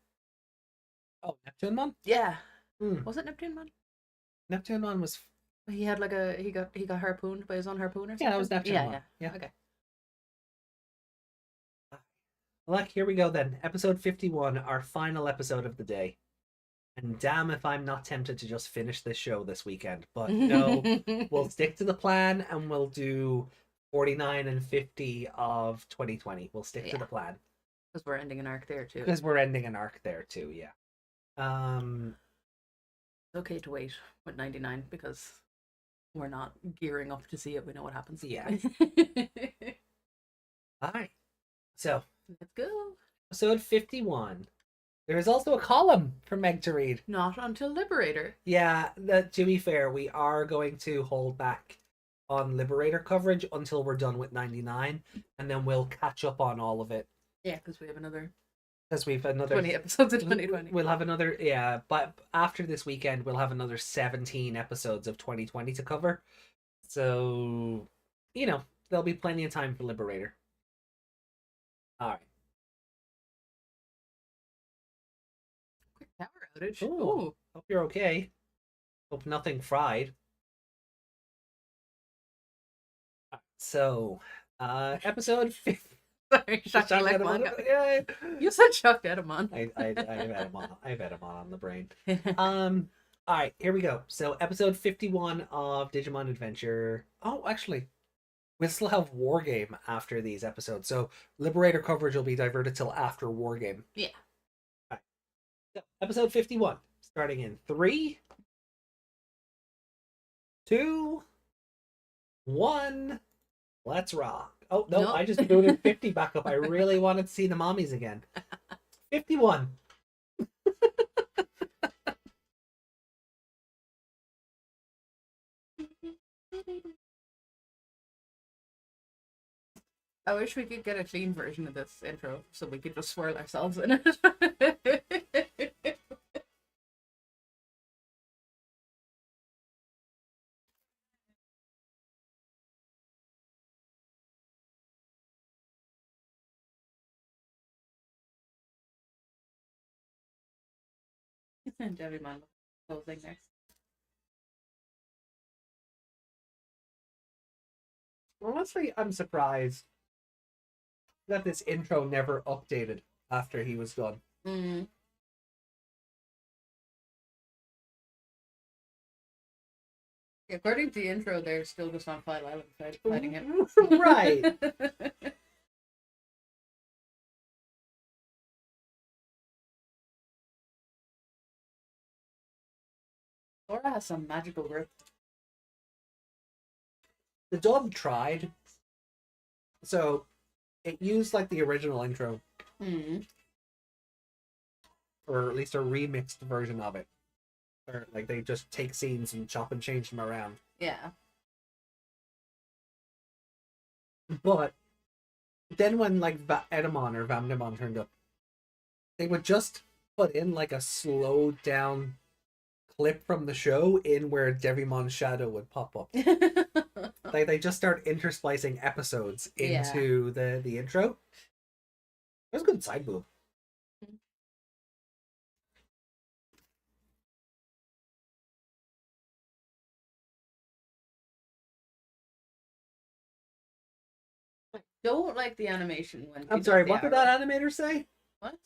Oh, Neptunemon? Yeah. Was it Neptunemon? Neptunemon was. He had he got harpooned by his own harpooner. Yeah, that was Neptunemon. Yeah. Okay. Look, here we go then. Episode 51, our final episode of the day. And damn if I'm not tempted to just finish this show this weekend. But no, we'll stick to the plan and we'll do 49 and 50 of 2020. We'll stick to the plan. Because we're ending an arc there too. Because we're ending an arc there too, yeah. It's okay to wait with 99 because we're not gearing up to see it. We know what happens. Yeah. Alright. So, let's go. episode 51. There is also a column for Meg to read. Not until Liberator. Yeah, to be fair, we are going to hold back on Liberator coverage until we're done with 99, and then we'll catch up on all of it. Yeah, because we have another 20 episodes of 2020. We'll have another, yeah, but after this weekend, we'll have another 17 episodes of 2020 to cover. So, you know, there'll be plenty of time for Liberator. All right. Quick power outage. Ooh. Hope you're okay. Hope nothing fried. So, episode 50. Sorry, Shocked yeah. You said Shocked-Edimon. I've had him on the brain. All right, here we go. So, episode 51 of Digimon Adventure. Oh, actually, we'll still have Wargame after these episodes. So, Liberator coverage will be diverted till after Wargame. Yeah. All right. So, episode 51, starting in 3, 2, 1. Let's rock. Oh, no, Nope. I just booted 50 back up. I really wanted to see the mommies again. 51. I wish we could get a clean version of this intro so we could just swirl ourselves in it. Devimon closing there. Honestly, I'm surprised that this intro never updated after he was done. Mm-hmm. According to the intro, they're still just on File Island fighting him. Right. Laura has some magical grip. The dub tried. So, it used like the original intro. Mm-hmm. Or at least a remixed version of it. Or like they just take scenes and chop and change them around. Yeah. But then when like Edimon or Vamdemon turned up, they would just put in like a slowed down clip from the show in where Devimon's shadow would pop up. Like they just start intersplicing episodes into the intro. It was a good side boob. Don't like the animation when I'm sorry, what did that animator say? What?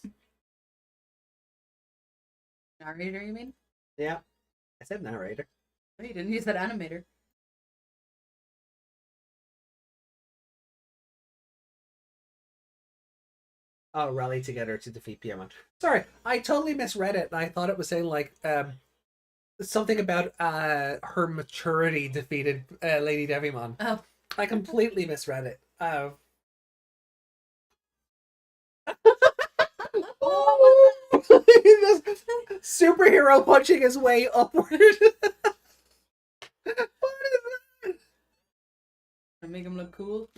Narrator, you mean? Yeah. I said narrator. No, you didn't use that animator. Oh, rally together to defeat Piedmon. Sorry, I totally misread it. I thought it was saying like something about her maturity defeated LadyDevimon. Oh. I completely misread it. This superhero punching his way upward. What is that? To make him look cool.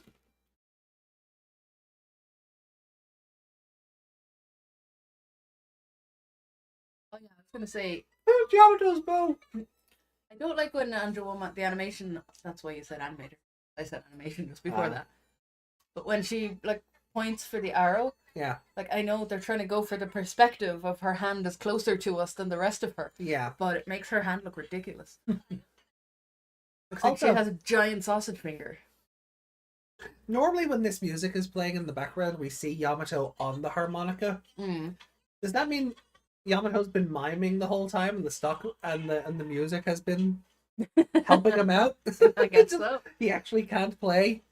Oh yeah, I was gonna say. Yamato's bow. I don't like when the animation. That's why you said animator. I said animation just before that. But when she like points for the arrow, yeah, like I know they're trying to go for the perspective of her hand is closer to us than the rest of her. Yeah, but it makes her hand look ridiculous. Looks also, like she has a giant sausage finger. Normally when this music is playing in the background, we see Yamato on the harmonica. Does that mean Yamato's been miming the whole time and the stock and the music has been helping him out? I guess so. He actually can't play.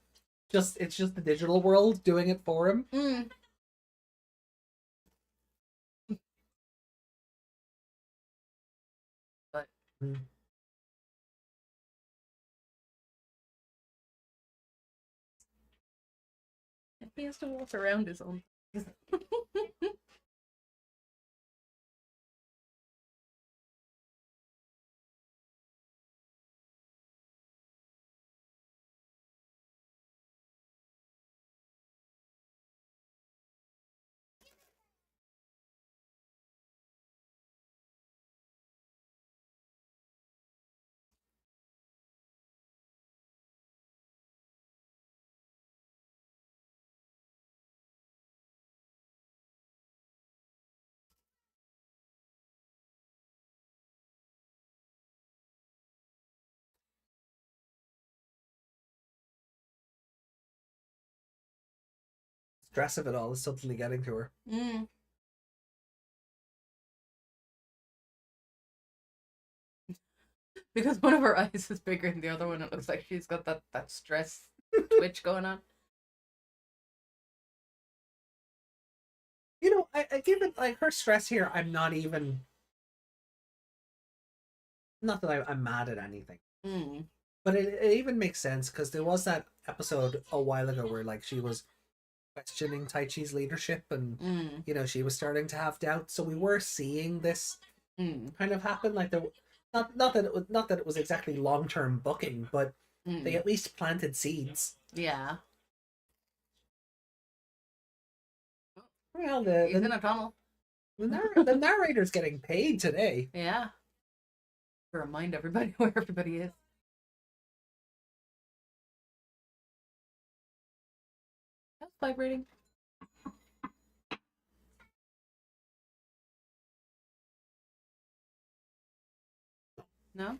It's just the digital world doing it for him. But he has to walk around his own. Stress of it all is suddenly getting to her. Because one of her eyes is bigger than the other one, it looks like she's got that stress twitch going on. You know, I given like her stress here, I'm not even. Not that I'm mad at anything, but it even makes sense because there was that episode a while ago where like she was questioning Taichi's leadership and you know she was starting to have doubts. So we were seeing this kind of happen. Like there, not that it was exactly long-term booking, but they at least planted seeds. Yeah. Well, He's in a tunnel. The narrator's getting paid today. Yeah. To remind everybody where everybody is. That's vibrating. No?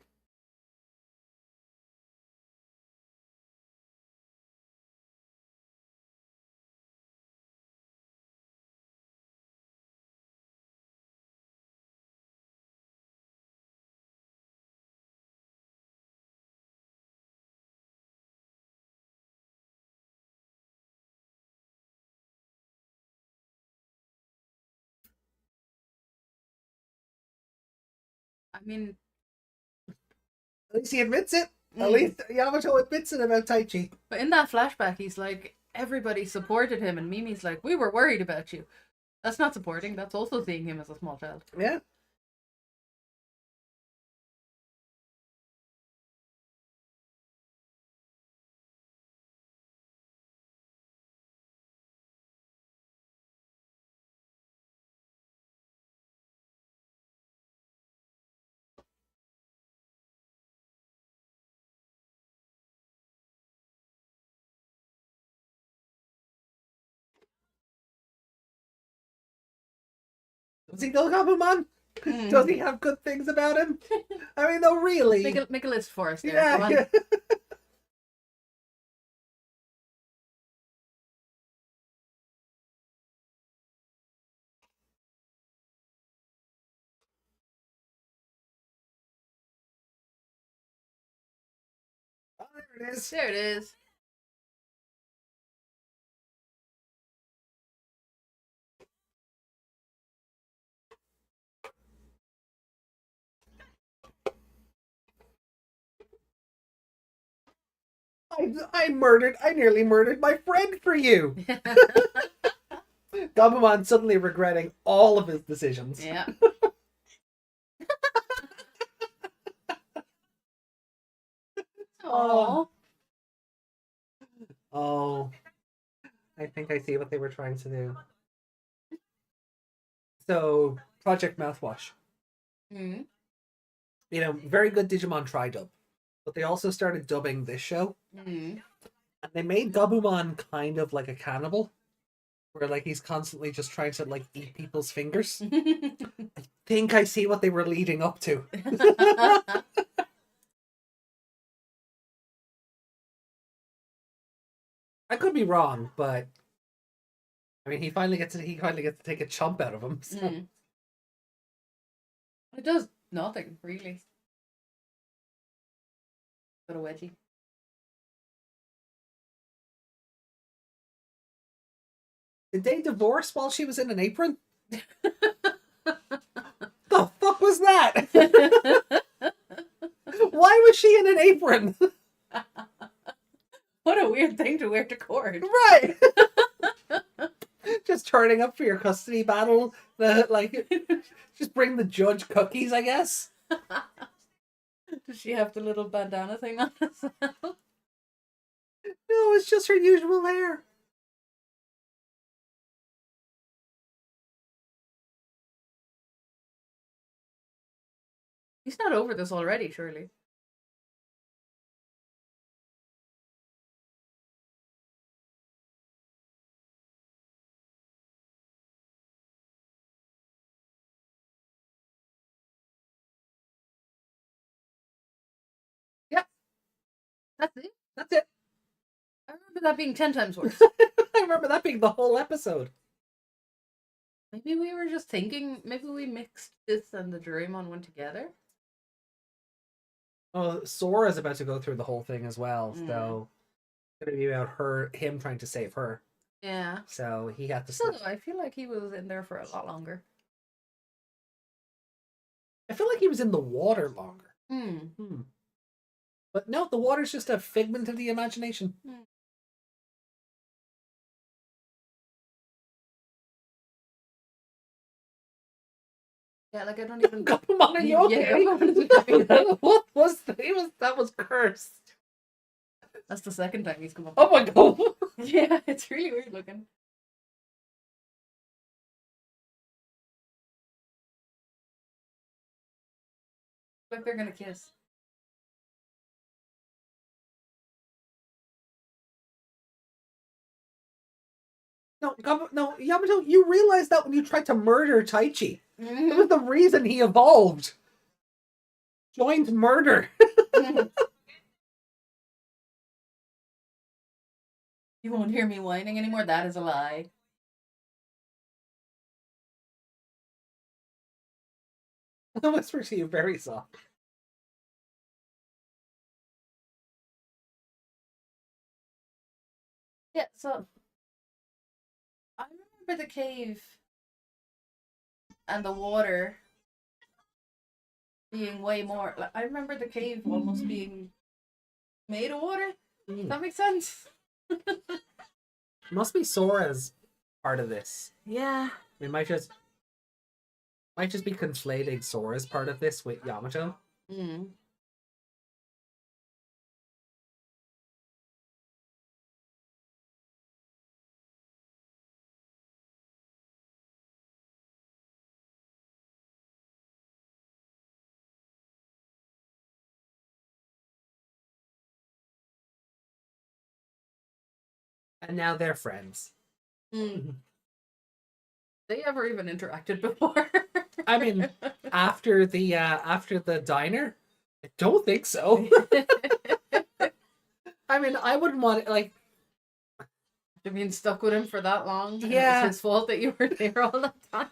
I mean, at least he admits it. At least Yamato admits it about Taichi. But in that flashback, he's like, everybody supported him, and Mimi's like, we were worried about you. That's not supporting, that's also seeing him as a small child. Yeah. Does he know Gabumon? Does he have good things about him? I mean, no, really. Make a list for us there. Yeah. Come on. Yeah. Oh, there it is. There it is. I nearly murdered my friend for you. Gabumon suddenly regretting all of his decisions. Yeah. Oh. Oh. I think I see what they were trying to do. So, Project Mouthwash. You know, very good Digimon tri-dub. But they also started dubbing this show. And they made Gabumon kind of like a cannibal. Where like he's constantly just trying to like eat people's fingers. I think I see what they were leading up to. I could be wrong, but I mean, he finally gets to take a chump out of him. So. It does nothing, really. Got a wedgie. Did they divorce while she was in an apron? The fuck was that? Why was she in an apron? What a weird thing to wear to court. Right. Just turning up for your custody battle. Just bring the judge cookies, I guess. Does she have the little bandana thing on as well? No, it's just her usual hair. He's not over this already, surely. Yep. That's it. That's it. I remember that being 10 times worse. I remember that being the whole episode. Maybe we were just thinking, maybe we mixed this and the Doraemon one together. Oh, Sora's about to go through the whole thing as well, so it's gonna be about him trying to save her. Yeah. So he had to. Still, I feel like he was in there for a lot longer. I feel like he was in the water longer. But no, the water's just a figment of the imagination. Yeah, like I don't even. Numemon, are you okay? What was that? Was cursed. That's the second time he's come up. Oh my god! Yeah, it's really weird looking. Like they're gonna kiss. No, Yamato, you realized that when you tried to murder Taichi. It was the reason he evolved. Joined murder. You won't hear me whining anymore. That is a lie. I'll whisper to you very soft. Yeah, so I remember the cave and the water being way more. Like, I remember the cave almost being made of water. Does that make sense? Must be Sora's part of this. Yeah. We might just be conflating Sora's part of this with Yamato. And now they're friends. They ever even interacted before? I mean, after the diner, I don't think so. I mean, I wouldn't want it like. You've been stuck with him for that long. Yeah, It's his fault that you were there all the time.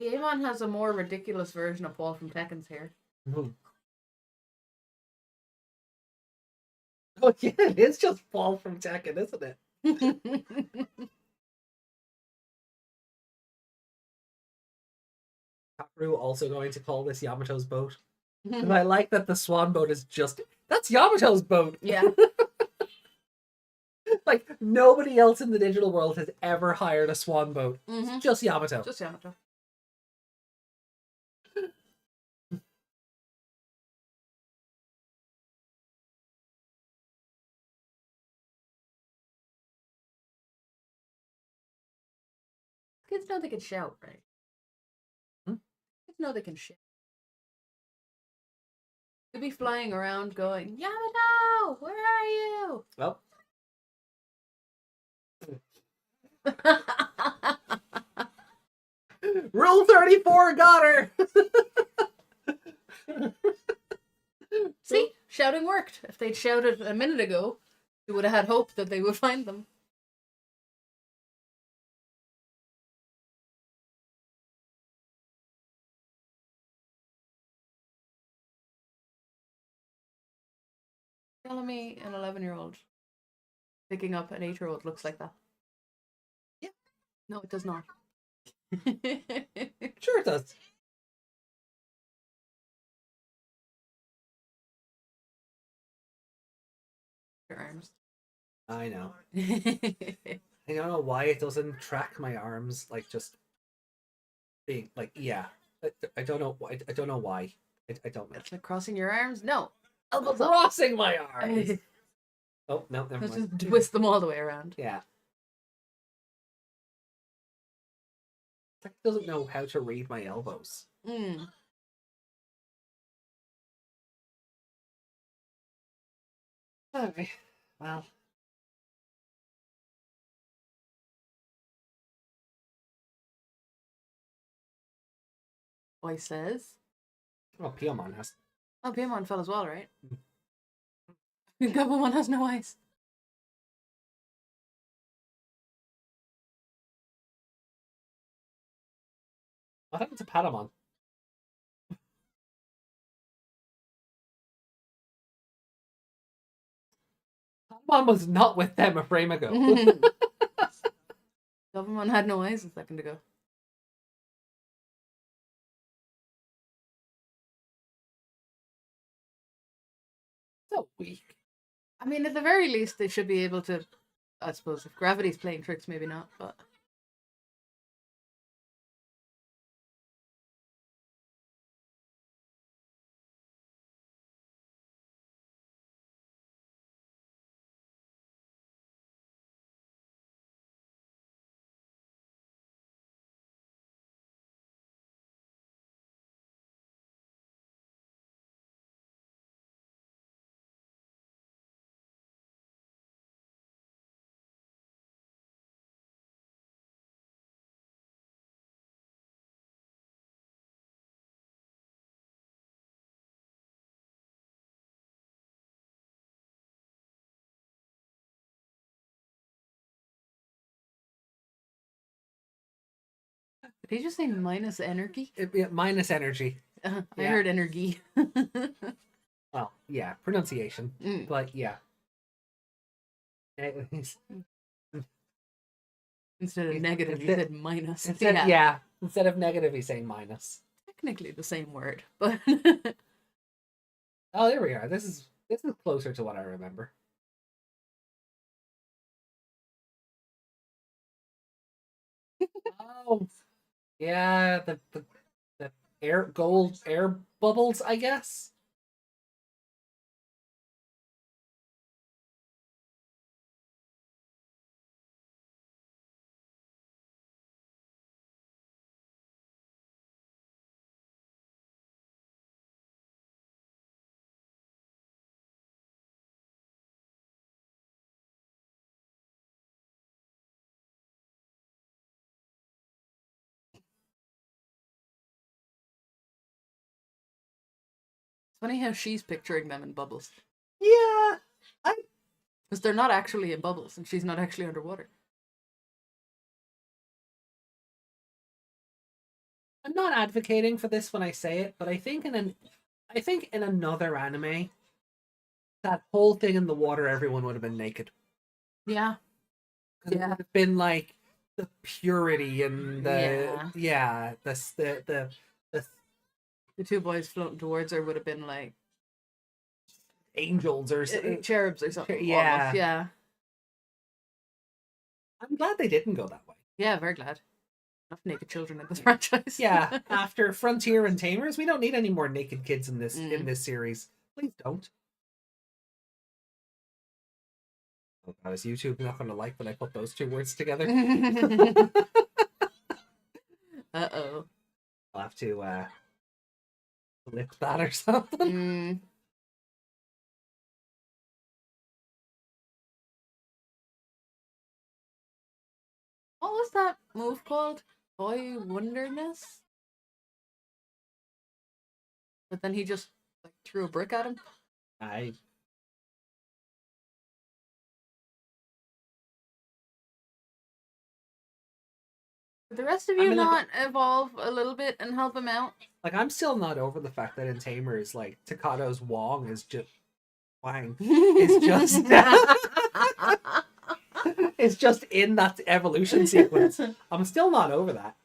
Piedmon has a more ridiculous version of Paul from Tekken's hair. Oh yeah, it is just Paul from Tekken, isn't it? Kakeru also going to call this Yamato's boat. And I like that the swan boat is that's Yamato's boat. Yeah. Like nobody else in the digital world has ever hired a swan boat. It's just Yamato. Just Yamato. Kids know they can shout, right? Kids know they can shout. They'd be flying around going, Yamato, where are you? Well. Rule 34 got her! shouting worked. If they'd shouted a minute ago, you would have had hope that they would find them. Telling me an 11-year-old picking up an 8-year-old looks like that. Yeah. No, it does not. Sure it does. Your arms. I know. I don't know why it doesn't track my arms, like, just being, like, yeah. I don't know why. I don't know why. I don't know. It's like crossing your arms? No. Elbows up. Crossing my arms! Oh, no, never Let's mind. just twist them all the way around. Yeah. It doesn't know how to read my elbows. Mm. Okay. Well. Boy says. Well, Piedmon has. Oh, Piedmon fell as well, right? Gabumon has no eyes. What happened to Patamon? Patamon was not with them a frame ago. Gabumon had no eyes a second ago. So weak. I mean, at the very least, they should be able to. I suppose if gravity's playing tricks, maybe not, but. Did he just say minus energy? Minus energy. I Yeah. heard energy. Well, yeah, pronunciation. Mm. But yeah. Instead of negative, he said minus. Instead of negative, he's saying minus. Technically the same word, but. Oh, there we are. This is closer to what I remember. Oh, yeah, the gold air bubbles, I guess. It's funny how she's picturing them in bubbles. Yeah, Because they're not actually in bubbles, and she's not actually underwater. I'm not advocating for this when I say it, but I think in another anime, that whole thing in the water, everyone would have been naked. Yeah. It would have been like the purity and the The two boys floating towards her would have been like angels or cherubs or something. Yeah. Almost. Yeah. I'm glad they didn't go that way. Yeah, very glad. Enough naked children in this franchise. Yeah, after Frontier and Tamers, we don't need any more naked kids in this series. Please don't. Oh god, is YouTube not going to like when I put those two words together? Uh-oh. I'll have to flip that or something. What was that move called? Boy Wonderness? But then he just like threw a brick at him? I Did the rest of I you mean, like- not evolve a little bit and help him out? like I'm still not over the fact that in Tamers, like Takado's Wong is just Wang is just it's just in that evolution sequence. I'm still not over that.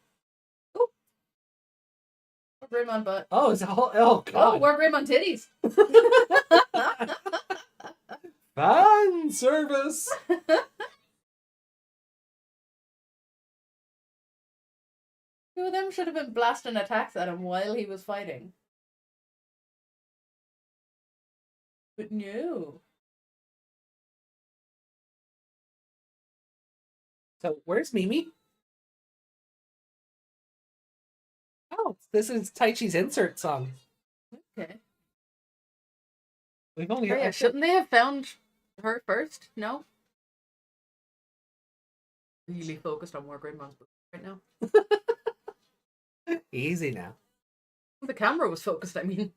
Greymon butt. Oh, it's a whole Oh, god. we're Greymon titties. Fan service. Two of them should have been blasting attacks at him while he was fighting. But no. So where's Mimi? Oh, this is Taichi's insert song. Okay. We've only Oh, yeah, shouldn't they have found her first? No? Really focused on more Greymon's right now. Easy now. The camera was focused, I mean.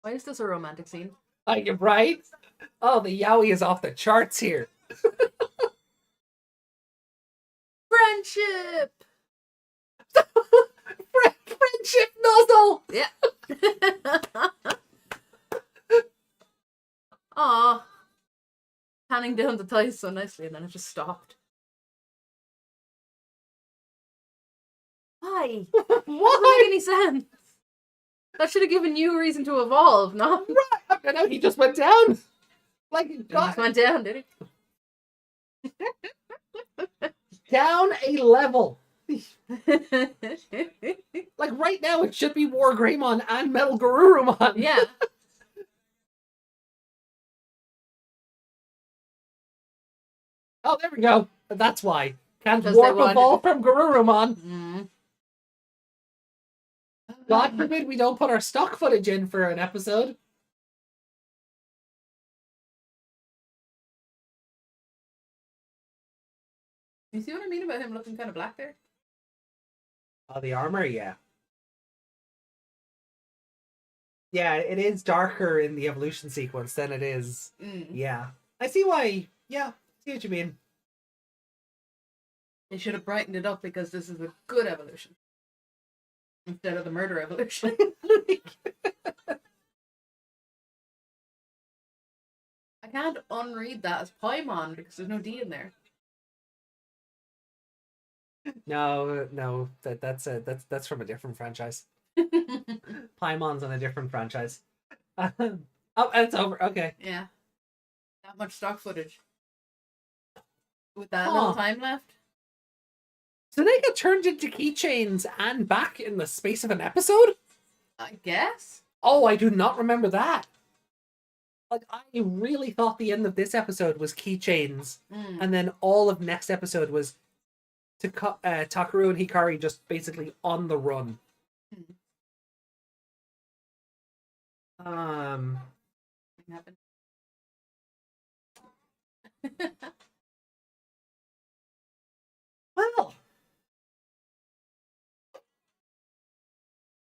Why is this a romantic scene? Like, right? Oh, the yaoi is off the charts here. Friendship! Friendship nozzle! Yeah. Aw. Panning down the thighs so nicely and then it just stopped. Why? Doesn't Why? make any sense. That should have given you a reason to evolve, not. Right. I know he just went down. Like, He God, just went down, did he? down a level. Like, right now, it should be War Greymon and Metal Garurumon. Yeah. Oh, there we go. That's why. Can't Because warp they wanted- evolve from Garurumon. Mm. God forbid we don't put our stock footage in for an episode. You see what I mean about him looking kind of black there? Oh, the armor, yeah. Yeah, it is darker in the evolution sequence than it is. Mm. Yeah. I see why. Yeah, see what you mean. They should have brightened it up because this is a good evolution. Instead of the murder evolution. I can't unread that as Piedmon because there's no D in there. No, that's from a different franchise. Paimon's on a different franchise. Oh, and it's over. Okay. Yeah. That much stock footage. With that Huh. little time left. So they get turned into keychains and back in the space of an episode? I guess. Oh, I do not remember that. Like, I really thought the end of this episode was keychains, Mm. and then all of next episode was Takaru and Hikari just basically on the run. Nothing happened. Well.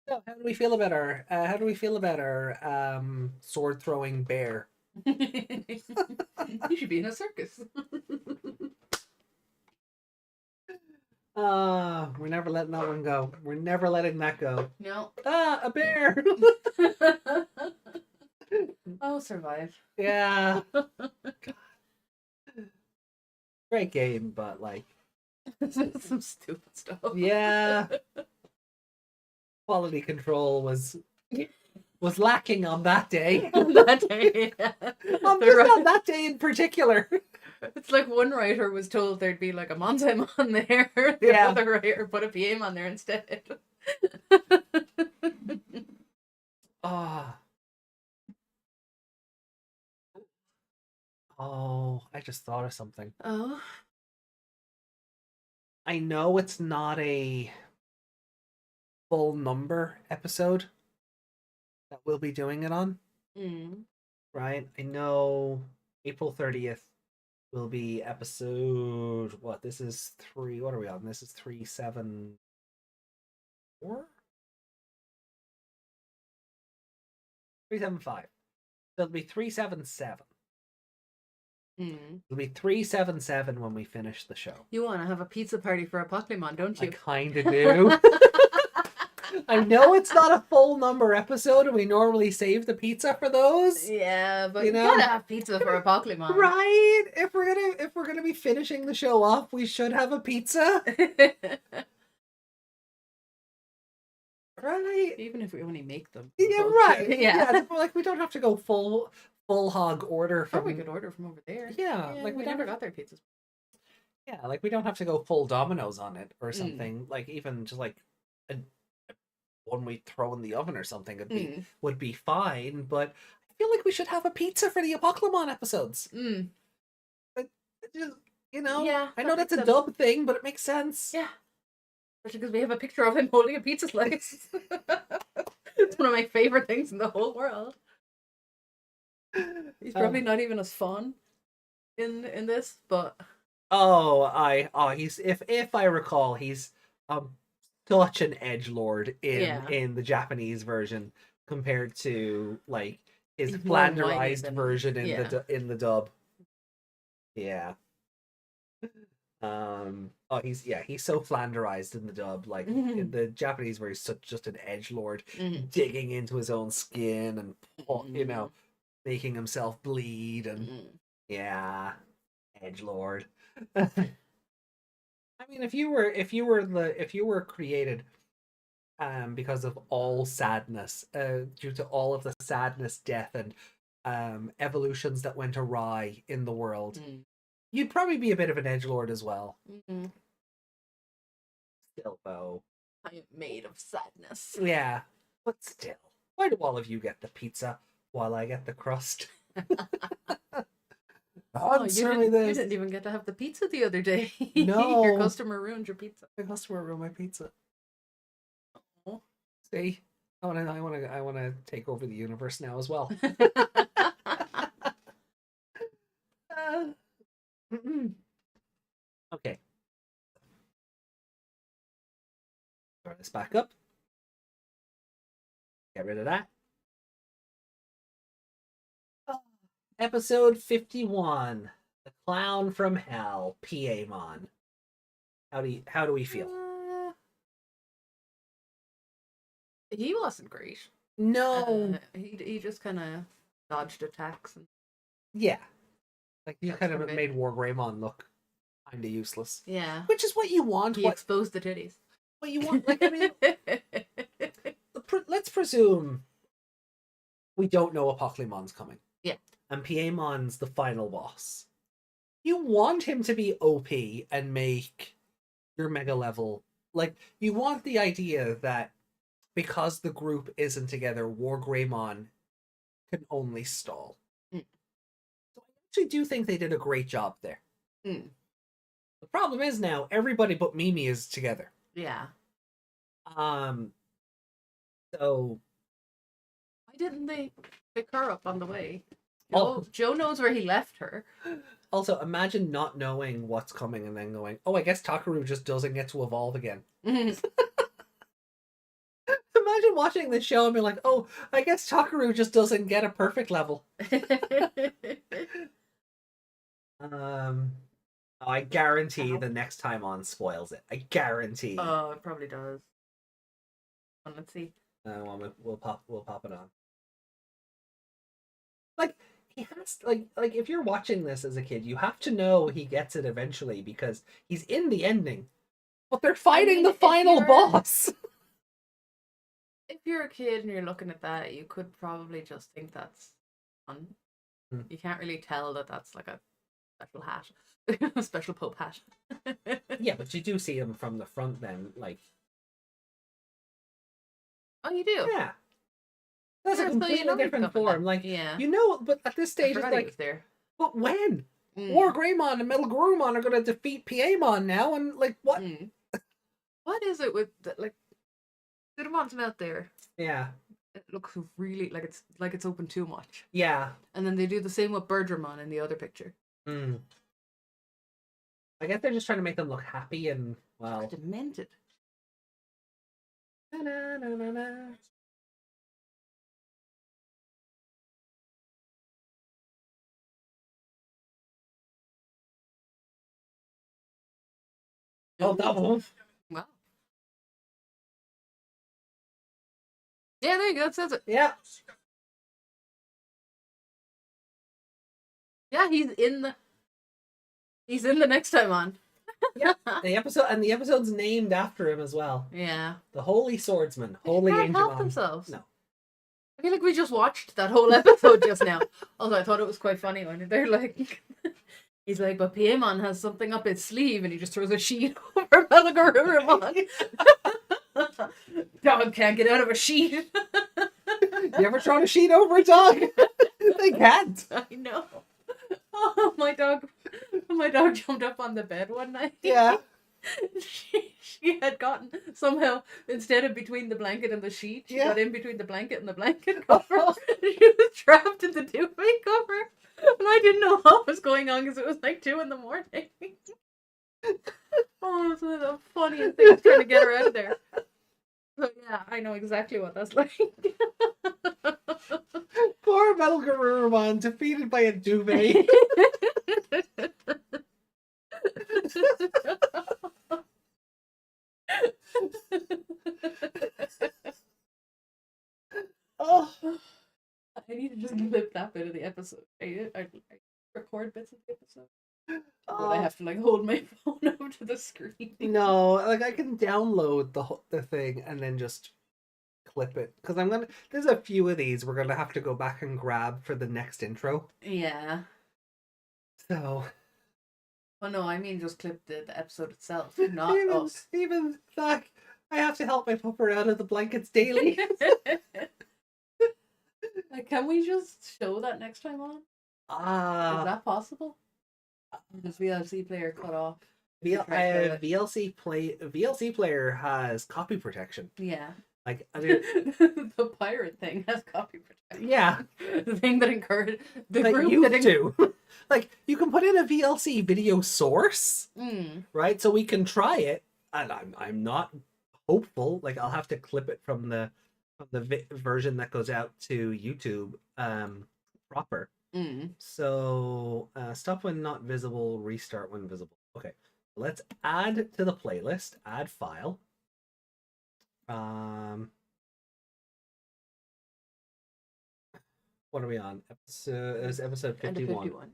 So how do we feel about our sword throwing bear? You should be in a circus. We're never letting that one go. We're never letting that go. No. Ah, a bear. Oh, survive. Yeah. Great game, but like, Some stupid stuff. yeah. Quality control was lacking on that day. That day, yeah. On that day in particular. It's like one writer was told there'd be like a Montemon there. The Yeah. other writer put a Piedmon there instead. Ah. Oh, I just thought of something. Oh. I know it's not a full number episode that we'll be doing it on, Mm. right? I know April 30th will be episode, what, this is 3, what are we on? This is 3, 7, 375. So it'll be 377. Mm. It'll be 377 when we finish the show. You want to have a pizza party for a Pokemon, don't I you? kind of do. I know it's not a full number episode, and we normally save the pizza for those. Yeah, but You you know? gotta have pizza for a Pokemon. Right? If we're gonna be finishing the show off, we should have a pizza. Right? Even if we only make them. Yeah, right. Yeah. Like we don't have to go full hog order Or from. we could order from over there. Yeah, like we we never don't. got their pizzas. Yeah, like we don't have to go full Dominoes on it or something. Like even just like a one we throw in the oven or something would be fine. But I feel like we should have a pizza for the Apoclymon episodes. Just, Yeah, I know that that's a makes dub thing, but it makes sense. Yeah. Especially because we have a picture of him holding a pizza slice. It's one of my favorite things in the whole world. He's probably not even as fun in this, but he's if I recall, he's such an edgelord in the Japanese version compared to like his He's more whiny flanderized than- version yeah. in the dub. Yeah. He's so flanderized in the dub. Like in the Japanese, where he's just an edgelord, digging into his own skin and making himself bleed and yeah, edgelord. I mean, if you were created because of all sadness, due to all of the sadness, death, and evolutions that went awry in the world, you'd probably be a bit of an edgelord as well. Still, though, I am made of sadness. yeah, but still, why do all of you get the pizza while I get the crust? Oh, Answer me you this. didn't even get to have the pizza the other day. No. Your customer ruined your pizza. The customer ruined my pizza. Oh. See, I want to take over the universe now as well. Okay. Throw this back up. Get rid of that. Episode 51. The Clown from Hell, Piedmon. How do we feel? He wasn't great. No. He just kind of dodged attacks. And... Yeah. Like you That's kind of pretty made Wargreymon look kind of useless. Yeah. Which is what you want. He exposed the titties. What you want. Like, I mean, let's presume we don't know Apoclymon's coming. Yeah. And Piedmon's the final boss. You want him to be OP and make your mega level. Like, you want the idea that because the group isn't together, Wargreymon can only stall. So I actually do think they did a great job there. The problem is now everybody but Mimi is together. Yeah. So Why didn't they pick her up on the way? Oh. Joe knows where he left her. Also, imagine not knowing what's coming and then going, oh, I guess Takaru just doesn't get to evolve again. Imagine watching this show and being like, oh, I guess Takaru just doesn't get a perfect level. I guarantee the next time on spoils it. I guarantee. Oh, it probably does. Let's see. We'll pop it on. Like, he has like if you're watching this as a kid, you have to know he gets it eventually because he's in the ending. But they're fighting the final boss. If you're a kid and you're looking at that, you could probably just think that's fun. You can't really tell that that's like a special hat. A special Pope hat. Yeah, but you do see him from the front then, like. Oh, you do? Yeah. That's a So completely you know he's different coming form. then. Like, Yeah. you know, but at this stage, I it's forgot he like, was there. but when? Wargreymon and Metal Garurumon are going to defeat Piedmon now, and like, what? What is it with like Digimon out there? Yeah. It looks really like it's open too much. Yeah. And then they do the same with Birdramon in the other picture. I guess they're just trying to make them look happy and, well. Demented. Na-na-na-na-na. Oh, double. Wow. Yeah, there you go. It says it. Yeah. Yeah, he's in the next time on. Yeah. The episode's named after him as well. Yeah. The Holy Swordsman. They Holy can't help Angemon. themselves. No. I feel like we just watched that whole episode just now. Although I thought it was quite funny when they're like, he's like, but Piedmon has something up his sleeve, and he just throws a sheet over Melgarurumon. Dog can't get out of a sheet. You ever thrown a sheet over a dog? They can't. I know. Oh, my dog jumped up on the bed one night. Yeah. She had gotten somehow, instead of between the blanket and the sheet, she got in between the blanket and the blanket cover. She was trapped in the duvet cover. And I didn't know what was going on because it was like 2 a.m. Oh, it was one of the funniest things trying to get her out of there. So yeah, I know exactly what that's like. Poor Melgarurumon defeated by a duvet. Oh, I need to just clip that bit of the episode. I record bits of the episode. But I have to like hold my phone up to the screen. No, like I can download the thing and then just clip it because there's a few of these we're gonna have to go back and grab for the next intro. Yeah. So. Oh no, I mean just clip the episode itself, not us. Even that, I have to help my pupper out of the blankets daily. Like, can we just show that next time on? Is that possible? Or does VLC player cut off? VLC player has copy protection. Yeah. Like I mean, the pirate thing has copy protection. Yeah. The thing that encouraged the like group you that do. Like you can put in a VLC video source, right? So we can try it, and I'm not hopeful. Like I'll have to clip it from the version that goes out to YouTube proper. So stop when not visible, restart when visible. Okay, let's add to the playlist. Add file. What are we on? It was episode 51.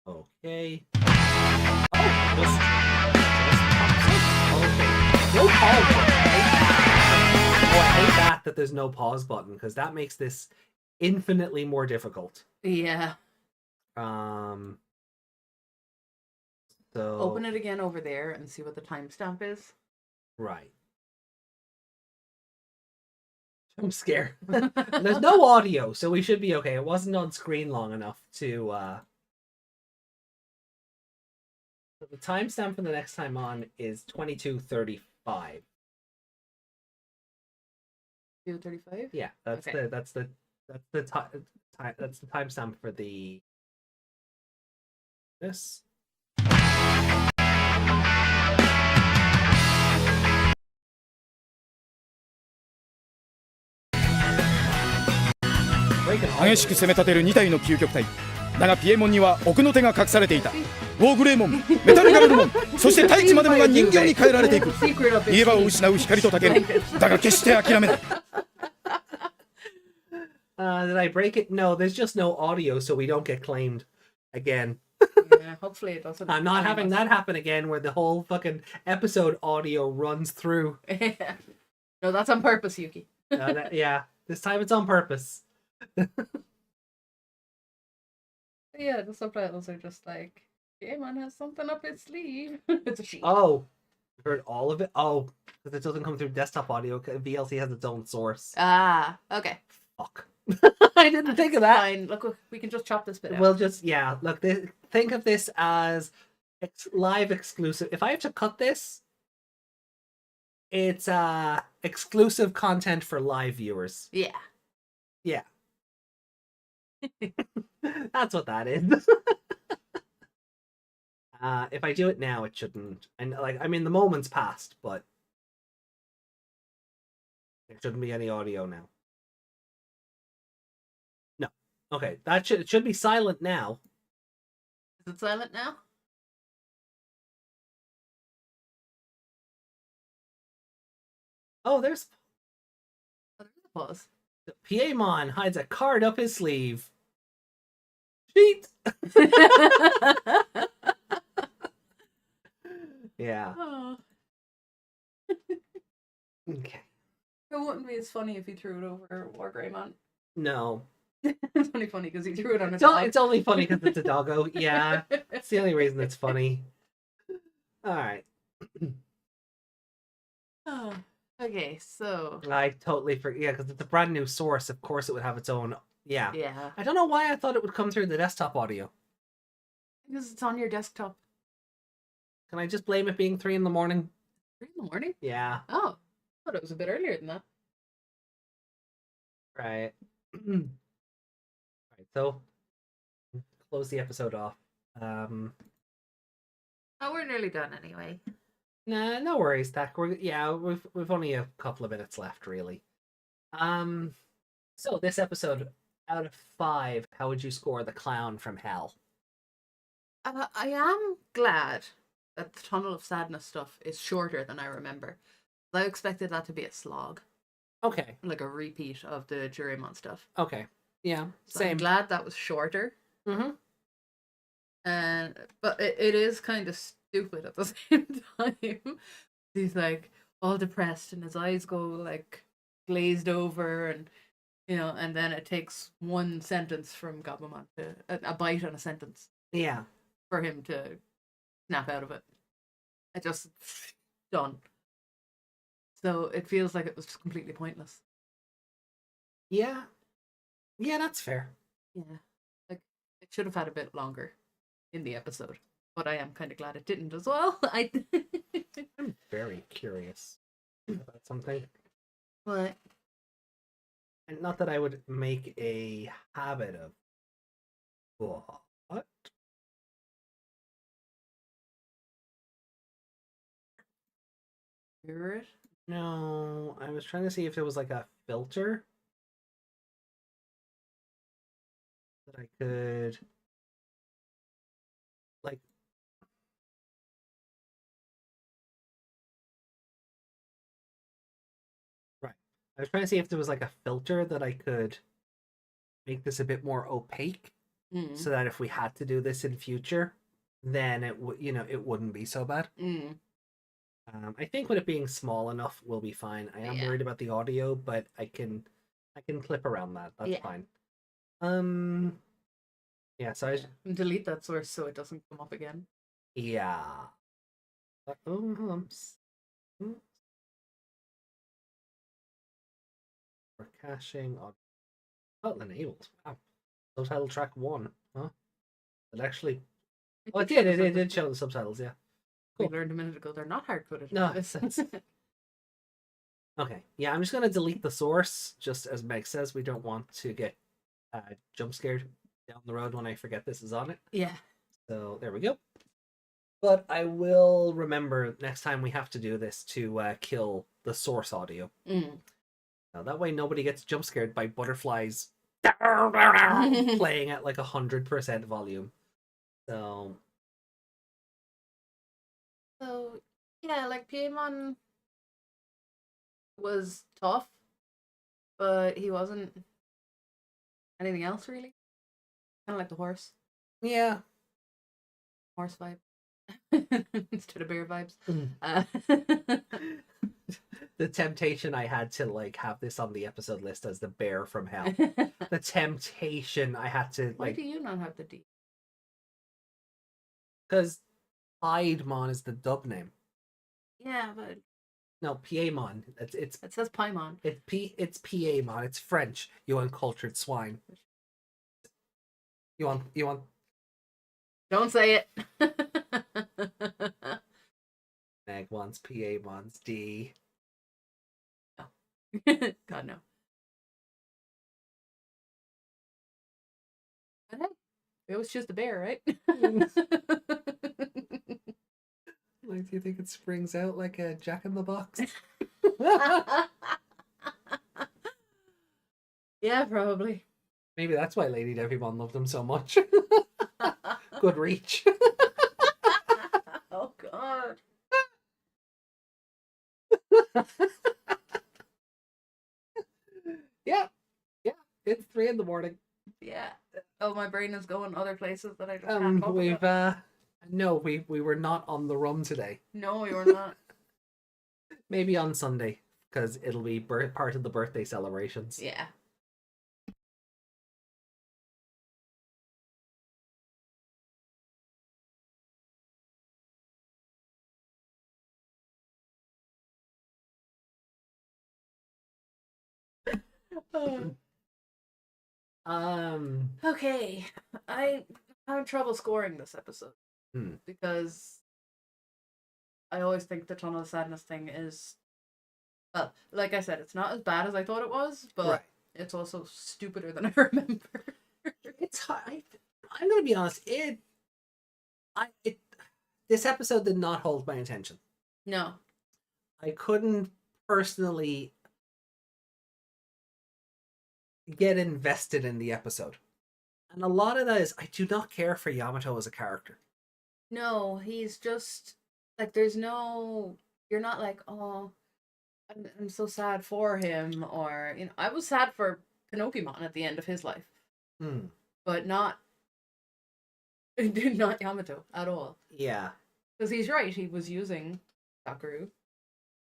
Okay. Oh, just okay. No pause button. Oh, I hate that there's no pause button because that makes this infinitely more difficult. Yeah. So open it again over there and see what the timestamp is. Right. I'm scared. There's no audio, so we should be okay. It wasn't on screen long enough to the timestamp for the next time on is 22:35. 2:35? Yeah, that's the timestamp for the this.激しく攻め立てる2体の究極体だがピエモンには奥の手が隠されていた。ウォーグレーモン、メタルガルドモン、そして大地までもが人形に変えられていく。逃げ場を失う光とタケルだが決して諦めない。Did I break it? No, there's just no audio, so we don't get claimed again. Yeah, hopefully it doesn't. I'm not having that happen again, where the whole fucking episode audio runs through. No, that's on purpose, Yuki. Yeah, this time it's on purpose. Yeah, the subtitles are just like, Piedmon has something up his sleeve. It's a sheet. Oh, heard all of it? Oh, because it doesn't come through desktop audio. VLC has its own source. Ah, okay. Fuck. I didn't think of that. Fine. Look, we can just chop this bit out. We'll just, yeah, look, think of this as live exclusive. If I have to cut this, it's exclusive content for live viewers. Yeah. Yeah. That's what that is. If I do it now, it shouldn't. And like, I mean, the moment's passed, but there shouldn't be any audio now. No. Okay, it should be silent now. Is it silent now? Oh, there's Oh, there's a pause. Piedmon hides a card up his sleeve. Cheat. Yeah. Oh. Okay. It wouldn't be as funny if he threw it over Mugendraymon. No. It's only funny because he threw it on a It's, dog. it's only funny because it's a doggo. Yeah. It's the only reason it's funny. All right. Oh. Okay, so I totally forget. Yeah, because it's a brand new source. Of course, it would have its own. Yeah. yeah, I don't know why I thought it would come through the desktop audio. because it's on your desktop. Can I just blame it being 3 in the morning? 3 in the morning. Yeah. Oh, I thought it was a bit earlier than that. Right. Right. So, close the episode off. Oh, we're nearly done anyway. Nah, no worries, Dak. We've only a couple of minutes left, really. So this episode, out of 5, how would you score the clown from hell? I am glad that the Tunnel of Sadness stuff is shorter than I remember. I expected that to be a slog, Okay. like a repeat of the Jurymon stuff. Okay. Yeah. So I'm Same. glad that was shorter. Mm-hmm. But it is kind of stupid at the same time. He's like all depressed and his eyes go like glazed over, and and then it takes one sentence from Gabumon to a bite on a sentence Yeah. for him to snap out of it. It just done. So it feels like it was just completely pointless. Yeah. Yeah, that's fair. Yeah, like it should have had a bit longer in the episode, but I am kind of glad it didn't as well. I'm very curious about something. What? And not that I would make a habit of. What? Mirror it? No, I was trying to see if there was like a filter that I could like. Right. I was trying to see if there was like a filter that I could make this a bit more opaque so that if we had to do this in future, then it would, it wouldn't be so bad. I think with it being small enough, we'll be fine. I am worried about the audio, but I can clip around that. That's fine. Yeah. So Delete that source so it doesn't come up again. yeah. Humps. For caching on. Oh, enabled. Wow. Subtitle track 1. Huh? It actually. Oh, it did. It did show the subtitles. Yeah. We learned a minute ago they're not hard coded. No, it's okay. Yeah, I'm just gonna delete the source, just as Meg says. We don't want to get jump scared down the road when I forget this is on it. Yeah. So there we go. But I will remember next time we have to do this to kill the source audio. Now, that way nobody gets jump scared by butterflies playing at like 100% volume. So yeah, like Piedmon was tough, but he wasn't anything else really. Kind of like the horse. yeah. Horse vibe. Instead of bear vibes. The temptation I had to like have this on the episode list as the bear from hell. The temptation I had to Why like, do you not have the D? because Piedmon is the dub name. Yeah, but No, Piedmon. It's it says Paimon. it's Piedmon. It's French. You uncultured swine. You want Don't say it. Meg wants Piedmon's D. God no. But hey, it was just a bear, right? Like, do you think it springs out like a Jack in the Box? Yeah, probably. Maybe that's why Lady Devimon loved him so much. Good reach. Oh God. Yeah. Yeah. It's 3 a.m. Yeah. Oh, my brain is going other places that I just can't talk We've about. no, we were not on the run today. No, you're not. Maybe on Sunday, because it'll be part of the birthday celebrations. Yeah. Okay. I have trouble scoring this episode because I always think the Tunnel of Sadness thing is, well, like I said, it's not as bad as I thought it was, but it's also stupider than I remember. It's hard. I'm gonna be honest. This episode did not hold my attention. No. I couldn't personally get invested in the episode. And a lot of that is I do not care for Yamato as a character. No, he's just like there's no. You're not like, oh, I'm so sad for him, or I was sad for Pinocchimon at the end of his life, but not Yamato at all. Yeah, because he's right. He was using Sakaru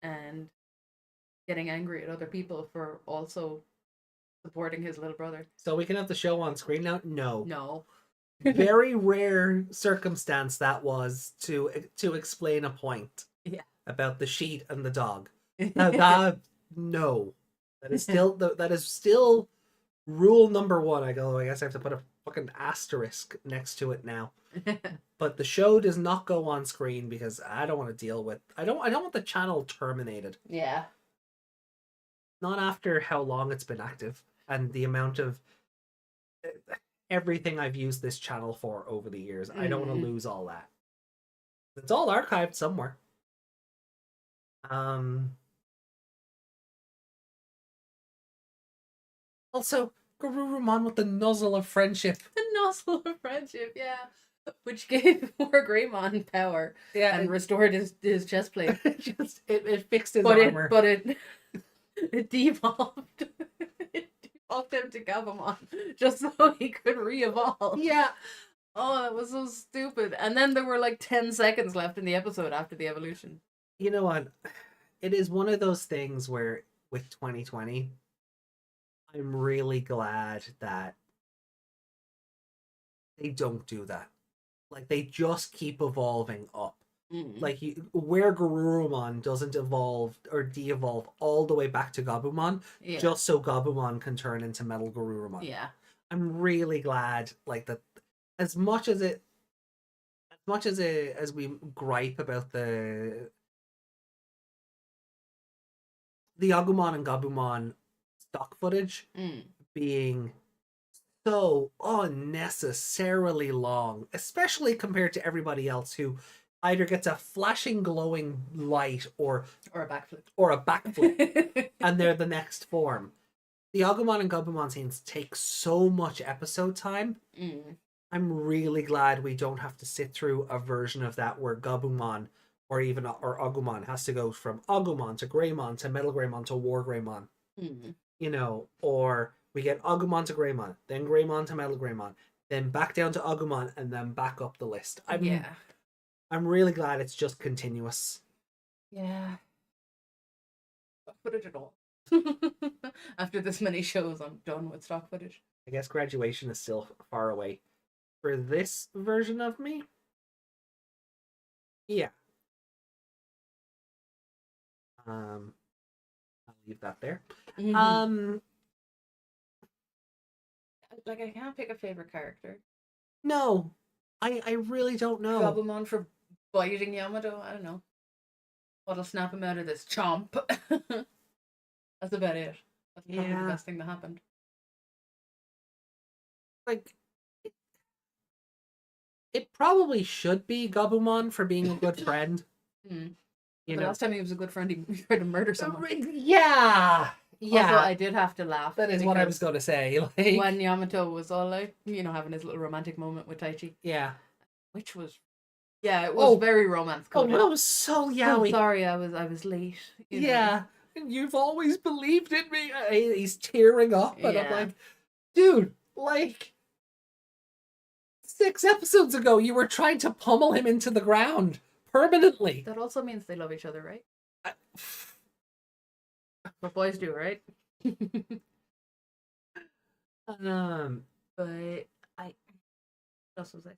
and getting angry at other people for also supporting his little brother. So we can have the show on screen now? No. No. Very rare circumstance that was to explain a point. Yeah. About the sheet and the dog. No. That is still rule number 1. I guess I have to put a fucking asterisk next to it now. But the show does not go on screen because I don't want to deal with I don't want the channel terminated. Yeah. Not after how long it's been active and the amount of everything I've used this channel for over the years. I don't want to lose all that. It's all archived somewhere. Also, Garurumon with the nozzle of friendship. The nozzle of friendship, yeah. Which gave Mugendraymon power and restored his chest plate. it fixed his armor. It devolved. It devolved him to Gabumon just so he could re-evolve. Yeah. Oh, that was so stupid. And then there were like 10 seconds left in the episode after the evolution. You know what? It is one of those things where with 2020, I'm really glad that they don't do that. Like, they just keep evolving up. Like, where Garurumon doesn't evolve or de-evolve all the way back to Gabumon, just so Gabumon can turn into Metal Garurumon. Yeah. I'm really glad, like, that as much as we gripe about the Agumon and Gabumon stock footage being so unnecessarily long, especially compared to everybody else who either gets a flashing glowing light or a backflip and they're the next form. The Agumon and Gabumon scenes take so much episode time. I'm really glad we don't have to sit through a version of that where Gabumon or Agumon has to go from Agumon to Greymon to Metal Greymon to War Greymon. Or we get Agumon to Greymon, then Greymon to Metal Greymon, then back down to Agumon, and then back up the list. I'm really glad it's just continuous. Yeah. Stock footage at all. After this many shows, I'm done with stock footage. I guess graduation is still far away. For this version of me? Yeah. I'll leave that there. Like, I can't pick a favorite character. No, I really don't know. Gabumon for biting Yamato. I don't know. What'll snap him out of this chomp? That's about it. That's probably the best thing that happened. Like, it probably should be Gabumon for being a good friend. Mm. You The know, last time he was a good friend, he tried to murder someone. yeah, yeah. Also, I did have to laugh. That is what I was because going to say. Like, when Yamato was all like, having his little romantic moment with Taichi, yeah. which was, it was very romance Oh, coded. that was so I'm yaoi. sorry, I was late. Yeah, and you've always believed in me. He's tearing up, and I'm Yeah. like, dude, like 6 episodes ago, you were trying to pummel him into the ground permanently. That also means they love each other, right? What boys do, right? But What else was I?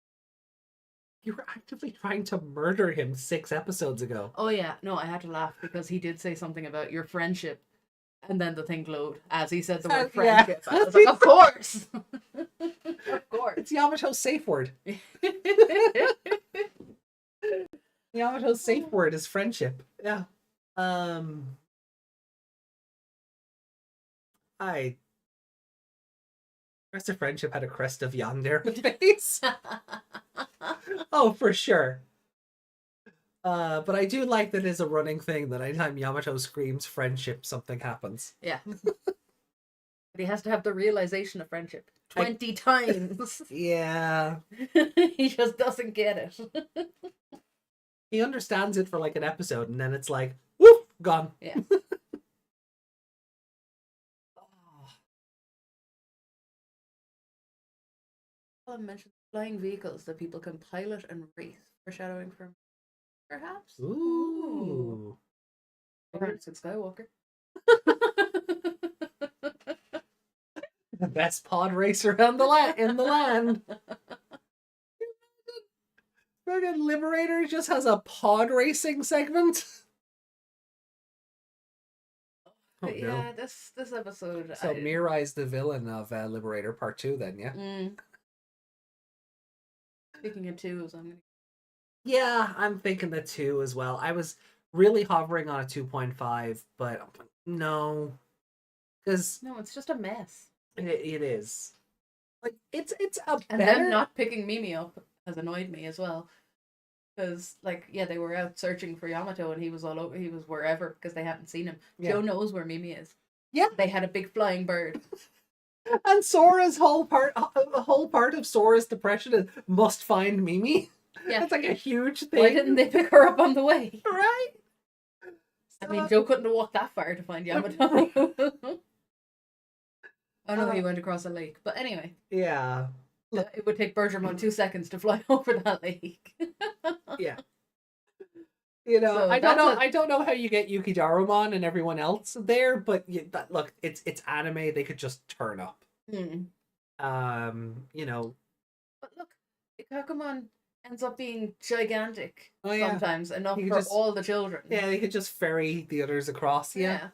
you were actively trying to murder him 6 episodes ago. Oh yeah, no, I had to laugh because he did say something about your friendship, and then the thing glowed as he said the word Yeah. friendship. I was like, of course, of course. It's Yamato's safe word. Yamato's safe word is friendship. Yeah. Crest of Friendship had a crest of yonder face. Oh, for sure. But I do like that it's a running thing that anytime Yamato screams friendship, something happens. Yeah. But he has to have the realization of friendship 20 times. Yeah. He just doesn't get it. He understands it for like an episode, and then it's like, whoop, gone. Yeah. Mentioned flying vehicles that people can pilot and race, foreshadowing from perhaps. Ooh. Anakin Skywalker. The best pod racer in the land. Fucking Liberator just has a pod racing segment. Oh, But yeah, this episode. So Mirai's the villain of Liberator Part 2 then, yeah? Speaking of twos, I'm gonna. Yeah, I'm thinking the 2 as well. I was really hovering on a 2.5, but no. Because No, it's just a mess. it is. Like, it's a And better... them not picking Mimi up has annoyed me as well. Because, like, yeah, they were out searching for Yamato and he was he was wherever because they hadn't seen him. Yeah. Joe knows where Mimi is. Yeah. They had a big flying bird. And Sora's whole part of Sora's depression is must find Mimi. Yeah. It's like a huge thing. Why didn't they pick her up on the way? Right? I mean, Joe couldn't have walked that far to find Yamato. Oh no, he went across a lake. But anyway. Yeah. It would take Bergermon 2 seconds to fly over that lake. Yeah. You know, So I don't know how you get Yukidarumon and everyone else there, but look, it's anime. They could just turn up. Hmm. You know. But look, Ikakumon ends up being gigantic yeah. sometimes, enough He for could just- all the children. Yeah, they could just ferry the others across. Yeah.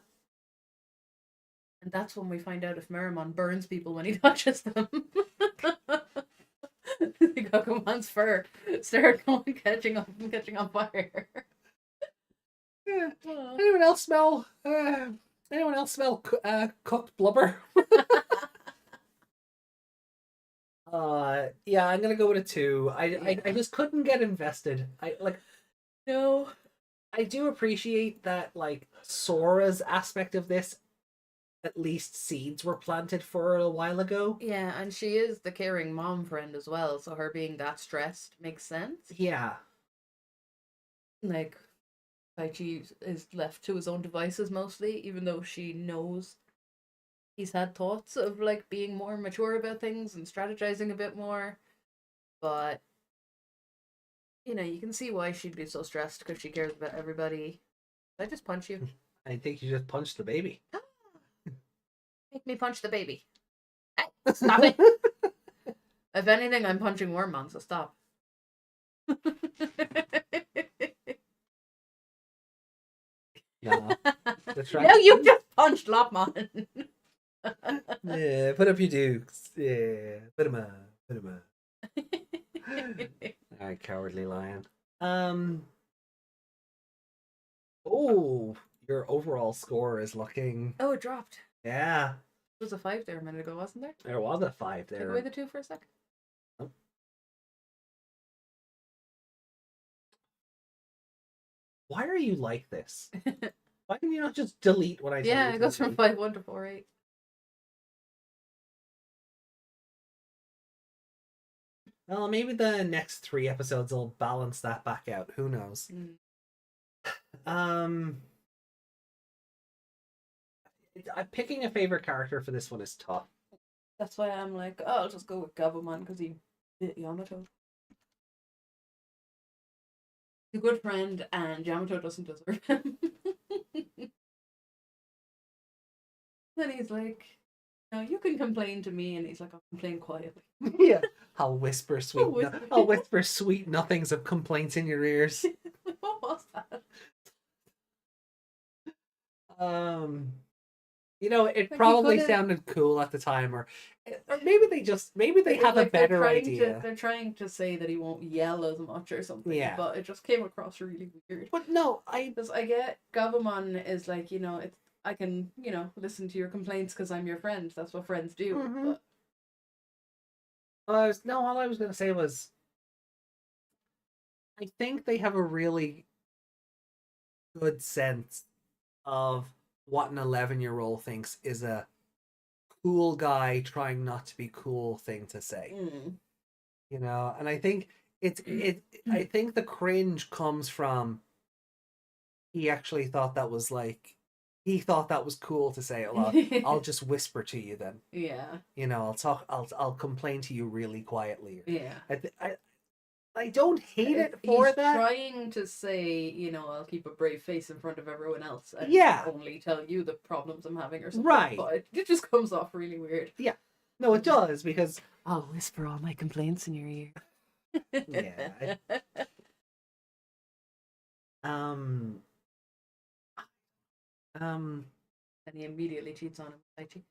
And that's when we find out if Merimon burns people when he touches them. Ikakumon's fur started catching on fire. Yeah. Anyone else smell cooked blubber? Yeah, I'm gonna go with a 2. I just couldn't get invested. No. I do appreciate that, like, Sora's aspect of this, at least seeds were planted for a while ago. Yeah, and she is the caring mom friend as well, so her being that stressed makes sense. Yeah. Like, Taichi is left to his own devices mostly, even though she knows he's had thoughts of, like, being more mature about things and strategizing a bit more. But, you know, you can see why she'd be so stressed because she cares about everybody. Did I just punch you? I think you just punched the baby. Make me punch the baby. Hey, stop it! If anything, I'm punching Wormmon, so stop. No. That's right. No, you just punched Lopmon. Yeah, put up your dukes. Yeah, put 'em up. Put 'em up. Alright, cowardly lion. Oh, your overall score is looking... Oh, it dropped. Yeah. There was a 5 there a minute ago, wasn't there? There was a 5 Take there. away the 2 for a sec. Oh. Why are you like this? Why can you not just delete what I tell Yeah, you it to goes from delete? 5-1 to 4-8. Well, maybe the next 3 episodes will balance that back out. Who knows? Um, picking a favorite character for this one is tough. That's why I'm like, oh, I'll just go with Gabumon because he bit Yamato. He's a good friend, and Yamato doesn't deserve him. Then he's like, no, you can complain to me, and he's like, I'll complain quietly. Yeah, I'll whisper sweet. I'll whisper. I'll whisper sweet nothings of complaints in your ears. What was that? You know, it Like, probably could've- sounded cool at the time, or maybe they have Like, a better they're trying idea. they're trying to say that he won't yell as much or something. Yeah. But it just came across really weird. But no, Because I get Gabumon is like, you know, I can, you know, listen to your complaints because I'm your friend. That's what friends do. Mhm. But all I was gonna say was, I think they have a really good sense of what an 11-year-old thinks is a cool guy trying not to be cool thing to say. You know, and I think I think the cringe comes from he actually thought that was he thought that was cool to say. Well, I'll just whisper to you then. yeah, You know, I'll complain to you really quietly. yeah. I don't hate it for He's that. trying to say, you know, I'll keep a brave face in front of everyone else and Yeah. only tell you the problems I'm having or something. Right. But it just comes off really weird. Yeah. No, it does, because I'll whisper all my complaints in your ear. yeah. And he immediately cheats on him.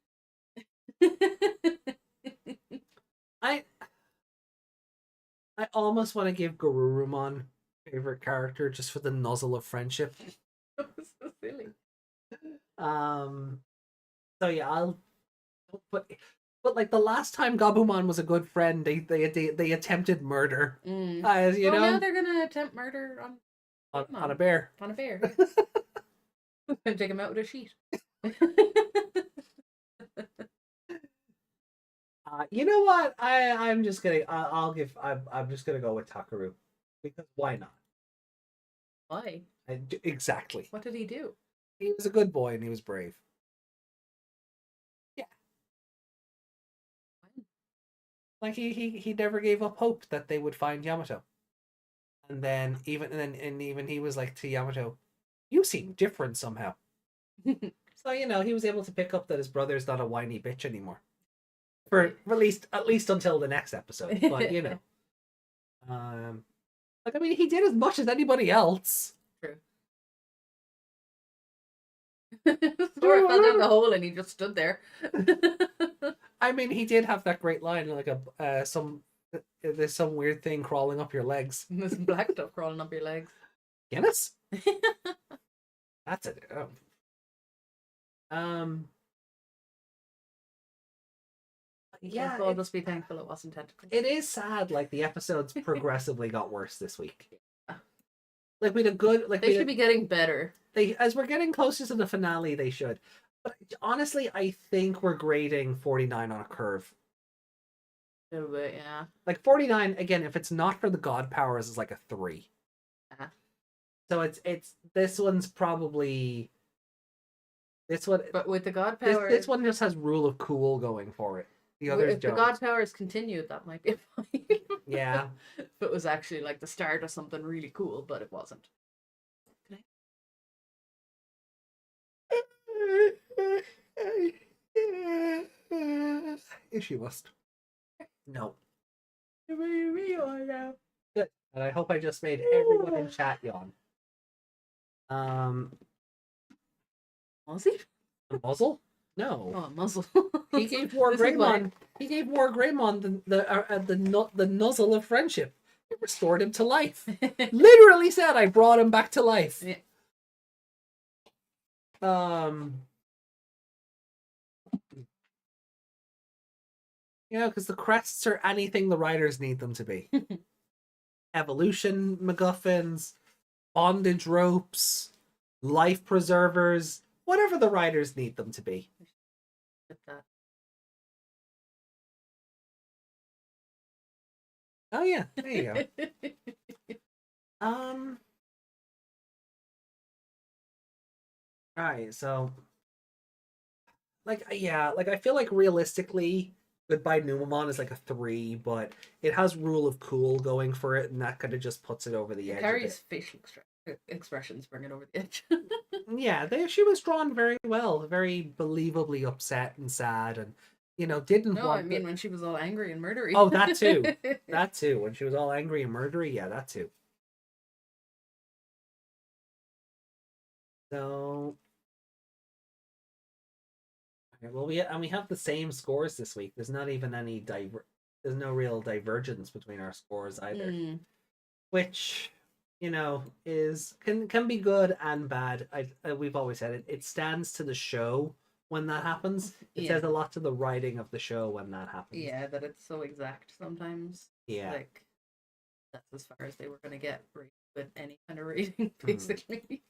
I almost want to give Garurumon favorite character just for the nuzzle of friendship. That was so silly. So yeah, I'll but like the last time Gabumon was a good friend, they attempted murder. You Well, know, now they're gonna attempt murder on a bear. on a bear. And take him out with a sheet. You know what? I'm just gonna I'm just gonna go with Takaru, because why not? Why? Exactly. What did he do? He was a good boy and he was brave. Yeah. Like he never gave up hope that they would find Yamato. And then even he was like to Yamato, you seem different somehow. So, you know, he was able to pick up that his brother's not a whiny bitch anymore. For at least until the next episode. But you know. Like, I mean, he did as much as anybody else. True. Sora fell down the hole and he just stood there. I mean, he did have that great line, like there's some weird thing crawling up your legs. There's some black stuff crawling up your legs. Guinness? That's it. Yeah, So I'll just be thankful it wasn't tentacles. it is sad. Like, the episodes progressively got worse this week. Like, we had a good They should be getting better. As we're getting closer to the finale, they should. But honestly, I think we're grading 49 on a curve. A little bit, yeah. Like 49, again, if it's not for the god powers, is like a 3. Uh-huh. So it's this one's probably this one. But with the god powers, This one just has rule of cool going for it. The others if the don't. god powers continued, that might be fine. Yeah. If it was actually like the start of something really cool, but it wasn't. If she must. No. Good. And I hope I just made everyone in chat yawn. Was he? A muzzle? No. Oh, a muzzle. He gave Wargreymon. He gave Wargreymon the nuzzle of friendship. It restored him to life. Literally said, "I brought him back to life." Yeah. You know, because the crests are anything the writers need them to be. Evolution MacGuffins, bondage ropes, life preservers, whatever the riders need them to be. With that. Oh yeah, there you go. Alright, so like I feel like realistically Goodbye Numemon is like a 3, but it has Rule of Cool going for it, and that kind of just puts it over the edge. Hikari's facial expressions bring it over the edge. Yeah, she was drawn very well, very believably upset and sad, and didn't No, want. I mean when she was all angry and murdery. Oh, that too. That too. When she was all angry and murdery, yeah, that too. So, okay, well, we have the same scores this week. There's not even any There's no real divergence between our scores either, which can be good and bad. We've always said it. It stands to the show when that happens. It says a lot to the writing of the show when that happens. Yeah, that it's so exact sometimes. Yeah. Like that's as far as they were gonna get with any kind of rating, basically.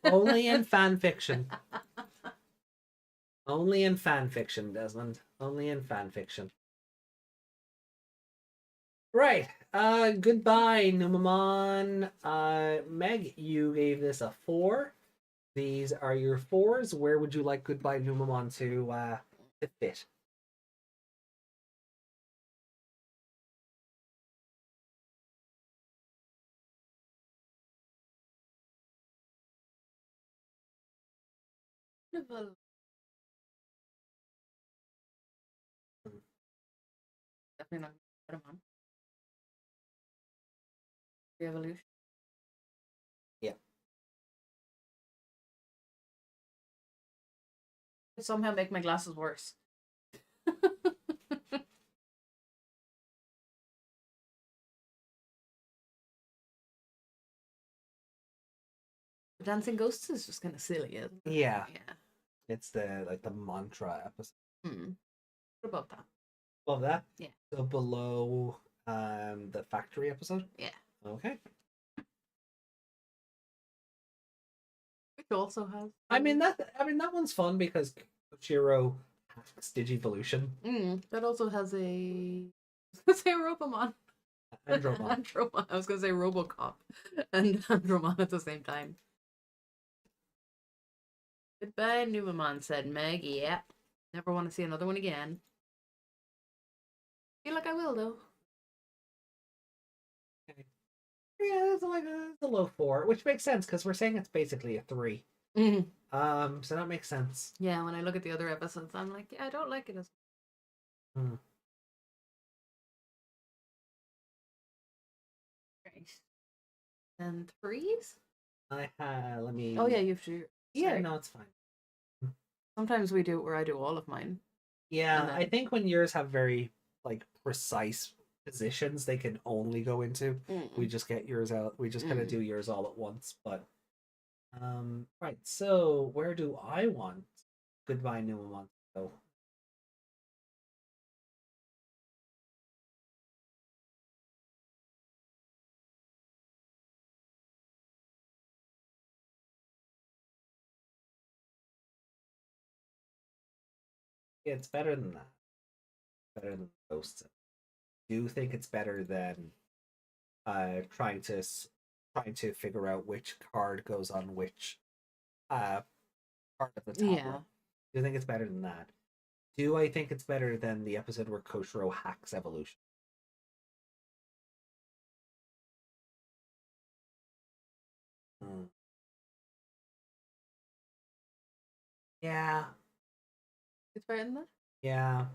Only in fan fiction. Only in fan fiction, Desmond. Only in fan fiction. Right. Goodbye, Numemon. Meg, you gave this a 4. These are your 4s. Where would you like Goodbye, Numemon to fit? Definitely not Piedmon. Revolution. Yeah. Somehow make my glasses worse. Dancing Ghosts is just kind of silly, isn't it? Yeah. Yeah. It's the mantra episode. What about that? Above that? Yeah. So below the factory episode? Yeah. Okay. Which also has. I mean that one's fun because Koshiro hacks Digivolution. That also has a. I was gonna say Robomon. Andromon. Andromon. I was gonna say Robocop and Andromon at the same time. Goodbye, Numemon, said Meg. Yeah. Never want to see another one again. Feel like I will though. Okay. Yeah, it's a low 4, which makes sense because we're saying it's basically a 3. So that makes sense. Yeah, when I look at the other episodes, I'm like, yeah, I don't like it as. Right. And 3s? Let me. Oh yeah, you have to. Yeah, Sorry. no, it's fine. Sometimes we do it where I do all of mine. Yeah, And then- I think when yours have very precise positions they can only go into, we just get yours out. We just kind of do yours all at once. But right. So where do I want Goodbye Numemon to go? It's better than that. Better than Ghosts. I do think it's better than trying to figure out which card goes on which part of the top Yeah. row. Do you think it's better than that? Do I think it's better than the episode where Koshiro hacks evolution? Yeah. It's better than that? Yeah.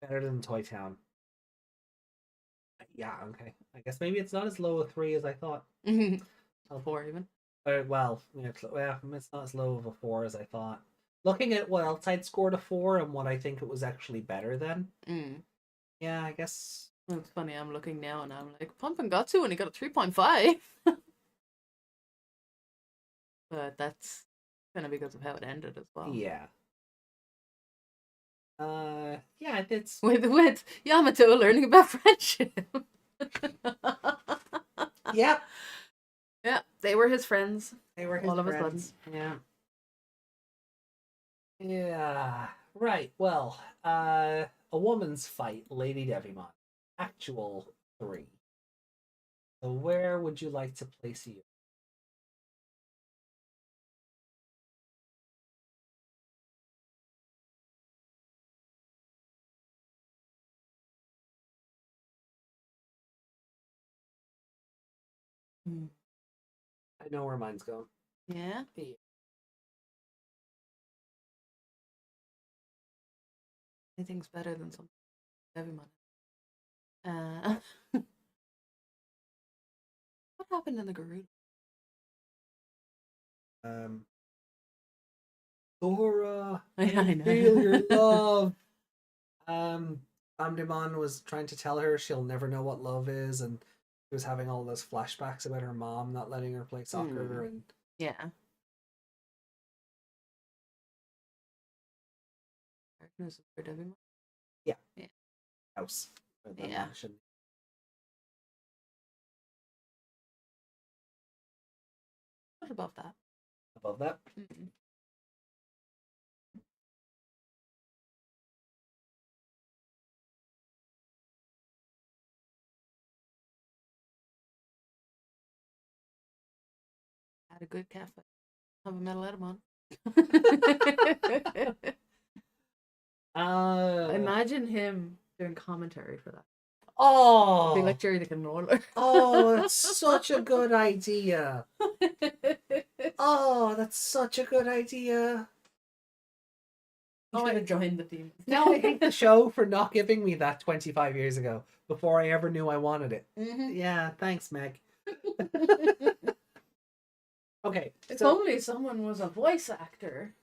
Better than Toy Town. Yeah, okay. I guess maybe it's not as low a 3 as I thought. 4 even. Well, it's not as low of a 4 as I thought. Looking at what else I'd scored a 4 and what I think it was actually better than. Yeah, I guess. It's funny, I'm looking now and I'm like, Pump and Gatsu and he got a 3.5. But that's Kind of because of how it ended as well. Yeah. Yeah, it's With Yamato learning about friendship. Yep. Yeah, they were his friends. They were his all of friends. a sudden. Yeah. Yeah. Right. Well, a woman's fight, LadyDevimon. Actual 3. So where would you like to place you? I know where mine's going. Yeah. Anything's better than something. Devimon. What happened in the Garuda? Dora, I know. feel your love. Amdemon was trying to tell her she'll never know what love is, and she was having all those flashbacks about her mom not letting her play soccer, and Yeah. Darkness for Devimon? Yeah. Yeah. House. Or the Yeah. mansion. What above that? Above that. Mm-mm. Had a good cafe. Have a metal Edamon. Imagine him doing commentary for that. Oh, Be like Jerry the Controller. oh, that's such a good idea. Oh, that's such a good idea. You should have joined the team. Now I hate the show for not giving me that 25 years ago, before I ever knew I wanted it. Yeah, thanks, Meg. Okay, If so only someone was a voice actor.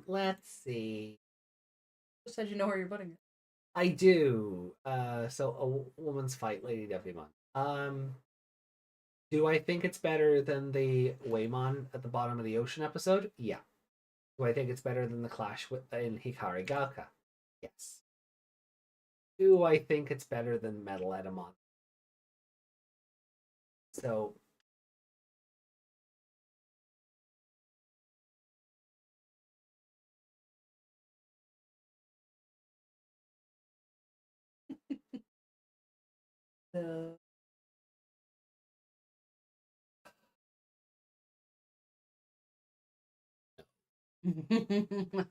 let's see. Just said you know where you're putting it. I do. So a woman's fight, LadyDevimon. Do I think it's better than the Waymon at the bottom of the ocean episode? Yeah. Do I think it's better than the clash in Hikari Galka? Yes. Do I think it's better than Metal Edamon? So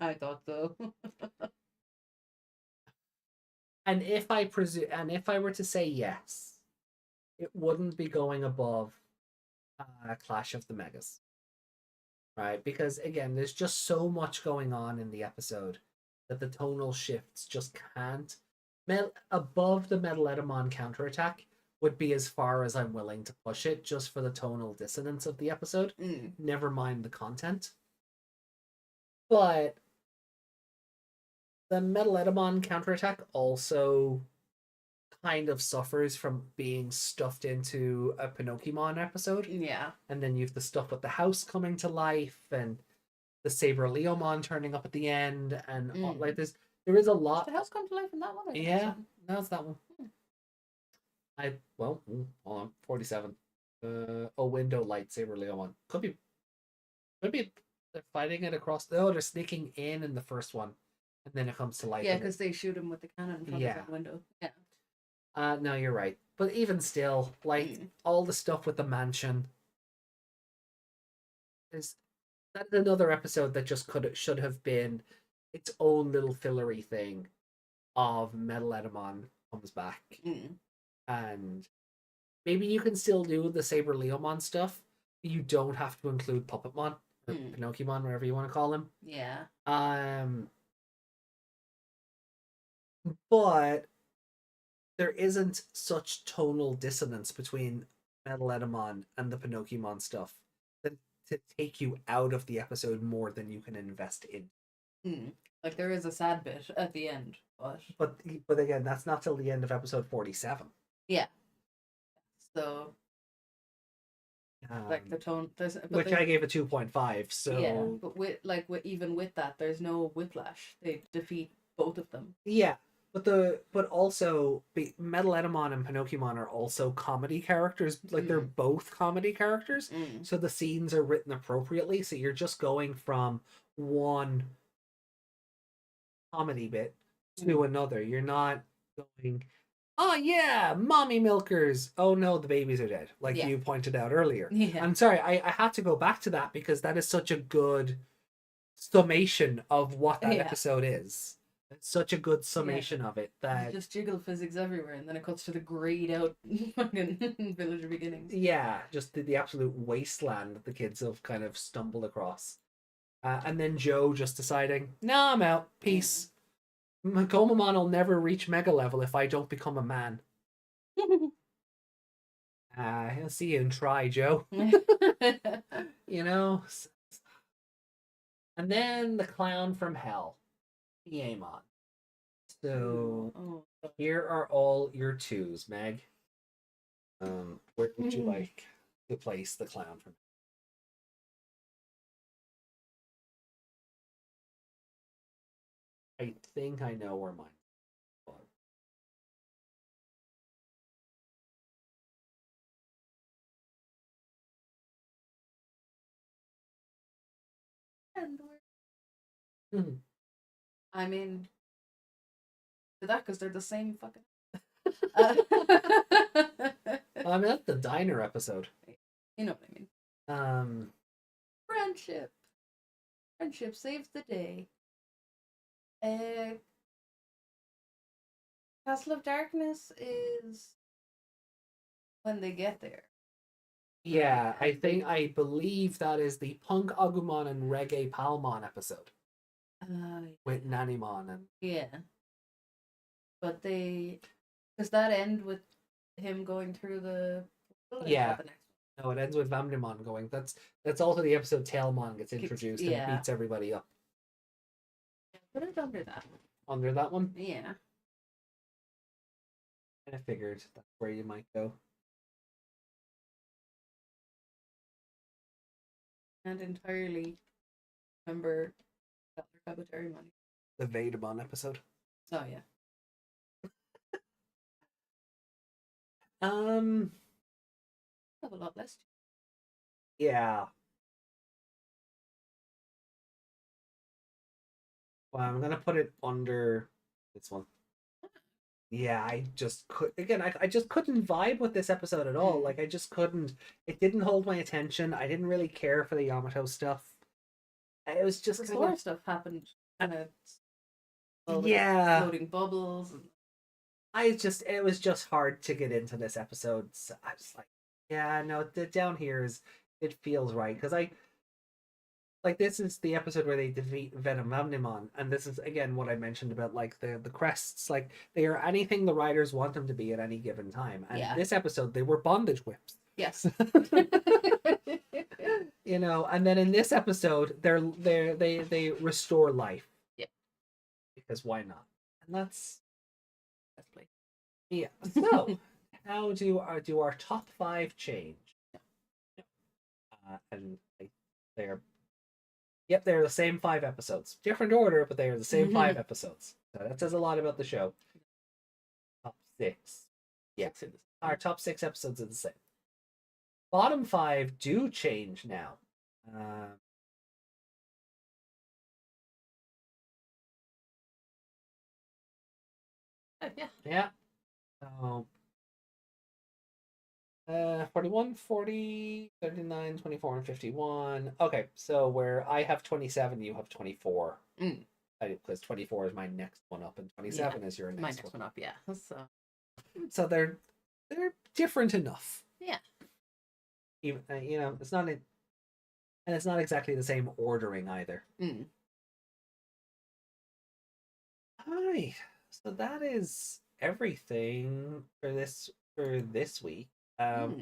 I thought so. and if I were to say yes, it wouldn't be going above Clash of the Megas. Right? Because again, there's just so much going on in the episode that the tonal shifts just can't. Above the Metal Edamon counterattack would be as far as I'm willing to push it, just for the tonal dissonance of the episode. Never mind the content. But the Metal Edamon counterattack also kind of suffers from being stuffed into a Pinocchimon episode. Yeah. And then you've the stuff with the house coming to life and the Saber Leomon turning up at the end, and like there is a lot. Did the house come to life in that one? Yeah, that's that one. Hold on, 47. Window light Saber Leomon could be they're fighting it across. They're sneaking in the first one, and then it comes to life. Yeah, because they shoot him with the cannon in front of the window. Yeah. No, you're right. But even still, like all the stuff with the mansion, that's another episode that just should have been its own little fillery thing of Metal Edamon comes back. And maybe you can still do the Saber Leomon stuff. You don't have to include Puppetmon or Pinocchimon, whatever you want to call him. Yeah. But there isn't such tonal dissonance between Metal Edamon and the Pinocchimon stuff that to take you out of the episode more than you can invest in. Like there is a sad bit at the end, but again, that's not till the end of episode 47. Yeah. So like the Um, tone, which I gave a 2.5. So yeah, but even with that, there's no whiplash. They defeat both of them. yeah, but also Metal Edamon and Pinocchimon are also comedy characters. Like they're both comedy characters, so the scenes are written appropriately. So you're just going from one comedy bit to another. You're not going, oh yeah, mommy milkers. Oh no, the babies are dead. Like Yeah. you pointed out earlier. Yeah. I'm sorry, I had to go back to that because that is such a good summation of what that Yeah. episode is. It's such a good summation of it that Just jiggle physics everywhere, and then it cuts to the grayed out fucking Villager Beginnings. yeah, just the absolute wasteland that the kids have kind of stumbled across. And then Joe just deciding, nah, I'm out. Peace. Gomamon will never reach mega level if I don't become a man. He'll see you and try, Joe. You know? And then the clown from hell, Piedmon. So here are all your twos, Meg. Where would you like to place the clown from? I think I know where mine. I mean, to that because they're the same fucking. I mean, that's the diner episode. You know what I mean. Friendship. Friendship saves the day. Castle of Darkness is when they get there. Yeah, I believe that is the Punk Agumon and Reggae Palmon episode. With Nanimon and yeah. But does that end with him going through the yeah. No, it ends with Vamdemon going. That's also the episode Tailmon gets introduced and beats everybody up. Put it under that. Under that one? Yeah. I figured that's where you might go. And entirely remember Tributary Money. The Vademon episode. Oh yeah. Have a lot less. Yeah. Well, I'm gonna put it under this one. Yeah, I just I just couldn't vibe with this episode at all. Like I just couldn't. It didn't hold my attention. I didn't really care for the Yamato stuff. It was just the more stuff happened, and yeah, floating bubbles. And... it was just hard to get into this episode. So I was like, yeah, no, down here it feels right because this is the episode where they defeat Vamdemon, and this is again what I mentioned about like the crests. Like they are anything the writers want them to be at any given time. And this episode they were bondage whips. Yes. You know, and then in this episode they restore life. Yeah. Because why not? And that's play. Yeah. So how do our top 5 change? And they're the same 5 episodes. Different order, but they are the same 5 episodes. So that says a lot about the show. Top 6. Yeah. Our top 6 episodes are the same. Bottom 5 do change now. Yeah. So 41, 40, 39, 24, and 51. Okay, so where I have 27, you have 24. Because 24 is my next one up, and 27 is your next one up. Yeah. So they're different enough. Yeah. Even you know, it's not exactly the same ordering either. Hi. So that is everything for this week.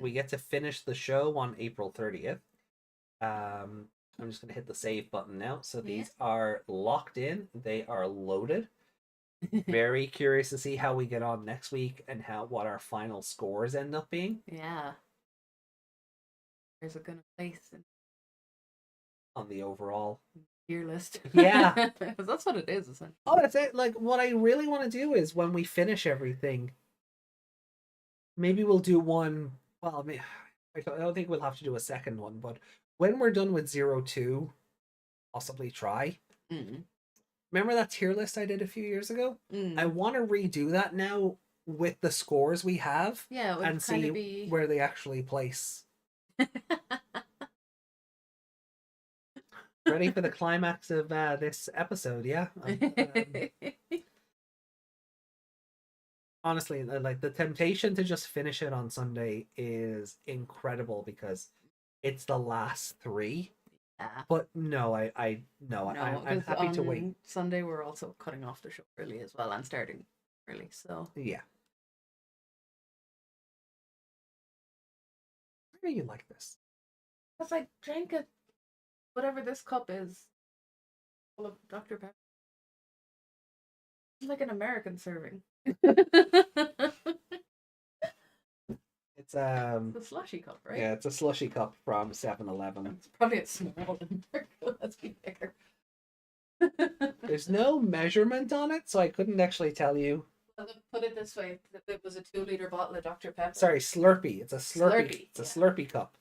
We get to finish the show on April 30th. I'm just going to hit the save button now. So these are locked in. They are loaded. Very curious to see how we get on next week and what our final scores end up being. Yeah. Where's it gonna place on the overall tier list? Yeah. Because that's what it is, essentially. Oh, that's it. Like, what I really want to do is when we finish everything, maybe we'll do one. Well, I don't think we'll have to do a second one, but when we're done with 02, possibly try. Remember that tier list I did a few years ago? I want to redo that now with the scores we have. Yeah, and see where they actually place. Ready for the climax of this episode, yeah? Honestly, like, the temptation to just finish it on Sunday is incredible because it's the last 3. Yeah. But no, I'm happy to wait. Sunday we're also cutting off the show early as well and starting early, so yeah. Why are you like this? Because I drank whatever this cup is full of Dr. Pepper. It's like an American serving. It's a slushy cup, right? Yeah, it's a slushy cup from 7-Eleven. It's probably a small American, let's be fair. There's no measurement on it, so I couldn't actually tell you. Put it this way, it was a 2-liter bottle of Dr. Pepper. Sorry, Slurpee. It's a Slurpee. It's a yeah. Slurpee cup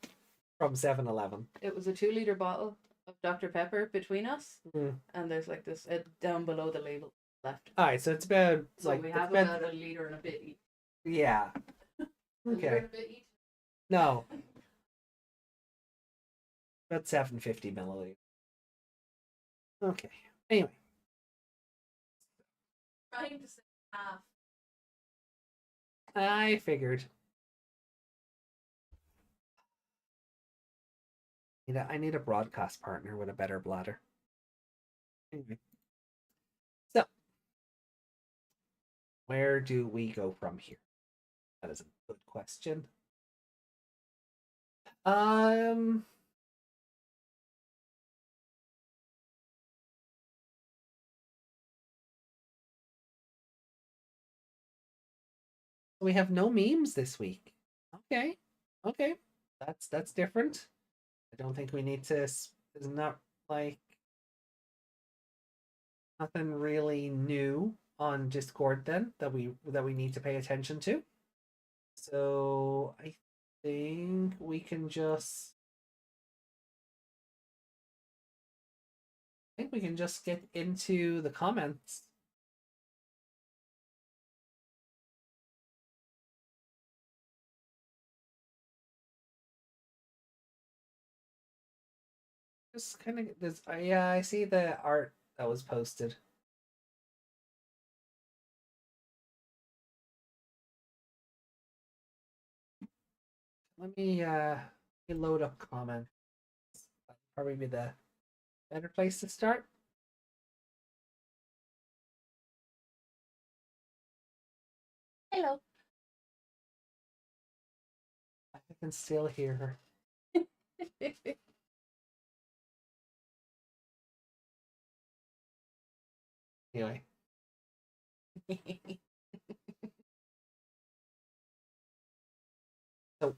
from 7-Eleven. It was a 2-liter bottle of Dr. Pepper between us, and there's like this down below the label left. All right, so it's about So we have about a liter and a bit each. Yeah. Okay. No. About 750 milliliters. Okay. Anyway. Trying to say half. I figured. I need a broadcast partner with a better bladder. Anyway. So, where do we go from here? That is a good question. We have no memes this week. Okay. That's different. I don't think we need to. There's not like nothing really new on Discord then that we need to pay attention to. So I think we can just get into the comments. Just kind of this. Yeah, I see the art that was posted. Let me load up comments. That'd probably be the better place to start. Hello. I can still hear her. Anyway. So.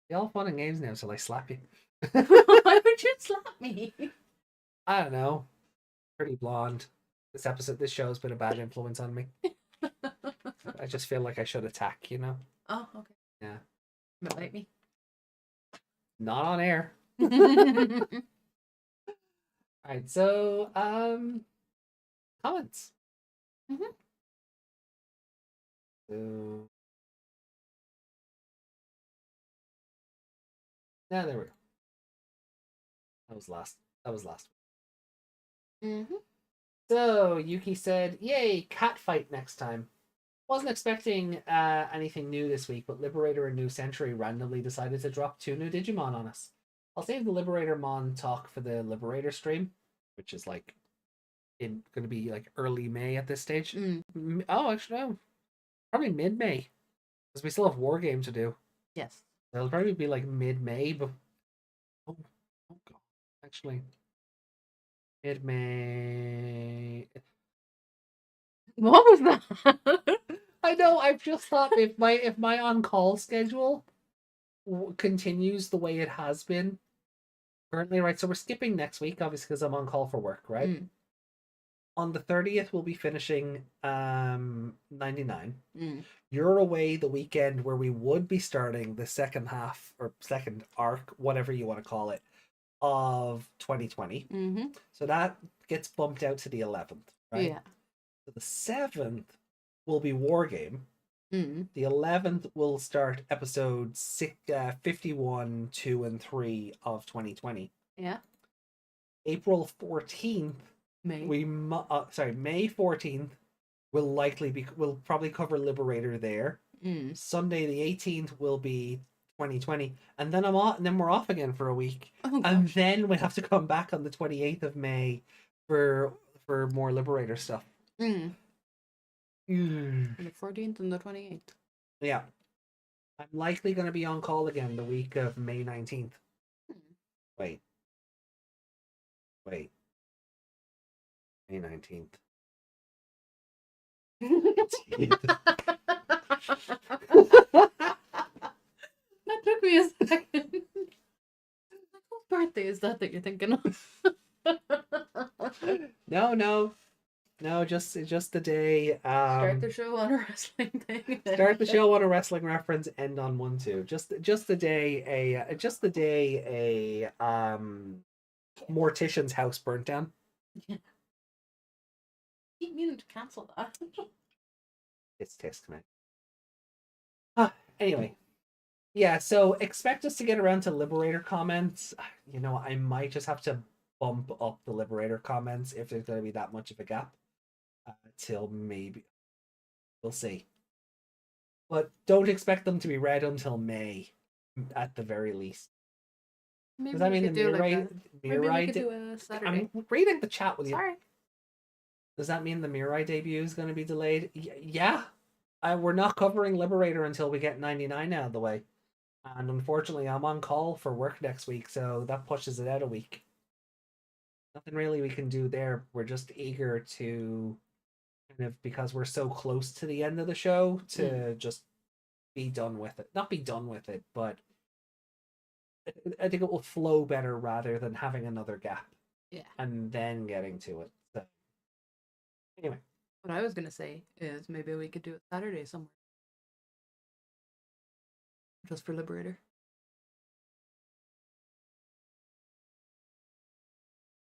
You're all fun and games now, so I slap you. Why would you slap me? I don't know. Pretty blonde. This show's been a bad influence on me. I just feel like I should attack, you know? Oh, okay. Yeah. Bite me. Not on air. Alright, so comments. So yeah, there we go. That was last week. So Yuki said, "Yay, cat fight next time." Wasn't expecting anything new this week, but Liberator and New Century randomly decided to drop 2 new Digimon on us. I'll save the Liberator Mon talk for the Liberator stream, which is like going to be like early May at this stage. Oh, actually, no. Probably mid-May, because we still have War Game to do. Yes. It'll probably be like mid-May, but oh god, actually, It may. What was that? I know. I've just thought if my on call schedule continues the way it has been currently, right? So we're skipping next week, obviously, because I'm on call for work, right? Mm. On the 30th, we'll be finishing 99. Mm. You're away the weekend where we would be starting the second half or second arc, whatever you want to call it, of 2020. Mm-hmm. So that gets bumped out to the 11th, right? Yeah. So the 7th will be War Game. Mm. The 11th will start episode 51, 2, and 3 of 2020. Yeah. April 14th, May. May 14th we'll probably cover Liberator there. Mm. Sunday the 18th will be 2020, and then I'm off, and then we're off again for a week, Oh, and gosh. then we have to come back on the 28th of May for more Liberator stuff. Mm. Mm. The 14th and the 28th. Yeah, I'm likely going to be on call again the week of May 19th. Wait. May 19th. That took me a second. What birthday is that you're thinking of? No, just the day. Start the show on a wrestling thing. Start the show on a wrestling reference, end on one too. Just the day a mortician's house burnt down. Yeah. Keep meaning to cancel that. It's tisk, man. Anyway. Yeah, so expect us to get around to Liberator comments. You know, I might just have to bump up the Liberator comments if there's going to be that much of a gap. Till maybe. We'll see. But don't expect them to be read until May, at the very least. Maybe Does that we mean could the do like Mirai? maybe we Mirai could do a Saturday. I'm reading the chat with you. Sorry. Does that mean the Mirai debut is going to be delayed? Yeah. We're not covering Liberator until we get 99 out of the way. And unfortunately, I'm on call for work next week, so that pushes it out a week. Nothing really we can do there. We're just eager to kind of, because we're so close to the end of the show, to just be done with it. Not be done with it, but I think it will flow better rather than having another gap. Yeah. And then getting to it. So, anyway. What I was gonna say is maybe we could do it Saturday somewhere. Just for Liberator.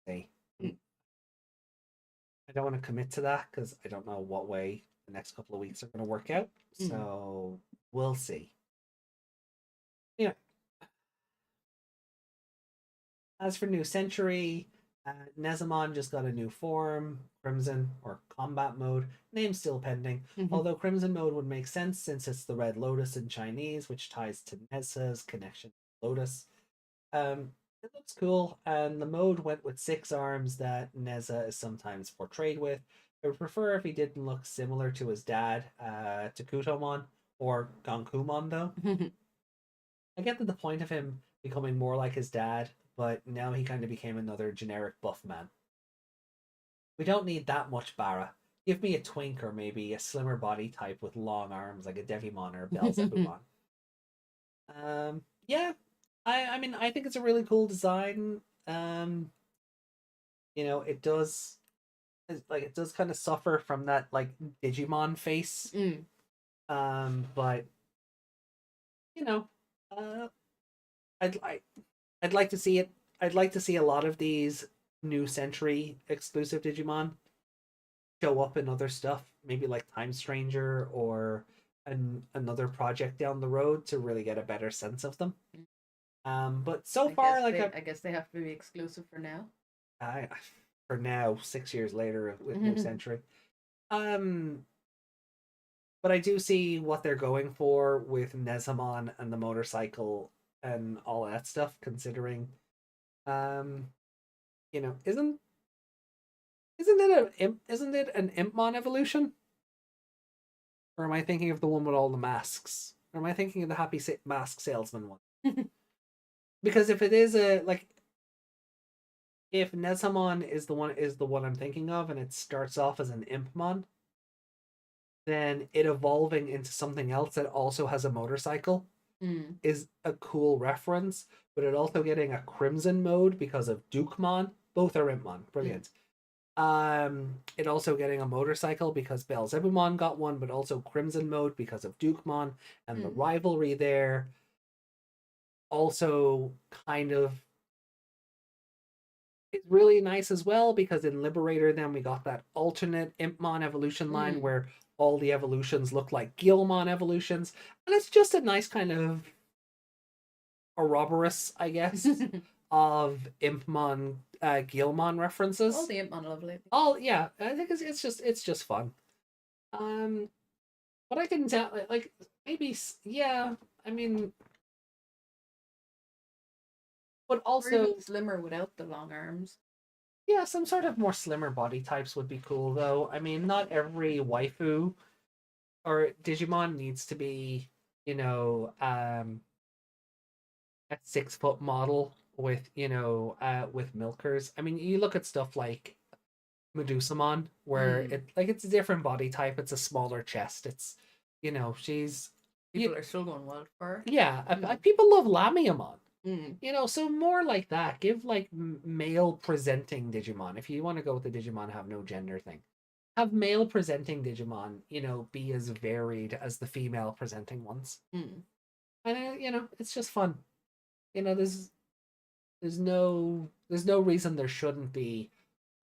Hey. I don't want to commit to that because I don't know what way the next couple of weeks are going to work out. So we'll see. Anyway. As for New Century, Nezamon just got a new form, Crimson, or Combat Mode. Name still pending. Although Crimson Mode would make sense since it's the Red Lotus in Chinese, which ties to Neza's connection to Lotus. It looks cool, and the mode went with 6 arms that Neza is sometimes portrayed with. I would prefer if he didn't look similar to his dad, Takutomon, or Gonkumon, though. I get to the point of him becoming more like his dad, but now he kind of became another generic buff man. We don't need that much Bara. Give me a twink or maybe a slimmer body type with long arms like a Devimon or a Belzebubon. Yeah, I mean, I think it's a really cool design. You know, it does kind of suffer from that like Digimon face. But you know, I'd like to see it. I'd like to see a lot of these New Century exclusive Digimon show up in other stuff, maybe like Time Stranger or another project down the road to really get a better sense of them. But so far, I guess they have to be exclusive for now. For now, 6 years later with New Century. But I do see what they're going for with Nezamon and the motorcycle and all that stuff, considering you know, isn't it an Impmon evolution? Or am I thinking of the one with all the masks? Or am I thinking of the Happy Mask Salesman one? Because if it is a, like, if Nezamon is the one I'm thinking of, and it starts off as an Impmon, then it evolving into something else that also has a motorcycle is a cool reference. But it also getting a Crimson mode because of Dukemon. Both are Impmon. Brilliant. It also getting a motorcycle because Belzebumon got one, but also Crimson mode because of Dukemon and the rivalry there. Also kind of is really nice as well because in Liberator then we got that alternate Impmon evolution line where all the evolutions look like Guilmon evolutions, and it's just a nice kind of Ouroboros, I guess, of Impmon Guilmon references. All the Impmon lovely. All yeah, I think it's just fun. But I can tell like maybe yeah, I mean, but also slimmer without the long arms. Yeah, some sort of more slimmer body types would be cool, though. I mean, not every waifu or Digimon needs to be, you know, a 6-foot model with, you know, with milkers. I mean, you look at stuff like Medusamon, where it's a different body type. It's a smaller chest. It's, you know, People are still going wild for her. Yeah, people love Lamiamon. You know, so more like that. Give like male presenting Digimon. If you want to go with the Digimon have no gender thing, have male presenting Digimon, you know, be as varied as the female presenting ones. And you know, it's just fun. You know, there's no reason there shouldn't be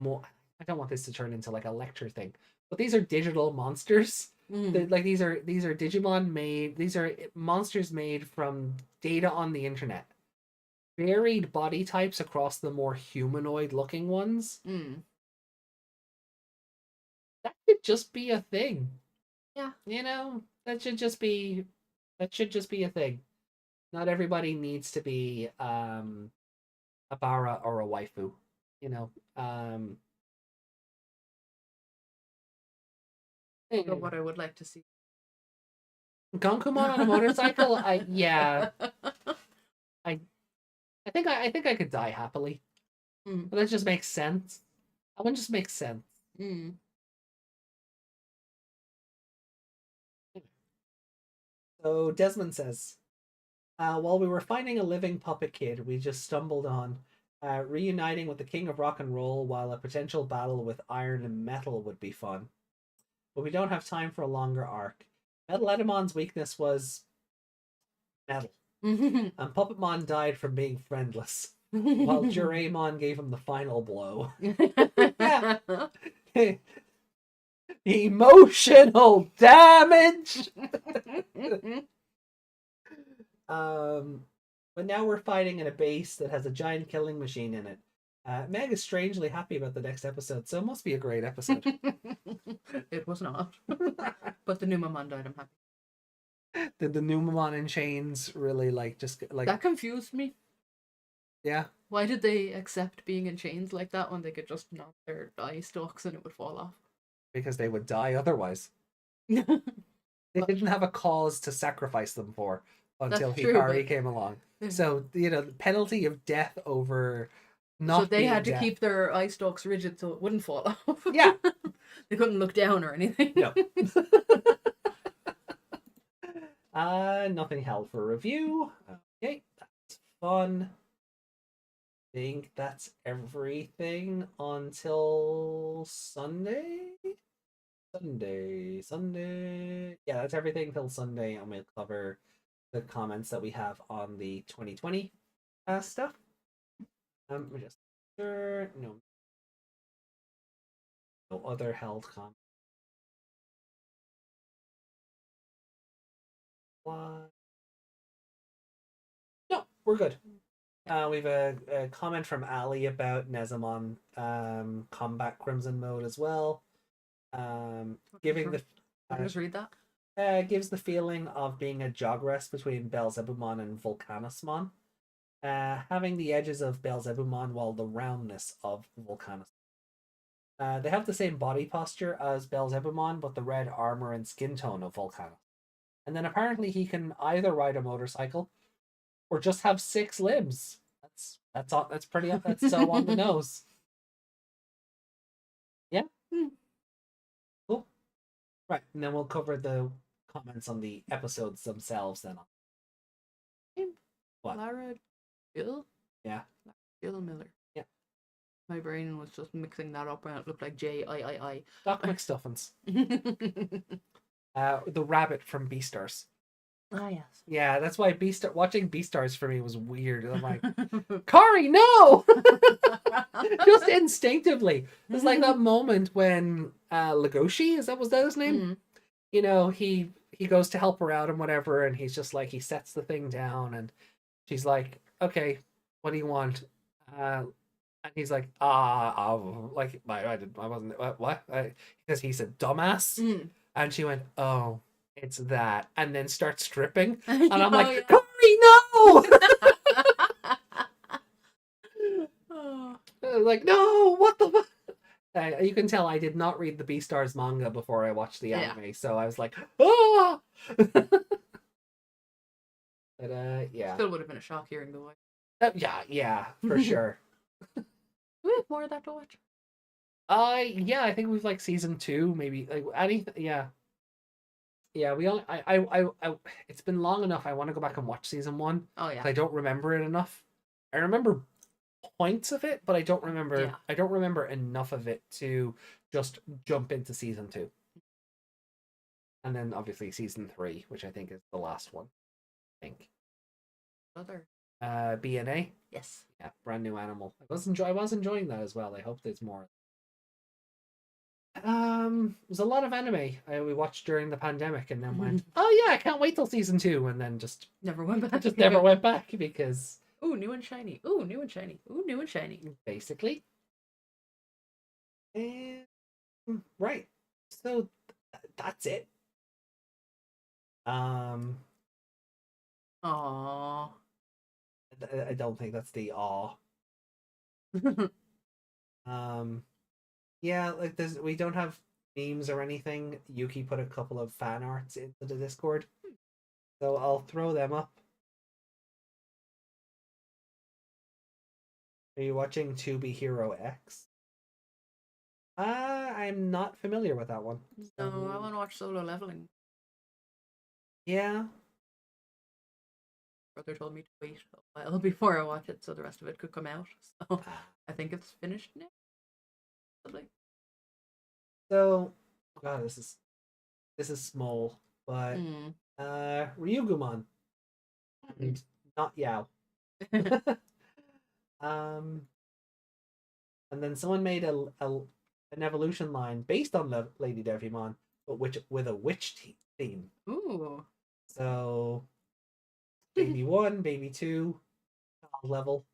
more. I don't want this to turn into like a lecture thing, but these are digital monsters. Like these are Digimon made. These are monsters made from data on the internet. Varied body types across the more humanoid looking ones. That could just be a thing. Yeah. You know, that should just be a thing. Not everybody needs to be a bara or a waifu, you know. What I would like to see. Gonkumon on a motorcycle? I think I could die happily. But that just makes sense. That one just makes sense. So Desmond says, while we were finding a living puppet kid, we just stumbled on reuniting with the king of rock and roll while a potential battle with iron and metal would be fun. But we don't have time for a longer arc. Metaledemon's weakness was metal. And Puppetmon died from being friendless, while Juraimon gave him the final blow. Emotional damage! But now we're fighting in a base that has a giant killing machine in it. Meg is strangely happy about the next episode, so it must be a great episode. It was not. But the Numemon died, I'm happy. Did the Numemon in chains really just that confused me? Yeah. Why did they accept being in chains like that when they could just knock their die stalks and it would fall off? Because they would die otherwise. They didn't have a cause to sacrifice them for until Hikari came along. So, you know, the penalty of death over not. So they had to death. keep their eye stalks rigid so it wouldn't fall off. Yeah. They couldn't look down or anything. No. Nothing held for review. Okay, that's fun. I think that's everything until Sunday. Sunday. Yeah, that's everything till Sunday, and we'll cover the comments that we have on the 2020 stuff. We just sure no other held comments. No, we're good. We've a comment from Ali about Nezamon combat Crimson mode as well. Giving the just read that. Gives the feeling of being a jog rest between Belzebumon and Volcanusmon. Having the edges of Belzebumon while the roundness of Volcanusmon. They have the same body posture as Belzebumon, but the red armor and skin tone of Volcanus. And then apparently he can either ride a motorcycle or just have 6 limbs. That's all. That's pretty. That's so on the nose. Yeah. Cool. Right, and then we'll cover the comments on the episodes themselves. Then. What? Lara Jill? Yeah. Jill Miller. Yeah. My brain was just mixing that up and it looked like J-I-I-I. Doc McStuffins. The rabbit from Beastars. Ah, yes. Yeah, that's why watching Beastars for me was weird. I'm like, Kari, no! Just instinctively. It's like that moment when Legoshi, was that his name? Mm. You know, he goes to help her out and whatever, and he's just like, he sets the thing down, and she's like, okay, what do you want? And he's like, I wasn't, what? Because he's a dumbass. Mm. And she went, oh, it's that. And then starts stripping. And I'm like, yeah. Kari, no! Oh. Like, no, what the fuck? You can tell I did not read the Beastars manga before I watched the anime, so I was like, ah! But, yeah. Still would have been a shock hearing the voice. Yeah, for sure. Do we have more of that to watch? Yeah, I think we've like season 2, maybe like anything. Yeah, we only. I. It's been long enough. I want to go back and watch season 1. Oh yeah. I don't remember it enough. I remember points of it, but I don't remember. Yeah. I don't remember enough of it to just jump into season 2. And then obviously season 3, which I think is the last one. I think. Other. BNA. Yes. Yeah, brand new animal. I was enjoying that as well. I hope there's more. There's a lot of anime we watched during the pandemic, and then went, oh yeah, I can't wait till season 2, and then just never went back. Just never went back because Ooh, new and shiny. Ooh, new and shiny. Ooh, new and shiny. Basically. And right, so that's it. Aww. I don't think that's the aw. Yeah, like we don't have memes or anything. Yuki put a couple of fan arts into the Discord, so I'll throw them up. Are you watching To Be Hero X? I'm not familiar with that one. No, I want to watch Solo Leveling. Yeah. Brother told me to wait a while before I watch it, so the rest of it could come out. So I think it's finished now. Lovely. So, God, this is small, but Ryugumon, and not Yao. And then someone made an evolution line based on the LadyDevimon, but with a witch theme. Ooh. So, baby 1, baby 2, level,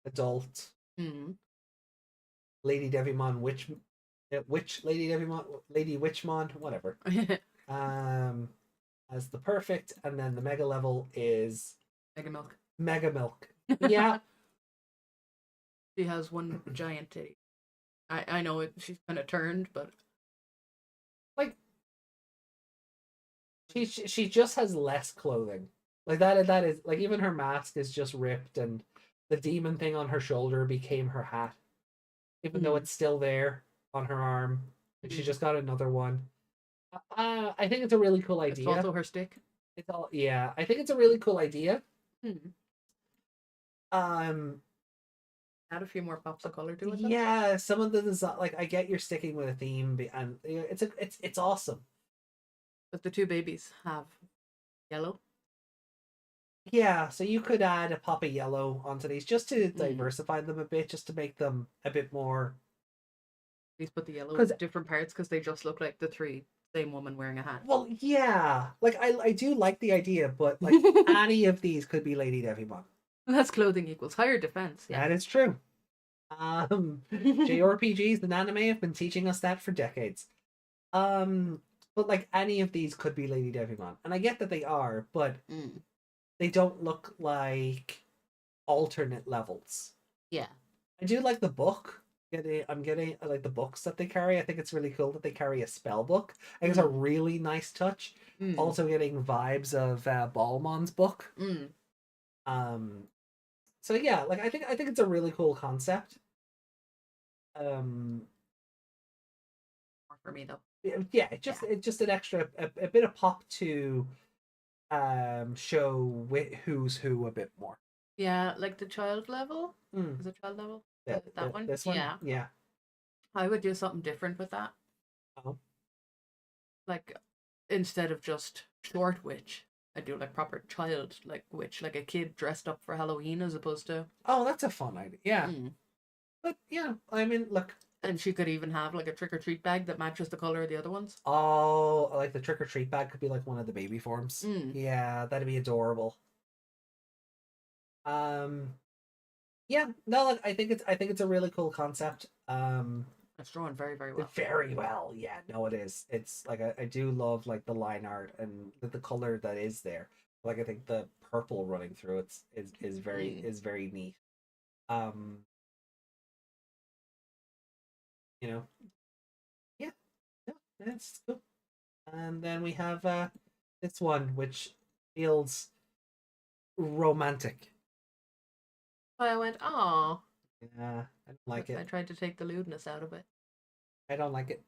adult. LadyDevimon, Lady LadyDevimon, Lady Witchmon, whatever. As the perfect, and then the mega level is Mega Milk. Mega Milk. Yeah. She has one giant titty. I know it. She's kind of turned, but like she just has less clothing. Like that is like even her mask is just ripped, and the demon thing on her shoulder became her hat. Even though it's still there on her arm, and she just got another one. I think it's a really cool idea. It's also her stick. It's all I think it's a really cool idea. Add a few more pops of color to it. Though. Yeah, some of the design, like I get you're sticking with a theme, and it's awesome. But the two babies have yellow. Yeah, so you could add a pop of yellow onto these just to diversify them a bit, just to make them a bit more. Please put the yellow in different parts because they just look like the same woman wearing a hat. Well, yeah, like I do like the idea, but like any of these could be LadyDevimon. Less clothing equals higher defense. Yeah, that is true. JRPGs and anime have been teaching us that for decades. But like any of these could be LadyDevimon, and I get that they are, but they don't look like alternate levels. Yeah, I do like the book. I'm getting like the books that they carry. I think it's really cool that they carry a spell book. I think it's a really nice touch. Also getting vibes of Balmon's book. So yeah, like I think it's a really cool concept. More for me though. Yeah, it's just an extra a bit of pop to show who's who a bit more. Yeah, like the child level. Mm. Is it child level? That one? This one? Yeah. Yeah. I would do something different with that. Oh. Like, instead of just short witch, I do like proper child like witch, like a kid dressed up for Halloween as opposed to. Oh, that's a fun idea. Yeah. Mm. But yeah, I mean, look. And she could even have like a trick or treat bag that matches the color of the other ones. Oh, like the trick or treat bag could be like one of the baby forms. Mm. Yeah, that'd be adorable. Yeah, no, like I think it's a really cool concept. It's drawn very, very well. Very well, yeah. No, it is. It's like I do love like the line art and the color that is there. Like I think the purple running through is very neat. You know, yeah, no, that's cool. And then we have this one which feels romantic. I went, oh. Yeah, I don't like it. I tried to take the lewdness out of it. I don't like it.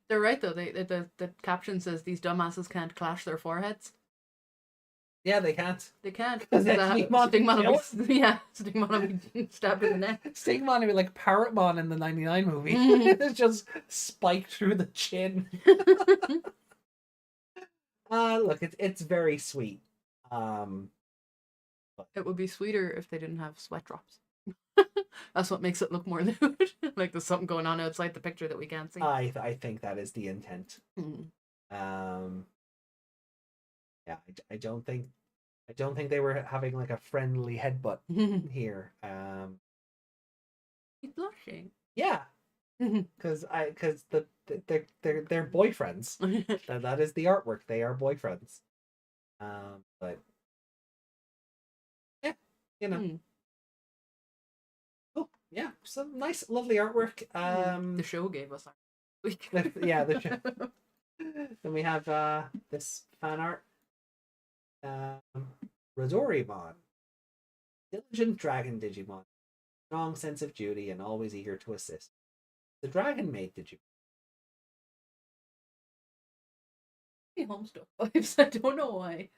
They're right though. The caption says these dumbasses can't clash their foreheads. Yeah, they can't. They can't. Stigmon will be, yeah, Stigmon will be stabbed in the neck. Stigmon will be like Parrotmon in the 99 movie. It's just spiked through the chin. Look, it's very sweet. It would be sweeter if they didn't have sweat drops. That's what makes it look more lewd. Like there's something going on outside the picture that we can't see. I think that is the intent. Yeah, I don't think they were having like a friendly headbutt here. He's blushing. Yeah, because they're boyfriends. That is the artwork. They are boyfriends. But yeah, you know. Oh yeah, some nice, lovely artwork. The show gave us our week. Yeah, the show. Then we have this fan art. Rodorimon, diligent dragon Digimon, strong sense of duty and always eager to assist. The dragon maid Digimon. Homestuck vibes. I don't know why.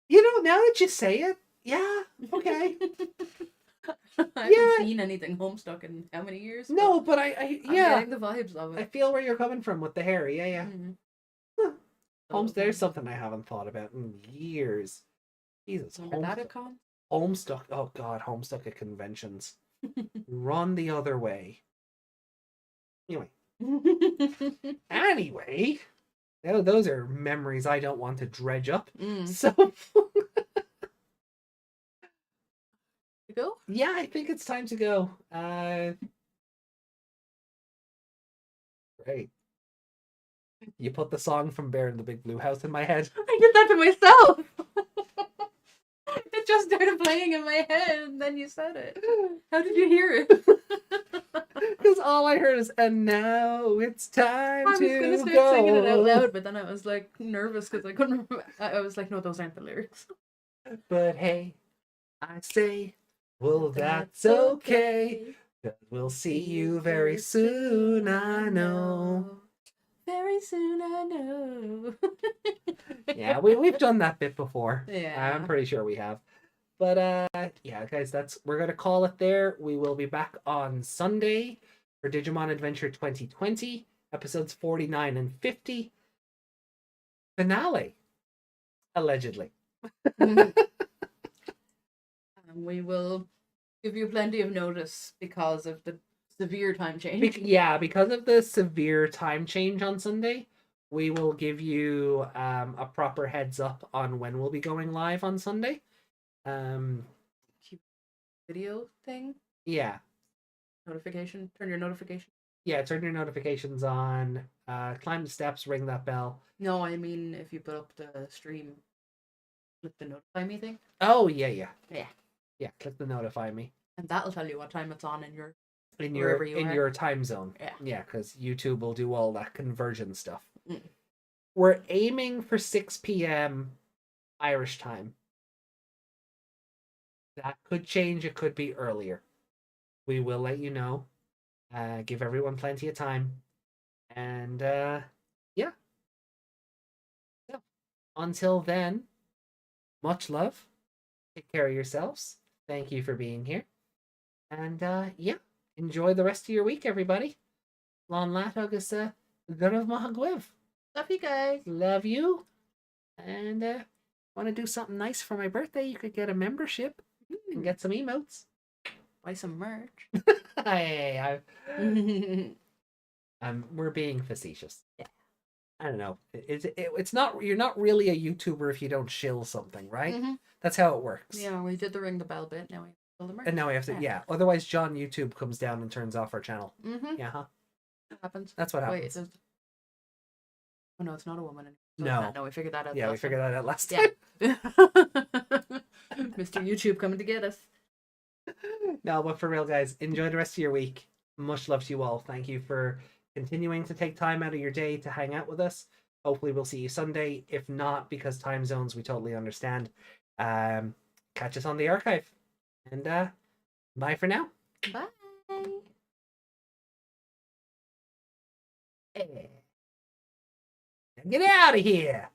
You know, now that you say it, yeah, okay. I haven't seen anything Homestuck in how many years? No, but I'm getting the vibes of it. I feel where you're coming from with the hair. Yeah. There's something I haven't thought about in years. Jesus, Homestuck. Oh God, Homestuck at conventions. Run the other way. Anyway, those are memories I don't want to dredge up. So, you go? Yeah, I think it's time to go. Great. You put the song from Bear in the Big Blue House in my head. I did that to myself. It just started playing in my head, and then you said it. How did you hear it? Because all I heard is, and now it's time to go. I was going to start singing it out loud, but then I was like nervous because I couldn't remember. I was like, no, those aren't the lyrics. But hey, I say, well, that's okay. 'Cause we'll see you very soon, I know. Very soon, I know. Yeah, we've done that bit before. Yeah. I'm pretty sure we have. But yeah, guys, we're gonna call it there. We will be back on Sunday for Digimon Adventure 2020, episodes 49 and 50. Finale, allegedly. And we will give you plenty of notice because of the severe time change. Because of the severe time change on Sunday, we will give you a proper heads up on when we'll be going live on Sunday. Video thing? Yeah. Notification. Turn your notification. Yeah, turn your notifications on. Climb the steps, ring that bell. No, I mean if you put up the stream, click the notify me thing. Oh yeah. Yeah, click the notify me. And that'll tell you what time it's on in your your time zone. Yeah, because YouTube will do all that conversion stuff. We're aiming for 6 p.m. Irish time. That could change. It could be earlier. We will let you know. Give everyone plenty of time. And yeah. So, until then, much love. Take care of yourselves. Thank you for being here. And yeah, enjoy the rest of your week, everybody. Lon lat agus Gurav Mahagwiv. Love you guys. Love you. And want to do something nice for my birthday? You could get a membership and get some emotes. Buy some merch. Hey, we're being facetious. Yeah. I don't know. It's not. You're not really a YouTuber if you don't shill something, right? Mm-hmm. That's how it works. Yeah, we did the ring the bell bit. Now we fill the merch. And now we have to. Yeah. Otherwise, John YouTube comes down and turns off our channel. Mm-hmm. Yeah. Huh? That happens. That's what happens. Wait, oh no, it's not a woman anymore. No. No, we figured that out. Yeah, we figured that out last time. Yeah. Mr. YouTube coming to get us. No, but for real, guys, enjoy the rest of your week. Much love to you all. Thank you for continuing to take time out of your day to hang out with us. Hopefully we'll see you Sunday. If not, because time zones, we totally understand. Catch us on the archive. And bye for now. Bye. Get out of here.